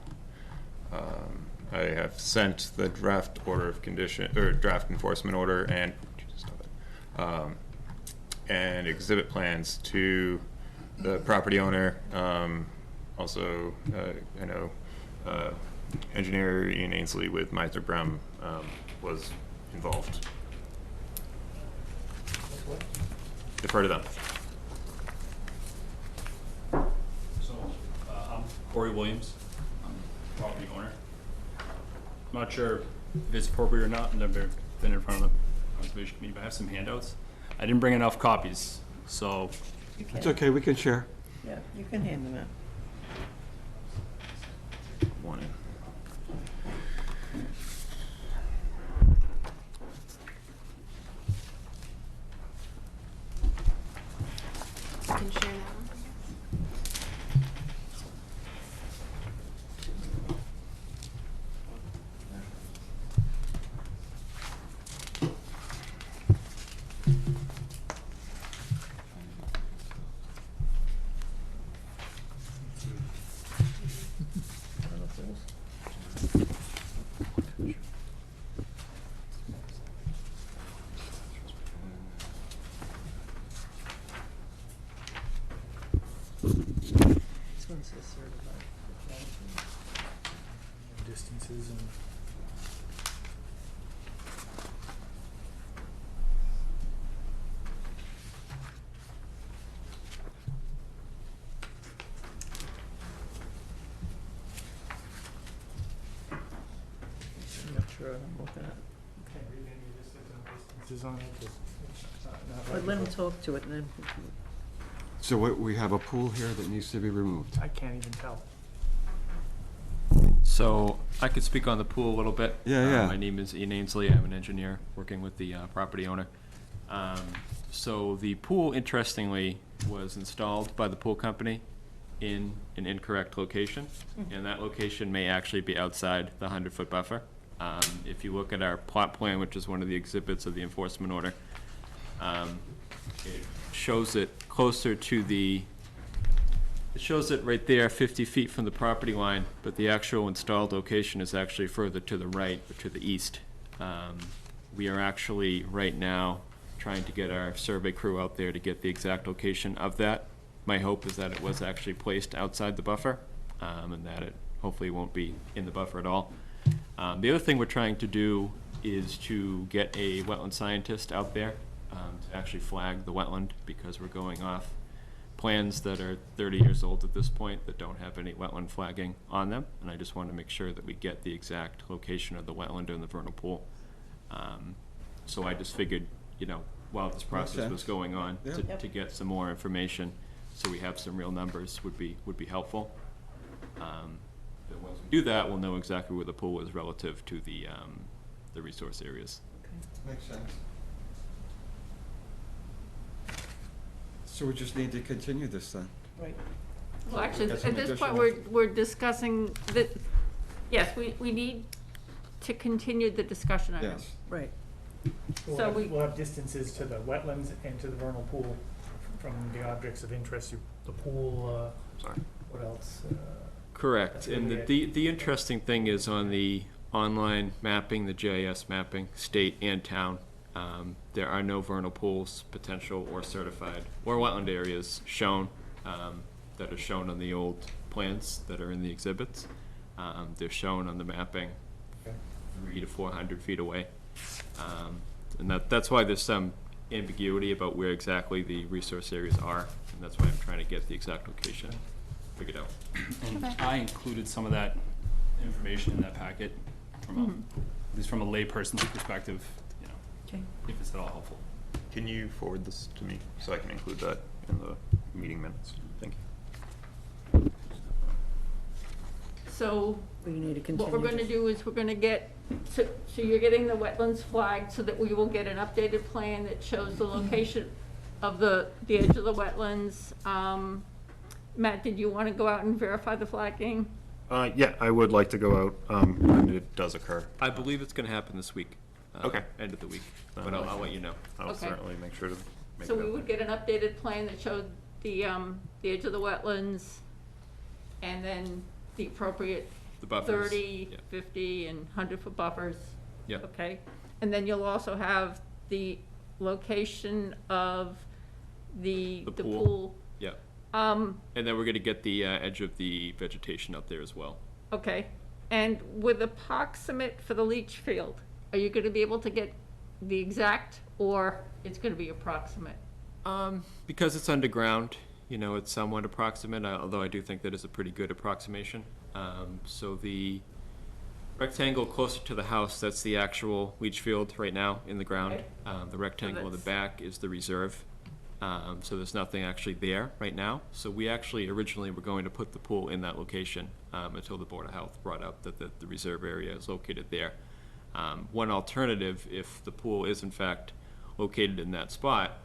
I have sent the draft order of condition, or draft enforcement order and exhibit plans to the property owner. Also, I know engineer Ian Ainsley with Meisner Brem was involved. Defer to them. So, I'm Corey Williams. I'm the property owner. I'm not sure if it's appropriate or not. I've never been in front of the conservation committee, but I have some handouts. I didn't bring enough copies, so. It's okay, we can share. Yeah, you can hand them out. One in. You can share that one. This one says certified. Distances and. I'm not sure what I'm looking at. Distances on it, just, But let them talk to it and then. So we have a pool here that needs to be removed. I can't even tell. So I could speak on the pool a little bit. Yeah. My name is Ian Ainsley. I'm an engineer working with the property owner. So the pool, interestingly, was installed by the pool company in an incorrect location, and that location may actually be outside the 100-foot buffer. If you look at our plot plan, which is one of the exhibits of the enforcement order, it shows it closer to it shows it right there, 50 feet from the property line, but the actual installed location is actually further to the right or to the east. We are actually, right now, trying to get our survey crew out there to get the exact location of that. My hope is that it was actually placed outside the buffer, and that it hopefully won't be in the buffer at all. The other thing we're trying to do is to get a wetland scientist out there to actually flag the wetland, because we're going off plans that are 30 years old at this point that don't have any wetland flagging on them, and I just want to make sure that we get the exact location of the wetland in the vernal pool. So I just figured, while this process was going on, to get some more information, so we have some real numbers would be helpful. There was do that, we'll know exactly where the pool is relative to the resource areas. Makes sense. So we just need to continue this then? Right. Well, actually, Got some at this point, additional- we're discussing that, yes, we need to continue the discussion item. Yes. Right. So We'll have distances to the wetlands and to the vernal pool from the objects of interest, the pool, Sorry. what else? Correct, That's and really the interesting thing is on the online mapping, the GIS mapping, state and town, there are no vernal pools, potential or certified, or wetland areas shown, that are shown on the old plans that are in the exhibits. They're shown on the mapping, Okay. 300 to 400 feet away. And that's why there's some ambiguity about where exactly the resource areas are, and that's why I'm trying to get the exact location figured out. And Okay. I included some of that information in that packet from at least from a layperson's perspective, you know, Okay. if it's at all helpful. Can you forward this to me so I can include that in the meeting minutes? Thank you. So We need to continue. what we're gonna do is we're gonna get, so you're getting the wetlands flagged so that we will get an updated plan that shows the location of the edge of the wetlands. Matt, did you wanna go out and verify the flagging? Yeah, I would like to go out when it does occur. I believe it's gonna happen this week. Okay. End of the week, but I'll let you know. I'll Okay. certainly make sure to make So it we up. would get an updated plan that showed the edge of the wetlands and then the appropriate The buffers. 30, Yeah. 50, and 100-foot buffers. Yeah. Okay? And then you'll also have the location of the The pool. pool. Yeah, Um, and then we're gonna get the edge of the vegetation up there as well. okay. And with approximate for the leach field, are you gonna be able to get the exact, or it's gonna be approximate? Because it's underground, you know, it's somewhat approximate, although I do think that is a pretty good approximation. So the rectangle closer to the house, that's the actual leach field right now in the ground. Okay. The rectangle in the that's- back is the reserve. So there's nothing actually there right now. So we actually originally were going to put the pool in that location until the Board of Health brought up that the reserve area is located there. One alternative, if the pool is in fact located in that spot,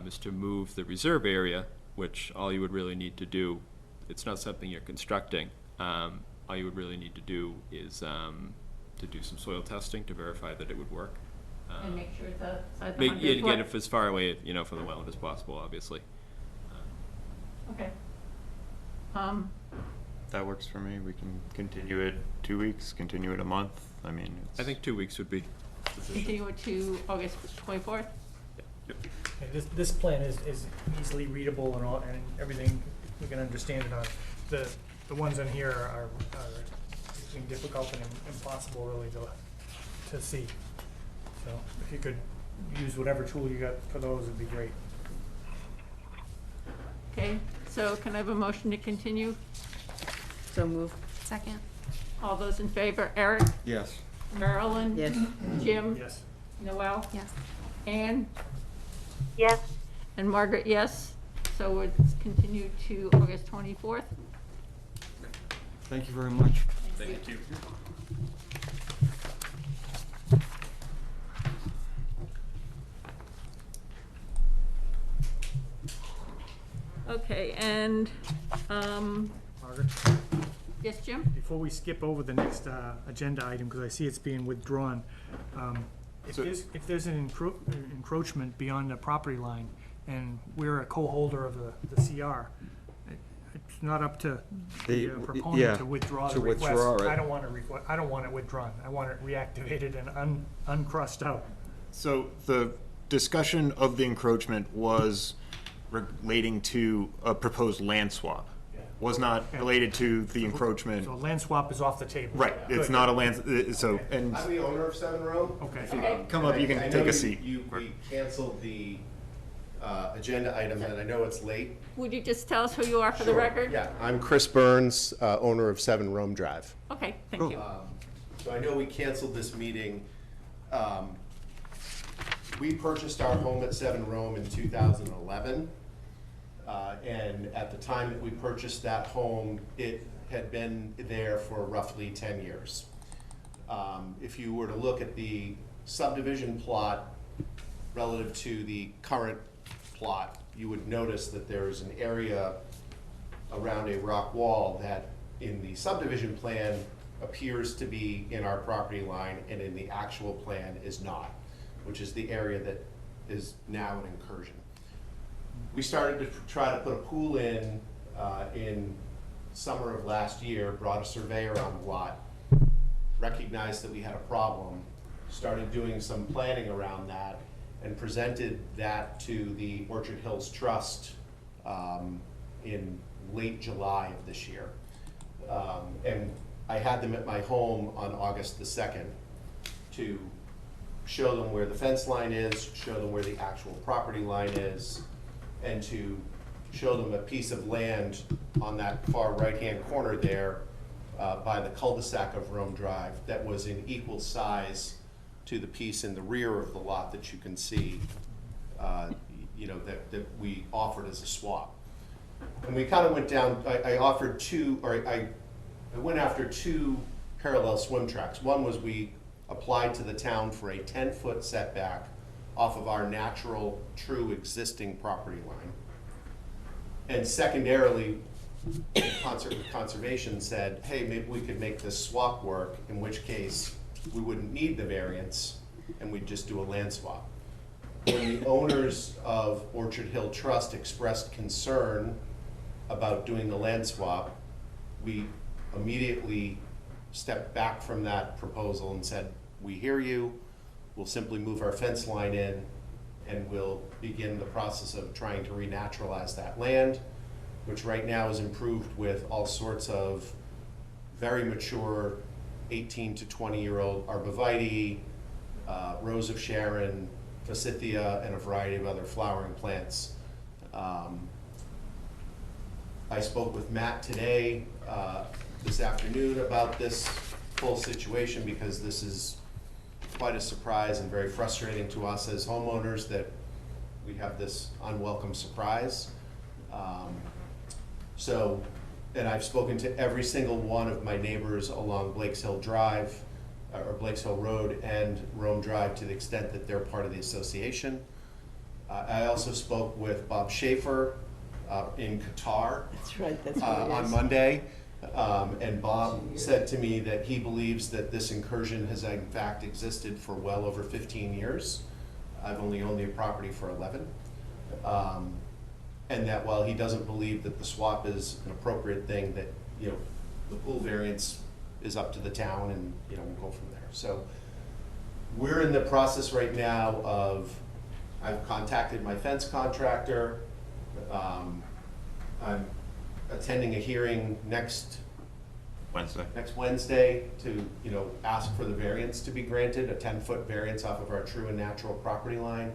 is to move the reserve area, which all you would really need to do, it's not something you're constructing. All you would really need to do is to do some soil testing to verify that it would work. And make sure it's outside the Make, 100 get foot? it as far away, you know, from the wetland as possible, obviously. Okay. That works for me. We can continue it 2 weeks, continue it a month. I mean, it's. I think 2 weeks would be sufficient. Continue it to August 24th? Yep. Okay, this plan is easily readable and all, and everything, we can understand it on. The ones on here are between difficult and impossible really to see. So if you could use whatever tool you got for those, it'd be great. Okay, so can I have a motion to continue? So move. Second. All those in favor, Eric, Yes. Marilyn? Yes. Jim? Yes. Noel? Yes. Ann? Yes. And Margaret, yes. So it's continued to August 24th. Thank you very much. Thank you. Okay, and, Margaret? yes, Jim? Before we skip over the next agenda item, because I see it's being withdrawn, if So- there's an encroachment beyond the property line, and we're a co-holder of the CR, it's not up to the yeah, proponent to withdraw the to request. withdraw it. I don't want it withdrawn. I want it reactivated and uncrossed out. So the discussion of the encroachment was relating to a proposed land swap. Was not related to the encroachment. So land swap is off the table. Right, it's Good. not a land, so, and I'm the owner of Seven Row. Okay. come up, you I can know take a seat. We canceled the agenda item, and I know it's late. Would you just tell us who you are for the Sure. record? Yeah, I'm Chris Burns, owner of 7 Rome Drive. Okay, thank you. So I know we canceled this meeting. We purchased our home at 7 Rome in 2011. And at the time that we purchased that home, it had been there for roughly 10 years. If you were to look at the subdivision plot relative to the current plot, you would notice that there's an area around a rock wall that in the subdivision plan appears to be in our property line and in the actual plan is not, which is the area that is now an incursion. We started to try to put a pool in summer of last year, brought a surveyor on the lot, recognized that we had a problem, started doing some planning around that, and presented that to the Orchard Hills Trust in late July of this year. And I had them at my home on August the 2nd to show them where the fence line is, show them where the actual property line is, and to show them a piece of land on that far right-hand corner there by the cul-de-sac of Rome Drive that was in equal size to the piece in the rear of the lot that you can see, you know, that we offered as a swap. And we kind of went down, I offered two, or I went after two parallel swim tracks. One was we applied to the town for a 10-foot setback off of our natural, true existing property line. And secondarily, conservation said, hey, maybe we could make this swap work, in which case we wouldn't need the variance and we'd just do a land swap. When the owners of Orchard Hill Trust expressed concern about doing the land swap, we immediately stepped back from that proposal and said, we hear you, we'll simply move our fence line in and we'll begin the process of trying to renaturalize that land, which right now is improved with all sorts of very mature 18 to 20-year-old arborvitae, Rose of Sharon, forsythia, and a variety of other flowering plants. I spoke with Matt today, this afternoon, about this whole situation because this is quite a surprise and very frustrating to us as homeowners that we have this unwelcome surprise. And I've spoken to every single one of my neighbors along Blake's Hill Drive, or Blake's Hill Road and Rome Drive to the extent that they're part of the association. I also spoke with Bob Schaefer in Qatar. That's right, on Monday. And Bob said to me that he believes that this incursion has in fact existed for well over 15 years. I've only owned the property for 11. And that while he doesn't believe that the swap is an appropriate thing, that, you know, the pool variance is up to the town and, you know, we'll go from there. So we're in the process right now of, I've contacted my fence contractor. I'm attending a hearing next Wednesday to, you know, ask for the variance to be granted, a 10-foot variance off of our true and natural property line.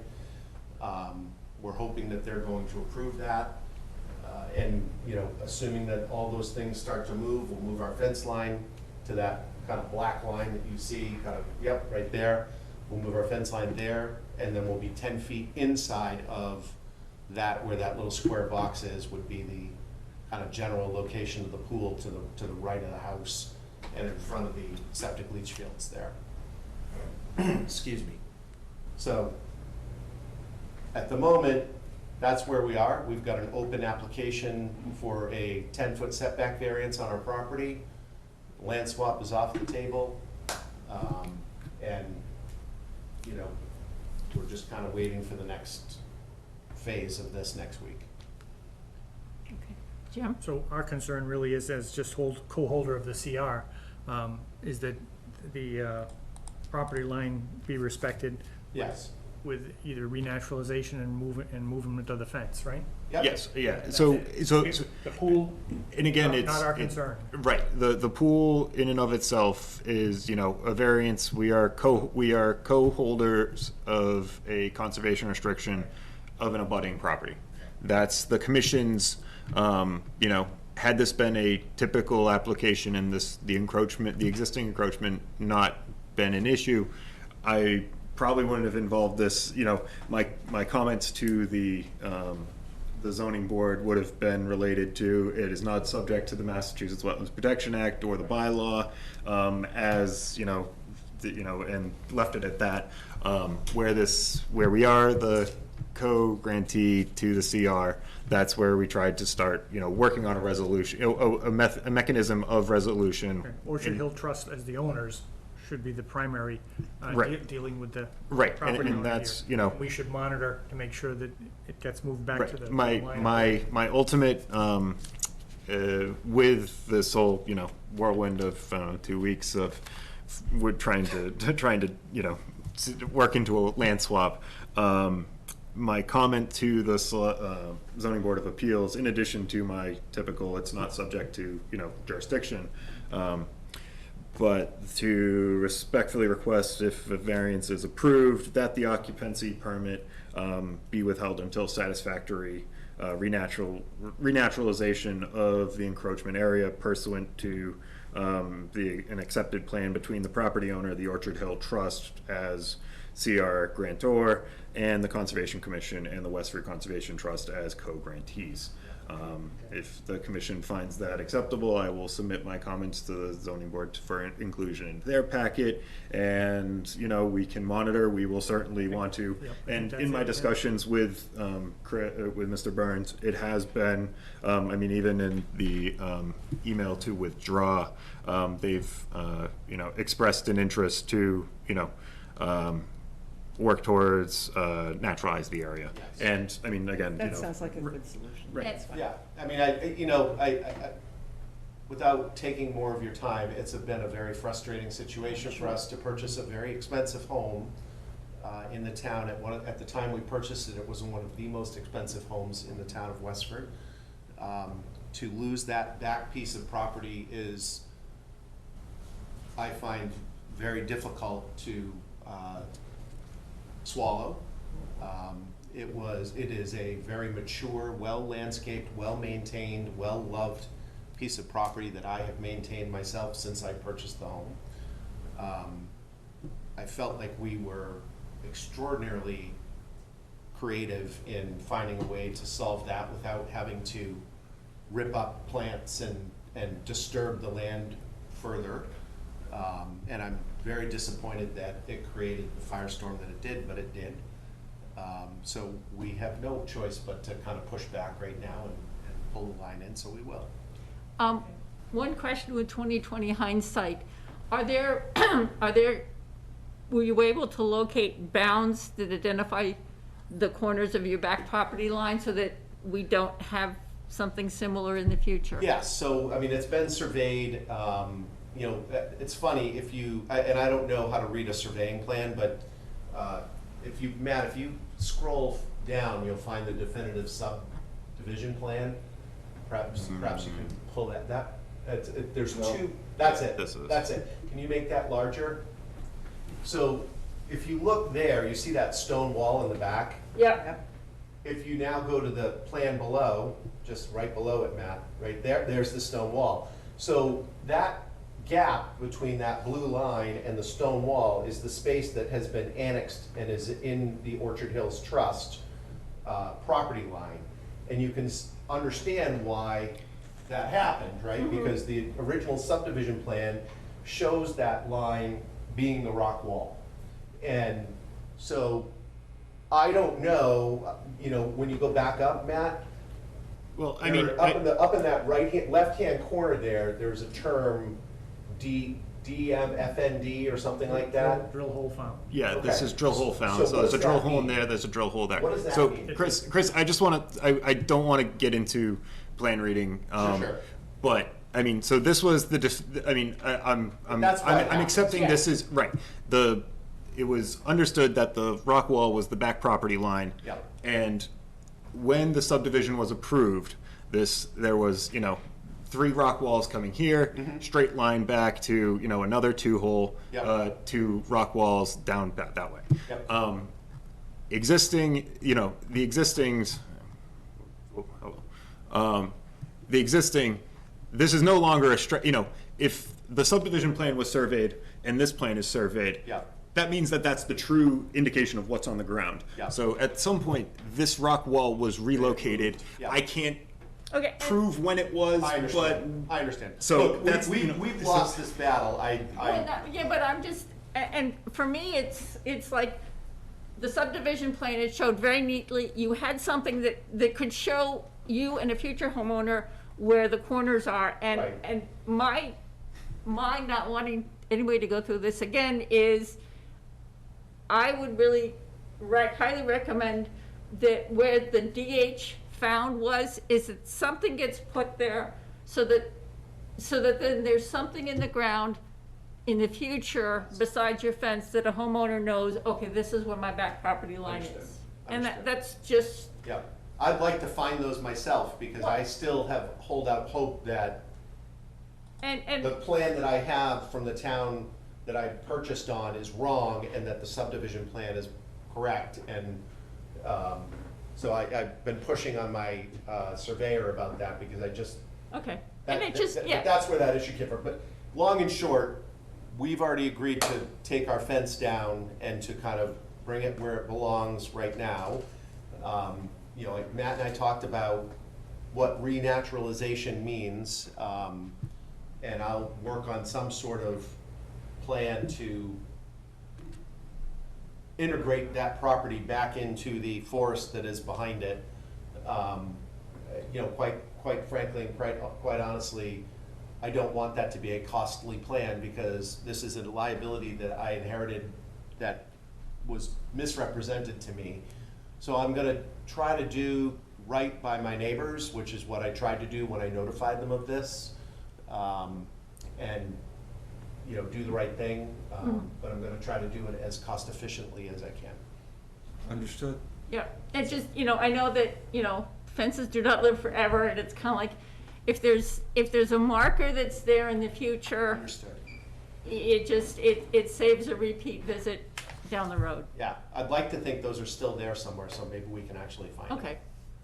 We're hoping that they're going to approve that. And, you know, assuming that all those things start to move, we'll move our fence line to that kind of black line that you see, kind of, yep, right there. We'll move our fence line there, and then we'll be 10 feet inside of that, where that little square box is, would be the kind of general location of the pool to the right of the house and in front of the septic leach fields there. Excuse me. So at the moment, that's where we are. We've got an open application for a 10-foot setback variance on our property. Land swap is off the table. And, you know, we're just kind of waiting for the next phase of this next week. Okay. Jim? So our concern really is, as just co-holder of the CR, is that the property line be respected. Yes. With either renaturalization and movement of the fence, right? Yep. Yes, yeah, And so, that's it. so. The pool, And again, it's. not our concern. Right, the pool in and of itself is, you know, a variance. We are co-holders of a conservation restriction of an abutting property. That's the commission's, you know, had this been a typical application and the existing encroachment not been an issue, I probably wouldn't have involved this, you know, my comments to the the zoning board would have been related to. It is not subject to the Massachusetts Wetlands Protection Act or the bylaw, as, and left it at that. Where we are the co-grantee to the CR, that's where we tried to start, working on a resolution, a mechanism of resolution. Orchard Hill Trust as the owners should be the primary Right. dealing with the Right, property and owner that's, here. We should monitor to make sure that it gets moved back to the My, line. my ultimate, with this whole, whirlwind of 2 weeks of, we're trying to, work into a land swap. My comment to the zoning board of appeals, in addition to my typical, it's not subject to, jurisdiction, but to respectfully request, if a variance is approved, that the occupancy permit be withheld until satisfactory renaturalization of the encroachment area pursuant to an accepted plan between the property owner, the Orchard Hill Trust as CR grantor, and the Conservation Commission and the Westford Conservation Trust as co-grantees. If the commission finds that acceptable, I will submit my comments to the zoning board for inclusion in their packet, and, we can monitor. We will certainly want to. And in my discussions with Mr. Burns, it has been, even in the email to withdraw, they've, expressed an interest to, work towards naturalize the area. And, again, That sounds like a good solution. Right. Yeah, without taking more of your time, it's been a very frustrating situation for us to purchase a very expensive home in the town. At the time we purchased it, it was one of the most expensive homes in the town of Westford. To lose that back piece of property is, I find, very difficult to swallow. It is a very mature, well-landscaped, well-maintained, well-loved piece of property that I have maintained myself since I purchased the home. I felt like we were extraordinarily creative in finding a way to solve that without having to rip up plants and disturb the land further. And I'm very disappointed that it created the firestorm that it did, but it did. So we have no choice but to kind of push back right now and pull the line in, so we will. One question with 20/20 hindsight, were you able to locate bounds that identify the corners of your back property line so that we don't have something similar in the future? Yes, so, it's been surveyed. It's funny, and I don't know how to read a surveying plan, but Matt, if you scroll down, you'll find the definitive subdivision plan. Perhaps you can pull that. There's two. That's it. That's it. Can you make that larger? So, if you look there, you see that stone wall in the back. Yep. If you now go to the plan below, just right below it, Matt, right there, there's the stone wall. So that gap between that blue line and the stone wall is the space that has been annexed and is in the Orchard Hills Trust property line. And you can understand why that happened, right? Mm-hmm. Because the original subdivision plan shows that line being the rock wall. And so I don't know, when you go back up, Matt, well, up in that left-hand corner there's a term DMFND or something like that. Drill hole found. Yeah, Okay. This is drill hole found. So there's a drill hole in there, there's a drill hole there. What does that so mean? Chris, I just want to, I don't want to get into plan reading. Sure. But so this was I'm accepting this is right. It was understood that the rock wall was the back property line. Yeah. And when the subdivision was approved, there was, 3 rock walls coming here, straight line back to, another 2 rock walls down that way. Yep. The existing, this is no longer a straight, if the subdivision plan was surveyed and this plan is surveyed, Yeah. that means that that's the true indication of what's on the ground. Yeah. So at some point, this rock wall was relocated. Yeah. I can't Okay. prove when it was, I but understand. I understand. So Look, that's, we've you know, we've this lost is- this battle. Well, yeah, but I'm just, and for me, it's like, the subdivision plan, it showed very neatly, you had something that could show you and a future homeowner where the corners are, and, Right. and my not wanting anybody to go through this again is, I would really highly recommend that where the DH found is that something gets put there so that then there's something in the ground in the future, besides your fence, that a homeowner knows, okay, this is where my back property line Understood. is. And Understood. that's just, Yeah, I'd like to find those myself, because I still hold out hope that and the plan that I have from the town that I purchased on is wrong, and that the subdivision plan is correct, and, so I've been pushing on my, surveyor about that, because I just. okay. And it just, But yeah, that's where that issue came from, but long and short, we've already agreed to take our fence down and to kind of bring it where it belongs right now. You know, like Matt and I talked about what renaturalization means, and I'll work on some sort of plan to integrate that property back into the forest that is behind it. You know, quite frankly, and quite honestly, I don't want that to be a costly plan, because this is a liability that I inherited that was misrepresented to me. So I'm gonna try to do right by my neighbors, which is what I tried to do when I notified them of this. And, you know, do the right thing, but I'm gonna try to do it as cost efficiently as I can. Understood. yeah. It's just, I know that, fences do not live forever, and it's kind of like, if there's a marker that's there in the future, Understood. it saves a repeat visit down the road. Yeah, I'd like to think those are still there somewhere, so maybe we can actually find them. Okay.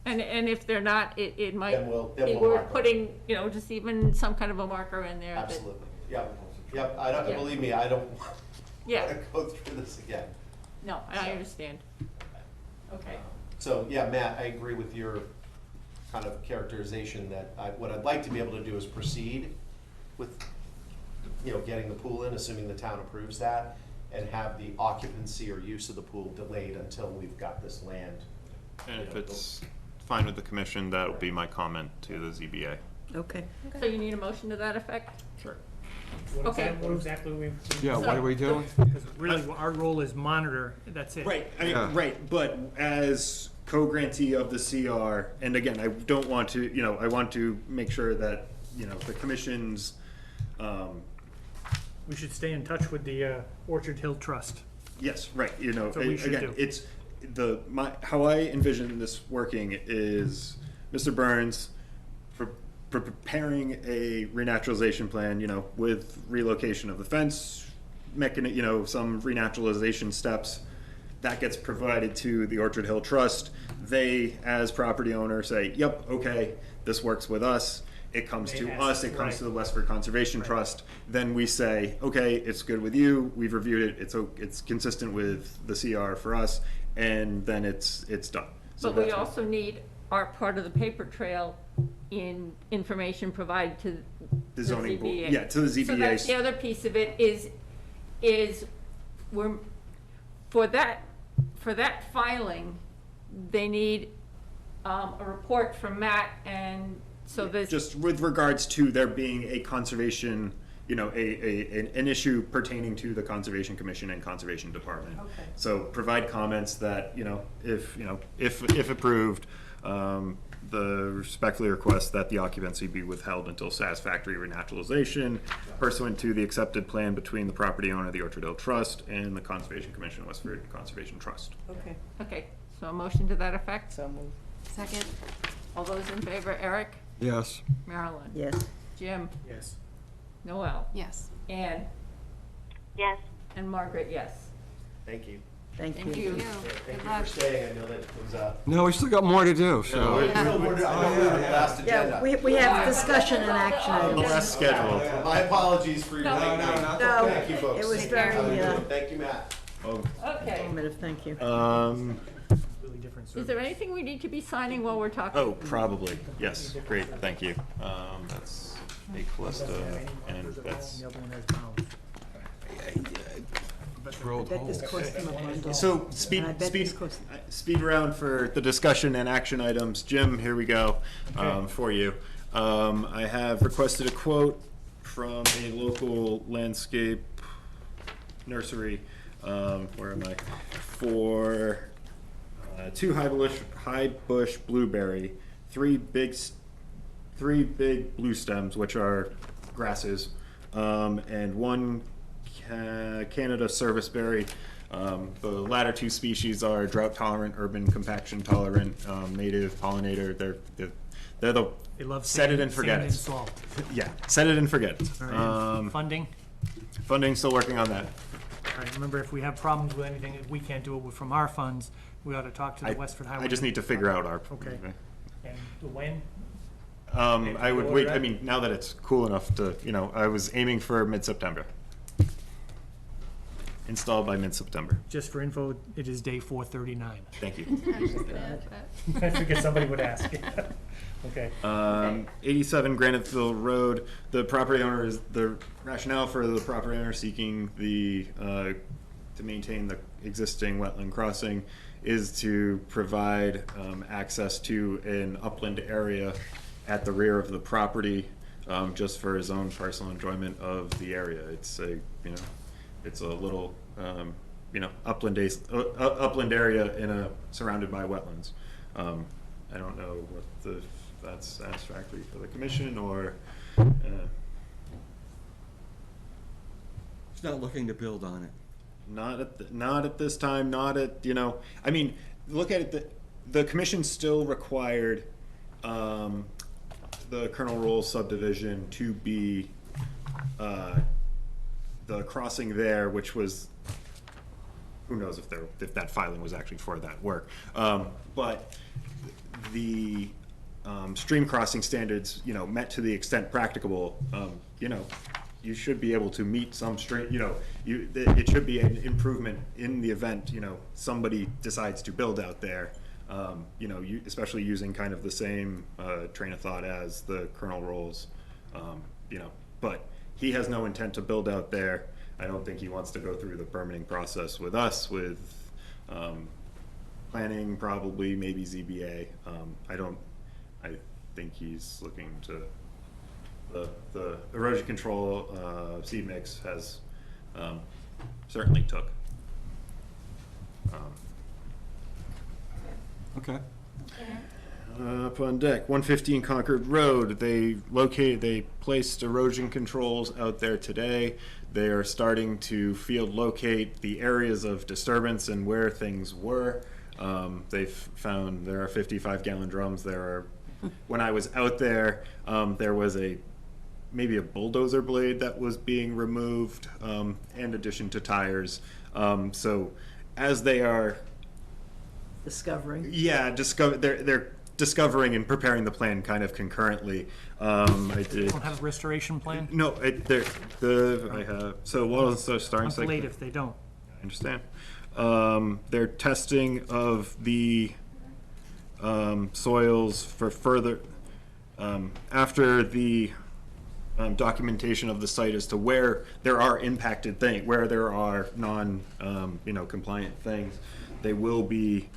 And if they're not, it might Then we'll be mark worth them. putting, just even some kind of a marker in there. that- Absolutely, yep, I don't, Yeah. believe me, I don't Yeah. wanna go through this again. No, I understand. Okay. So, yeah, Matt, I agree with your kind of characterization that what I'd like to be able to do is proceed with, getting the pool in, assuming the town approves that, and have the occupancy or use of the pool delayed until we've got this land. And if it's fine with the commission, that would be my comment to the ZBA. Okay. So you need a motion to that effect? Sure. Okay. What exactly we? Yeah, what are we doing? Because really, our role is monitor, that's it. Right, I mean, Yeah. right, but as co-grantee of the CR, and again, I don't want to, I want to make sure that, the commission's, We should stay in touch with the Orchard Hill Trust. yes, right, That's what we should again, do. it's, how I envision this working is Mr. Burns preparing a renaturalization plan, with relocation of the fence, some renaturalization steps. That gets provided to the Orchard Hill Trust. They, as property owner, say, yep, okay, this works with us. It comes to us, it comes to the Westford Conservation Trust. Then we say, okay, it's good with you, we've reviewed it, it's consistent with the CR for us, and then it's done. So But we that's what- also need our part of the paper trail in information provided to The zoning board, ZBA. yeah, to the So that's the ZBA. other piece of it is we're, for that filing, they need a report from Matt, and so there's. Just with regards to there being a conservation, an issue pertaining to the Conservation Commission and Conservation Department. Okay. So provide comments that, if approved, the respectfully request that the occupancy be withheld until satisfactory renaturalization pursuant to the accepted plan between the property owner, the Orchard Hill Trust, and the Conservation Commission, Westford Conservation Trust. Okay. Okay, so a motion to that effect? So moved. Second? All those in favor, Eric? Yes. Marilyn? Yes. Jim? Yes. Noel? Yes. Ann? Yes. And Margaret, yes. Thank you. Thank Thank you. you. Thank Thank Good you luck. for staying, I know that it was, No, we still got more to do, so. I know we're the last agenda. Yeah, we have discussion and action items. Last scheduled. My apologies for your late night. No, Thank you, folks. it was very, Thank you, Matt. Okay. Informative, thank you. Really different Is service. there anything we need to be signing while we're talking? Oh, probably, yes, great, thank you. That's a Callista, and that's. The other one has bounds. I bet this cost him a bundle. So, speed, And I bet speed, this cost- speed round for the discussion and action items. Jim, here we go, for you. I have requested a quote from a local landscape nursery, where am I? For 2 high bush blueberry, 3 big blue stems, which are grasses, and 1 Canada serviceberry. The latter 2 species are drought tolerant, urban compaction tolerant, native pollinator. They're the They love set it sand- and forget sand it. and salt. Yeah, set it and forget it. All right. Funding? Funding, still working on that. All right, remember, if we have problems with anything that we can't do it from our funds, we ought to talk to the Westford Highway. I just need to figure out our. Okay. And when? I would wait, I mean, now that it's cool enough to, I was aiming for mid-September. Installed by mid-September. Just for info, it is day 439. Thank you. I figured somebody would ask. Okay. 87 Graniteville Road. The property owner is, the rationale for the property owner seeking to maintain the existing wetland crossing is to provide access to an upland area at the rear of the property, just for his own personal enjoyment of the area. It's it's a little, upland area surrounded by wetlands. I don't know if that's satisfactory for the commission or. He's not looking to build on it. Not at this time. Not at I mean, look at it. The commission still required the Colonel Rolls subdivision to be the crossing there, which was, who knows if that filing was actually for that work, but the stream crossing standards, met to the extent practicable, you should be able to meet some stream, it should be an improvement in the event, somebody decides to build out there, especially using kind of the same train of thought as the Colonel Rolls, but he has no intent to build out there. I don't think he wants to go through the permitting process with us, with planning, probably, maybe ZBA. I think he's looking to, the erosion control seed mix has certainly took. Okay. Up on deck, 115 Concord Road, they placed erosion controls out there today. They are starting to field locate the areas of disturbance and where things were. They've found there are 55-gallon drums. There are, when I was out there, there was maybe a bulldozer blade that was being removed, in addition to tires. So as they are Discovering. Yeah, they're discovering and preparing the plan kind of concurrently. I did. Don't have a restoration plan? No, I have. So what was the starting I'm cycle? late if they don't. I understand. They're testing of the soils for further after the documentation of the site as to where there are impacted things, where there are compliant things. They will be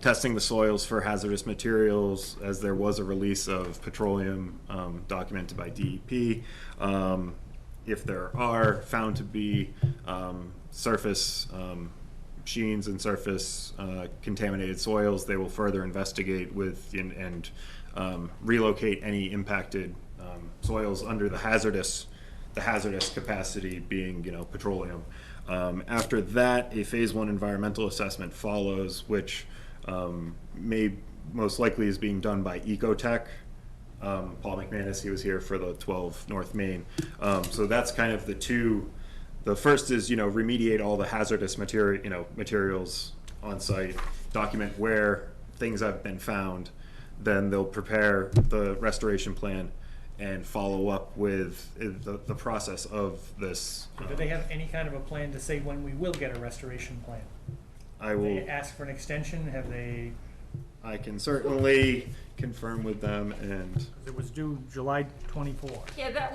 testing the soils for hazardous materials, as there was a release of petroleum documented by DEP. If there are found to be surface sheens and surface contaminated soils, they will further investigate and relocate any impacted soils under the hazardous capacity being petroleum. After that, a phase 1 environmental assessment follows, which most likely is being done by Ecotech. Paul McManus, he was here for the 12 North Main. So that's kind of the first is, remediate all the hazardous materials on site, document where things have been found. Then they'll prepare the restoration plan and follow up with the process of this. Do they have any kind of a plan to say when we will get a restoration plan? I Have will. they ask for an extension? Have they, I can certainly confirm with them, and it was due July 24. Yeah,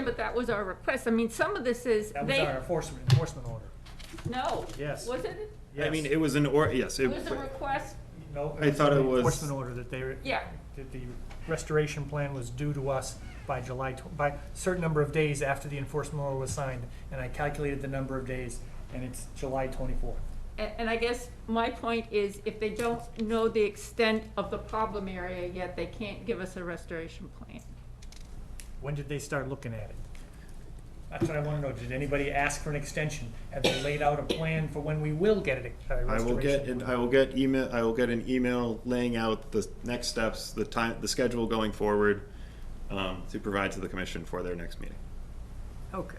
but that was our request. I mean, some of this is, That was they, our enforcement order. no. Yes. Was it? I mean, Yes. it was yes. It was a request? No, I thought it was- enforcement order that they, Yeah. that the restoration plan was due to us by by a certain number of days after the enforcement order was signed, and I calculated the number of days, and it's July 24th. And I guess my point is, if they don't know the extent of the problem area yet, they can't give us a restoration plan. When did they start looking at it? That's what I want to know. Did anybody ask for an extension? Have they laid out a plan for when we will get a restoration? I will get an email laying out the next steps, the schedule going forward, to provide to the commission for their next meeting. Okay.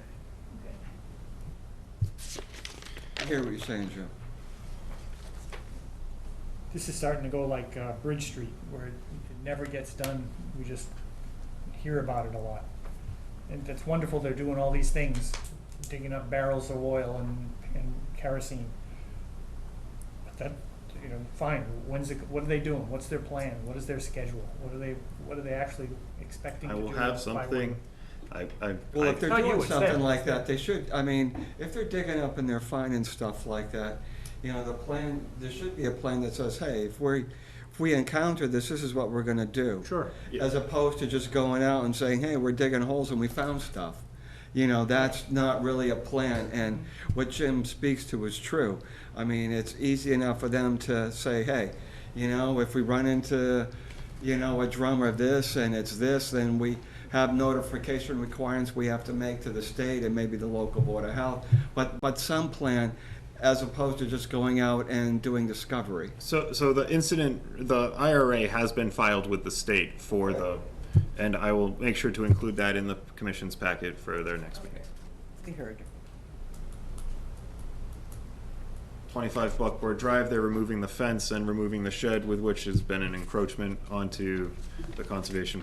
I hear what you're saying, Jim. This is starting to go like Bridge Street, where it never gets done. We just hear about it a lot. And it's wonderful they're doing all these things, digging up barrels of oil and kerosene. But that, fine. What are they doing? What's their plan? What is their schedule? What are they actually expecting to I do? will have by something. Well, if they're Not you, doing it's something them. like that, they should, I mean, if they're digging up and they're finding stuff like that, the plan, there should be a plan that says, hey, if we encounter this is what we're gonna do. Sure. As opposed to just going out and saying, hey, we're digging holes and we found stuff. That's not really a plan, and what Jim speaks to is true. I mean, it's easy enough for them to say, hey, if we run into, a drum of this and it's this, then we have notification requirements we have to make to the state and maybe the local board of health, but some plan, as opposed to just going out and doing discovery. So the IRA has been filed with the state and I will make sure to include that in the commission's packet for their next meeting. We heard. 25 Buckboard Drive, they're removing the fence and removing the shed, with which has been an encroachment onto the conservation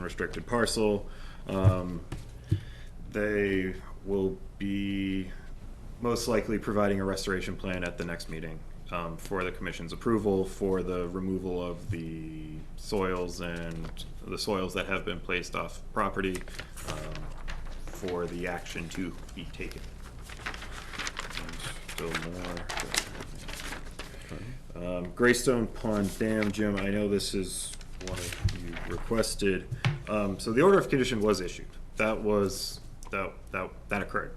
restricted parcel. They will be most likely providing a restoration plan at the next meeting for the commission's approval for the removal of the soils and the soils that have been placed off property for the action to be taken. And still more. Greystone Pond Dam, Jim, I know this is one you requested. So the order of condition was issued. That occurred.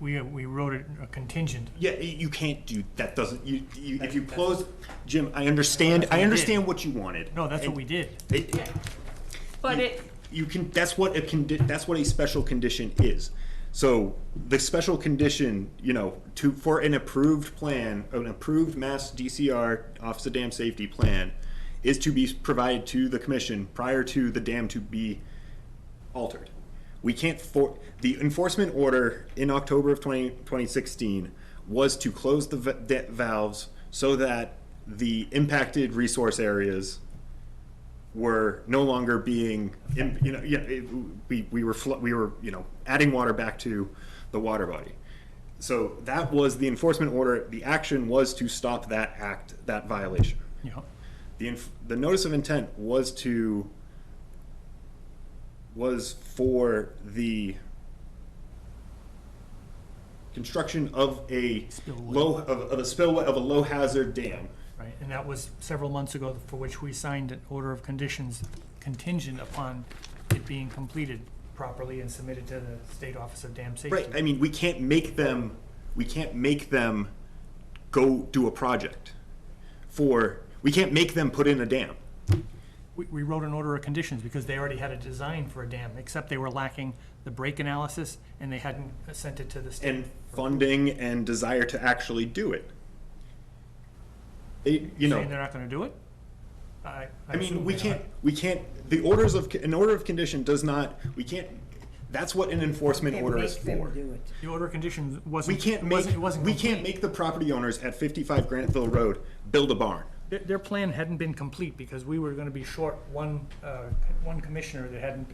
We wrote it a contingent. Yeah, you can't do that. Doesn't if you close, Jim? I understand. I understand what you wanted. No, that's what we did. But you can. That's what a special condition is. So the special condition, for an approved plan, an approved Mass DCR Office of Dam Safety plan, is to be provided to the commission prior to the dam to be altered. We can't the enforcement order in October of 2016 was to close the valves so that the impacted resource areas were no longer being, we were adding water back to the water body. So that was the enforcement order. The action was to stop that violation. Yeah. The notice of intent was for the construction of a low hazard dam. Right, and that was several months ago, for which we signed an order of conditions contingent upon it being completed properly and submitted to the State Office of Dam Safety. Right. I mean, we can't make them go do a project we can't make them put in a dam. We wrote an order of conditions because they already had a design for a dam, except they were lacking the break analysis and they hadn't sent it to the state. And funding and desire to actually do it. Saying they're not gonna do it? I mean, we can't, an order of condition does not, that's what an enforcement order is for. The order of conditions wasn't. We can't make the property owners at 55 Graniteville Road build a barn. Their plan hadn't been complete because we were gonna be short one commissioner that hadn't,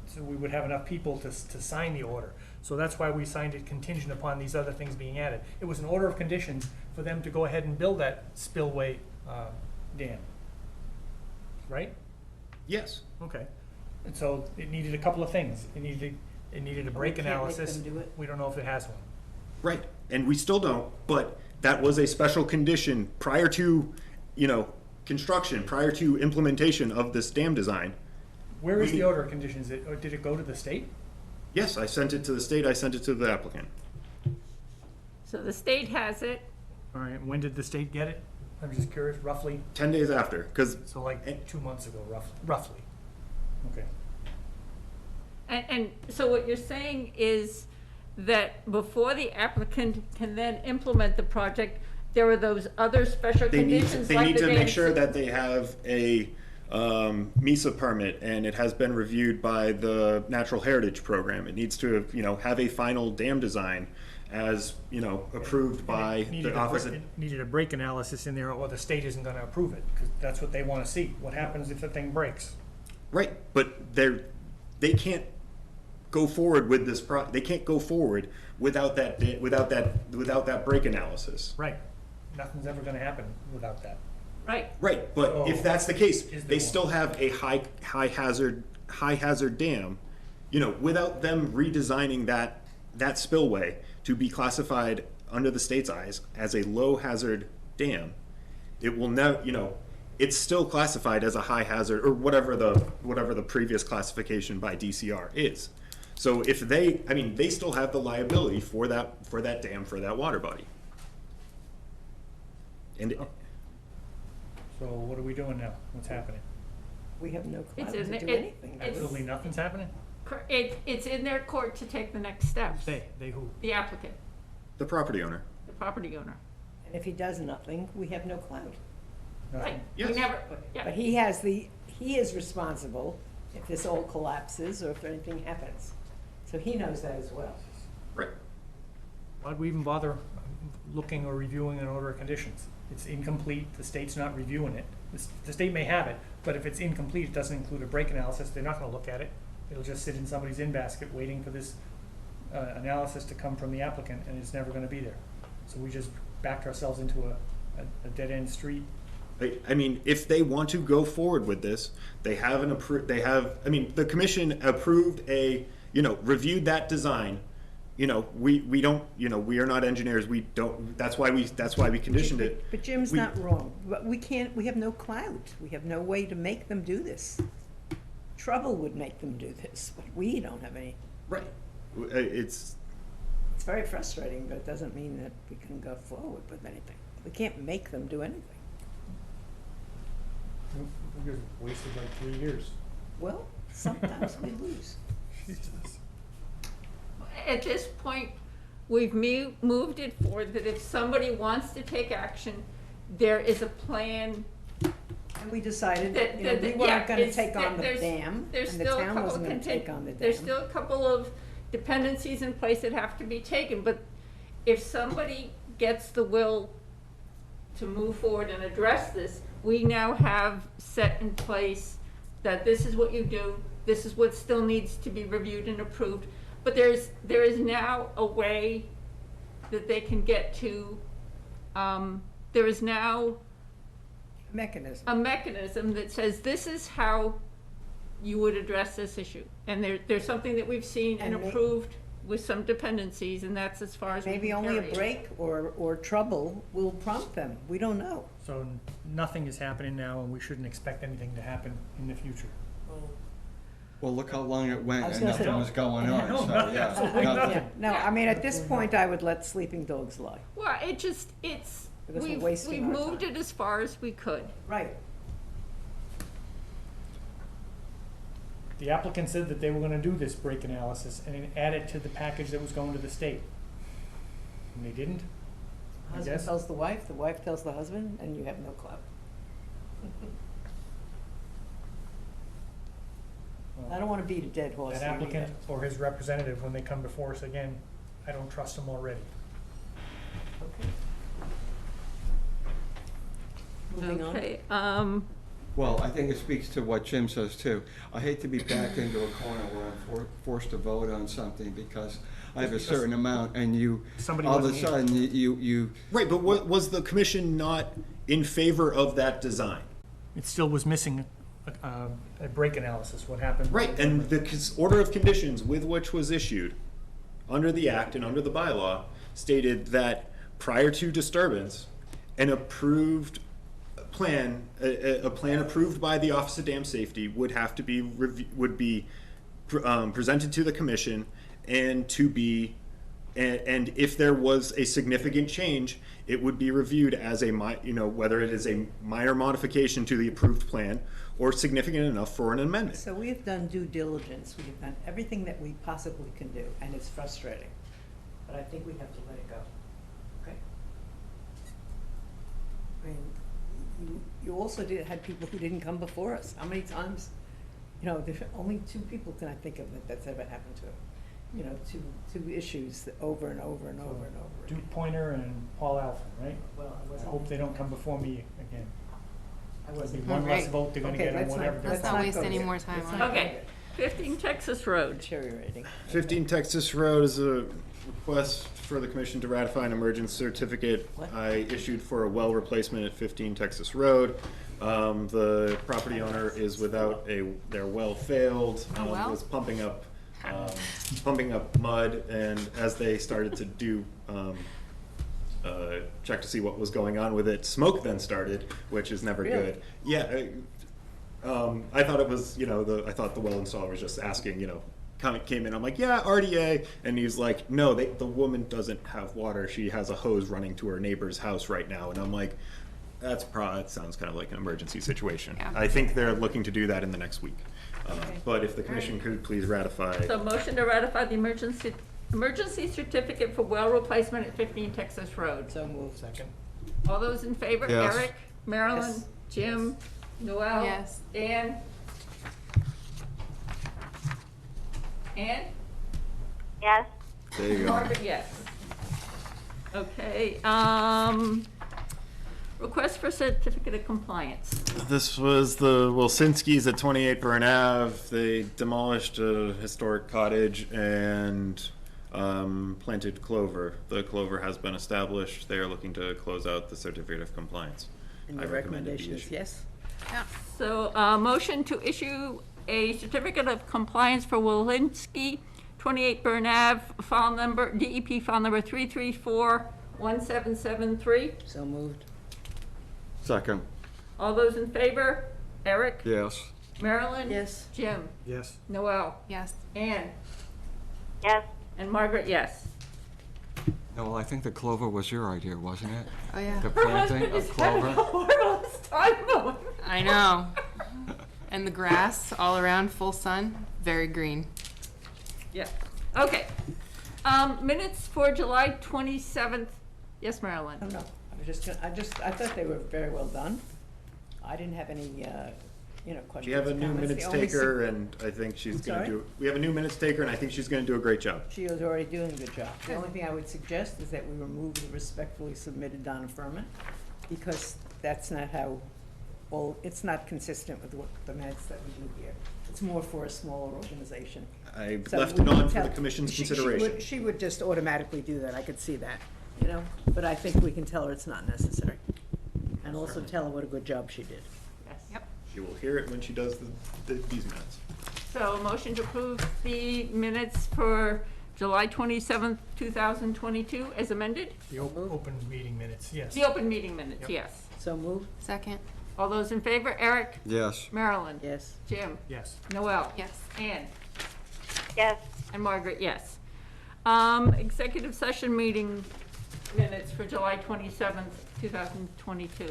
so we would have enough people to sign the order. So that's why we signed it contingent upon these other things being added. It was an order of conditions for them to go ahead and build that spillway dam. Right? Yes. Okay. And so it needed a couple of things. It needed a break can't make analysis. them do it? We don't know if it has one. Right, and we still don't, but that was a special condition prior to, construction, prior to implementation of this dam design. Where is the order of conditions? Or did it go to the state? Yes, I sent it to the state, I sent it to the applicant. So the state has it. All right, when did the state get it? I'm just curious, roughly? 10 days after, because So like 2 months ago, roughly. Okay. And so what you're saying is that before the applicant can then implement the project, there are those other special conditions they like need the to make sure dam- that they have a MISA permit, and it has been reviewed by the Natural Heritage Program. It needs to, have a final dam design as, approved by It needed the office. it needed a break analysis in there, or the state isn't gonna approve it, because that's what they wanna see. What happens if the thing breaks? Right, but they can't go forward with this they can't go forward without that break analysis. Right. Nothing's ever gonna happen without that. Right. Right, but if that's the case, Is there they one? still have a high hazard dam, without them redesigning that spillway to be classified under the state's eyes as a low hazard dam. It will never, it's still classified as a high hazard, or whatever the previous classification by DCR is. So if they still have the liability for that dam, for that water body. And So what are we doing now? What's happening? We have no clout It's to in do the- anything. Absolutely nothing's happening? It's in their court to take the next steps. They who? The applicant, the property owner. the property owner. And if he does nothing, we have no clout. Right. Nothing. Yes. We never, yeah. But he is responsible if this all collapses or if anything happens. So he knows that as well. Right. Why'd we even bother looking or reviewing an order of conditions? It's incomplete, the state's not reviewing it. The state may have it, but if it's incomplete, it doesn't include a break analysis, they're not gonna look at it. It'll just sit in somebody's in-basket waiting for this analysis to come from the applicant, and it's never gonna be there. So we just backed ourselves into a dead-end street. If they want to go forward with this, they have the commission approved reviewed that design. We don't, we are not engineers, that's why we conditioned it. But Jim's We- not wrong. But we have no clout. We have no way to make them do this. Trouble would make them do this, but we don't have any. Right. It's It's very frustrating, but it doesn't mean that we can go forward with anything. We can't make them do anything. We just wasted like 3 years. Well, sometimes we lose. Jesus. At this point, we've moved it forward that if somebody wants to take action, there is a plan. And we decided that- that, that- we yeah, weren't gonna it's- take on the there's- dam, there's and the still a town couple wasn't gonna contin- take on the dam. There's still a couple of dependencies in place that have to be taken, but if somebody gets the will to move forward and address this, we now have set in place that this is what you do, this is what still needs to be reviewed and approved. But there is now a way that they can get to, there is now Mechanism. a mechanism that says this is how you would address this issue. And there's something that we've seen and And approved with some dependencies, and that's as far as we Maybe can only carry a it. break or trouble will prompt them. We don't know. So nothing is happening now, and we shouldn't expect anything to happen in the future. Well, look how long it went I was and gonna say- nothing was going Yeah, on, no, so, no, yeah. absolutely nothing. nothing. No, I mean, at this point, I would let sleeping dogs lie. Well, it's, Because we're we've wasting our moved time. it as far as we could. Right. The applicant said that they were gonna do this break analysis and then add it to the package that was going to the state. And they didn't? I Husband guess. tells the wife tells the husband, and you have no clout. I don't want to beat a dead horse. That here applicant either. or his representative, when they come before us again, I don't trust them already. Okay. Moving on. Okay, Well, I think it speaks to what Jim says too. I hate to be backed into a corner where I'm forced to vote on something because I have a certain amount and you, Somebody all of a wasn't here. sudden, you Right, but was the commission not in favor of that design? It still was missing a break analysis, what happened. Right, and the order of conditions with which was issued under the act and under the bylaw stated that prior to disturbance, an approved plan, a plan approved by the Office of Dam Safety would have to be, presented to the commission and to be, and if there was a significant change, it would be reviewed as a, whether it is a minor modification to the approved plan or significant enough for an amendment. So we have done due diligence, we have done everything that we possibly can do, and it's frustrating. But I think we have to let it go, okay? I mean, you also had people who didn't come before us. How many times, there's only 2 people can I think of that's ever happened to. Two issues that over and over and over and over again. Duke Pointer and Paul Alphen, right? Well, I I wasn't. hope they don't come before me again. I There'll be wasn't. one less Right. vote they're gonna Okay, get on let's not- whatever. Let's they're- not waste go any there. more time Let's on not it. go okay, there. 15 Texas Road. Deteriorating. 15 Texas Road is a request for the commission to ratify an emergency certificate What? I issued for a well replacement at 15 Texas Road. The property owner is without their well failed, A well? was pumping up mud, and as they started to do, check to see what was going on with it, smoke then started, which is never Really? good. Yeah, I thought it was, I thought the well installer was just asking, came in, I'm like, yeah, RDA, and he's like, no, the woman doesn't have water, she has a hose running to her neighbor's house right now, and I'm like, that sounds kind of like an emergency situation. Yeah. I think they're looking to do that in the next week. Okay. But if the commission could please ratify. So motion to ratify the emergency certificate for well replacement at 15 Texas Road. So moved. Second. All those in favor? Yes. Eric, Marilyn, Yes. Jim, Noel? Yes. Ann? Ann? Yes. there you go. Margaret, yes. Okay, request for certificate of compliance. This was the Wilsinskis at 28 Burn Ave. They demolished a historic cottage and planted clover. The clover has been established. They are looking to close out the certificate of compliance. And I your recommend it be recommendation is issued. yes? Yeah. So, motion to issue a certificate of compliance for Walensky, 28 Burn Ave, file number, DEP file number 3341773. So moved. Second, All those in favor? Eric? yes. Marilyn? Yes. Jim? Yes. Noel? Yes. Ann? Yes. And Margaret, yes. No, well, I think the clover was your idea, wasn't it? Oh, yeah. The Her planting husband of is having a clover? marvelous time mowing. I know. And the grass all around, full sun, very green. Yeah, okay. Minutes for July 27th. Yes, Marilyn? Oh, no, I thought they were very well done. I didn't have any, questions. We have a new comments. minutes The only taker, and I think she's I'm gonna sorry? do, we have a new minutes taker, and I think she's gonna do a great job. She was already doing a good job. The only thing I would suggest is that we remove the respectfully submitted Donna Furman, because that's not how, it's not consistent with what the minutes that we do here. It's more for a smaller organization. I So left we it on can for the tell- commission's she- consideration. She would just automatically do that, I could see that, but I think we can tell her it's not necessary. And also tell her what a good job she did. Yes. Yep. She will hear it when she does these minutes. So, motion to approve the minutes for July 27th, 2022, as amended? The open meeting minutes, yes. The open meeting minutes, Yep. yes. So moved? Second. All those in favor? Eric? Yes. Marilyn? Yes. Jim? Yes. Noel? Yes. Ann? Yes. And Margaret, yes. Executive session meeting minutes for July 27th, 2022.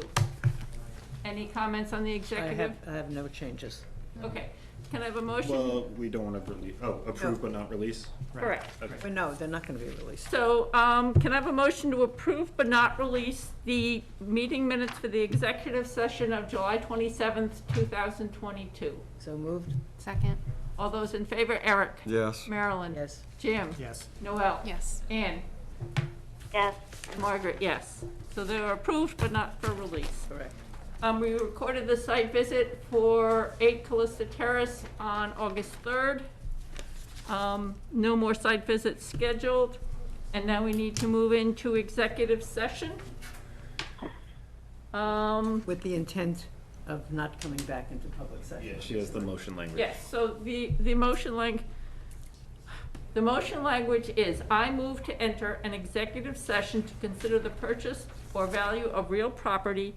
Any comments on the executive? I have no changes. Okay, can I have a motion? Well, we don't want to release, approve but not release? Correct. Okay. But no, they're not gonna be released. So, can I have a motion to approve but not release the meeting minutes for the executive session of July 27th, 2022? So moved? Second. All those in favor? Eric? Yes. Marilyn? Yes. Jim? Yes. Noel? Yes. Ann? Yes. Margaret, yes. So they are approved but not for release. Correct. We recorded the site visit for 8 Callista Terrace on August 3rd. No more site visits scheduled. And now we need to move into executive session. With the intent of not coming back into public session. Yeah, she has the motion language. Yes, so the motion language is, I move to enter an executive session to consider the purchase or value of real property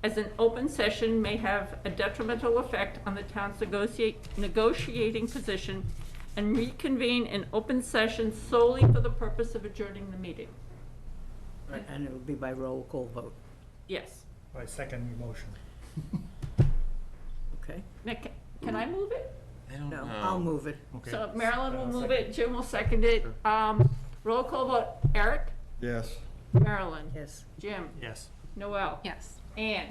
as an open session may have a detrimental effect on the town's negotiating position, and reconvene in open session solely for the purpose of adjourning the meeting. And it will be by roll call vote. Yes. I second the motion. Okay? Nick, can I move it? No, I'll move it. Okay. So Marilyn will move it, Jim will second it. Roll call vote, Eric? Yes. Marilyn? Yes. Jim? Yes. Noel? Yes. Ann?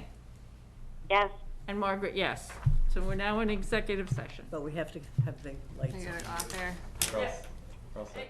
Yes. And Margaret, yes. So we're now in executive session. But we have to have the lights I on. got it off there. Yes. Well said.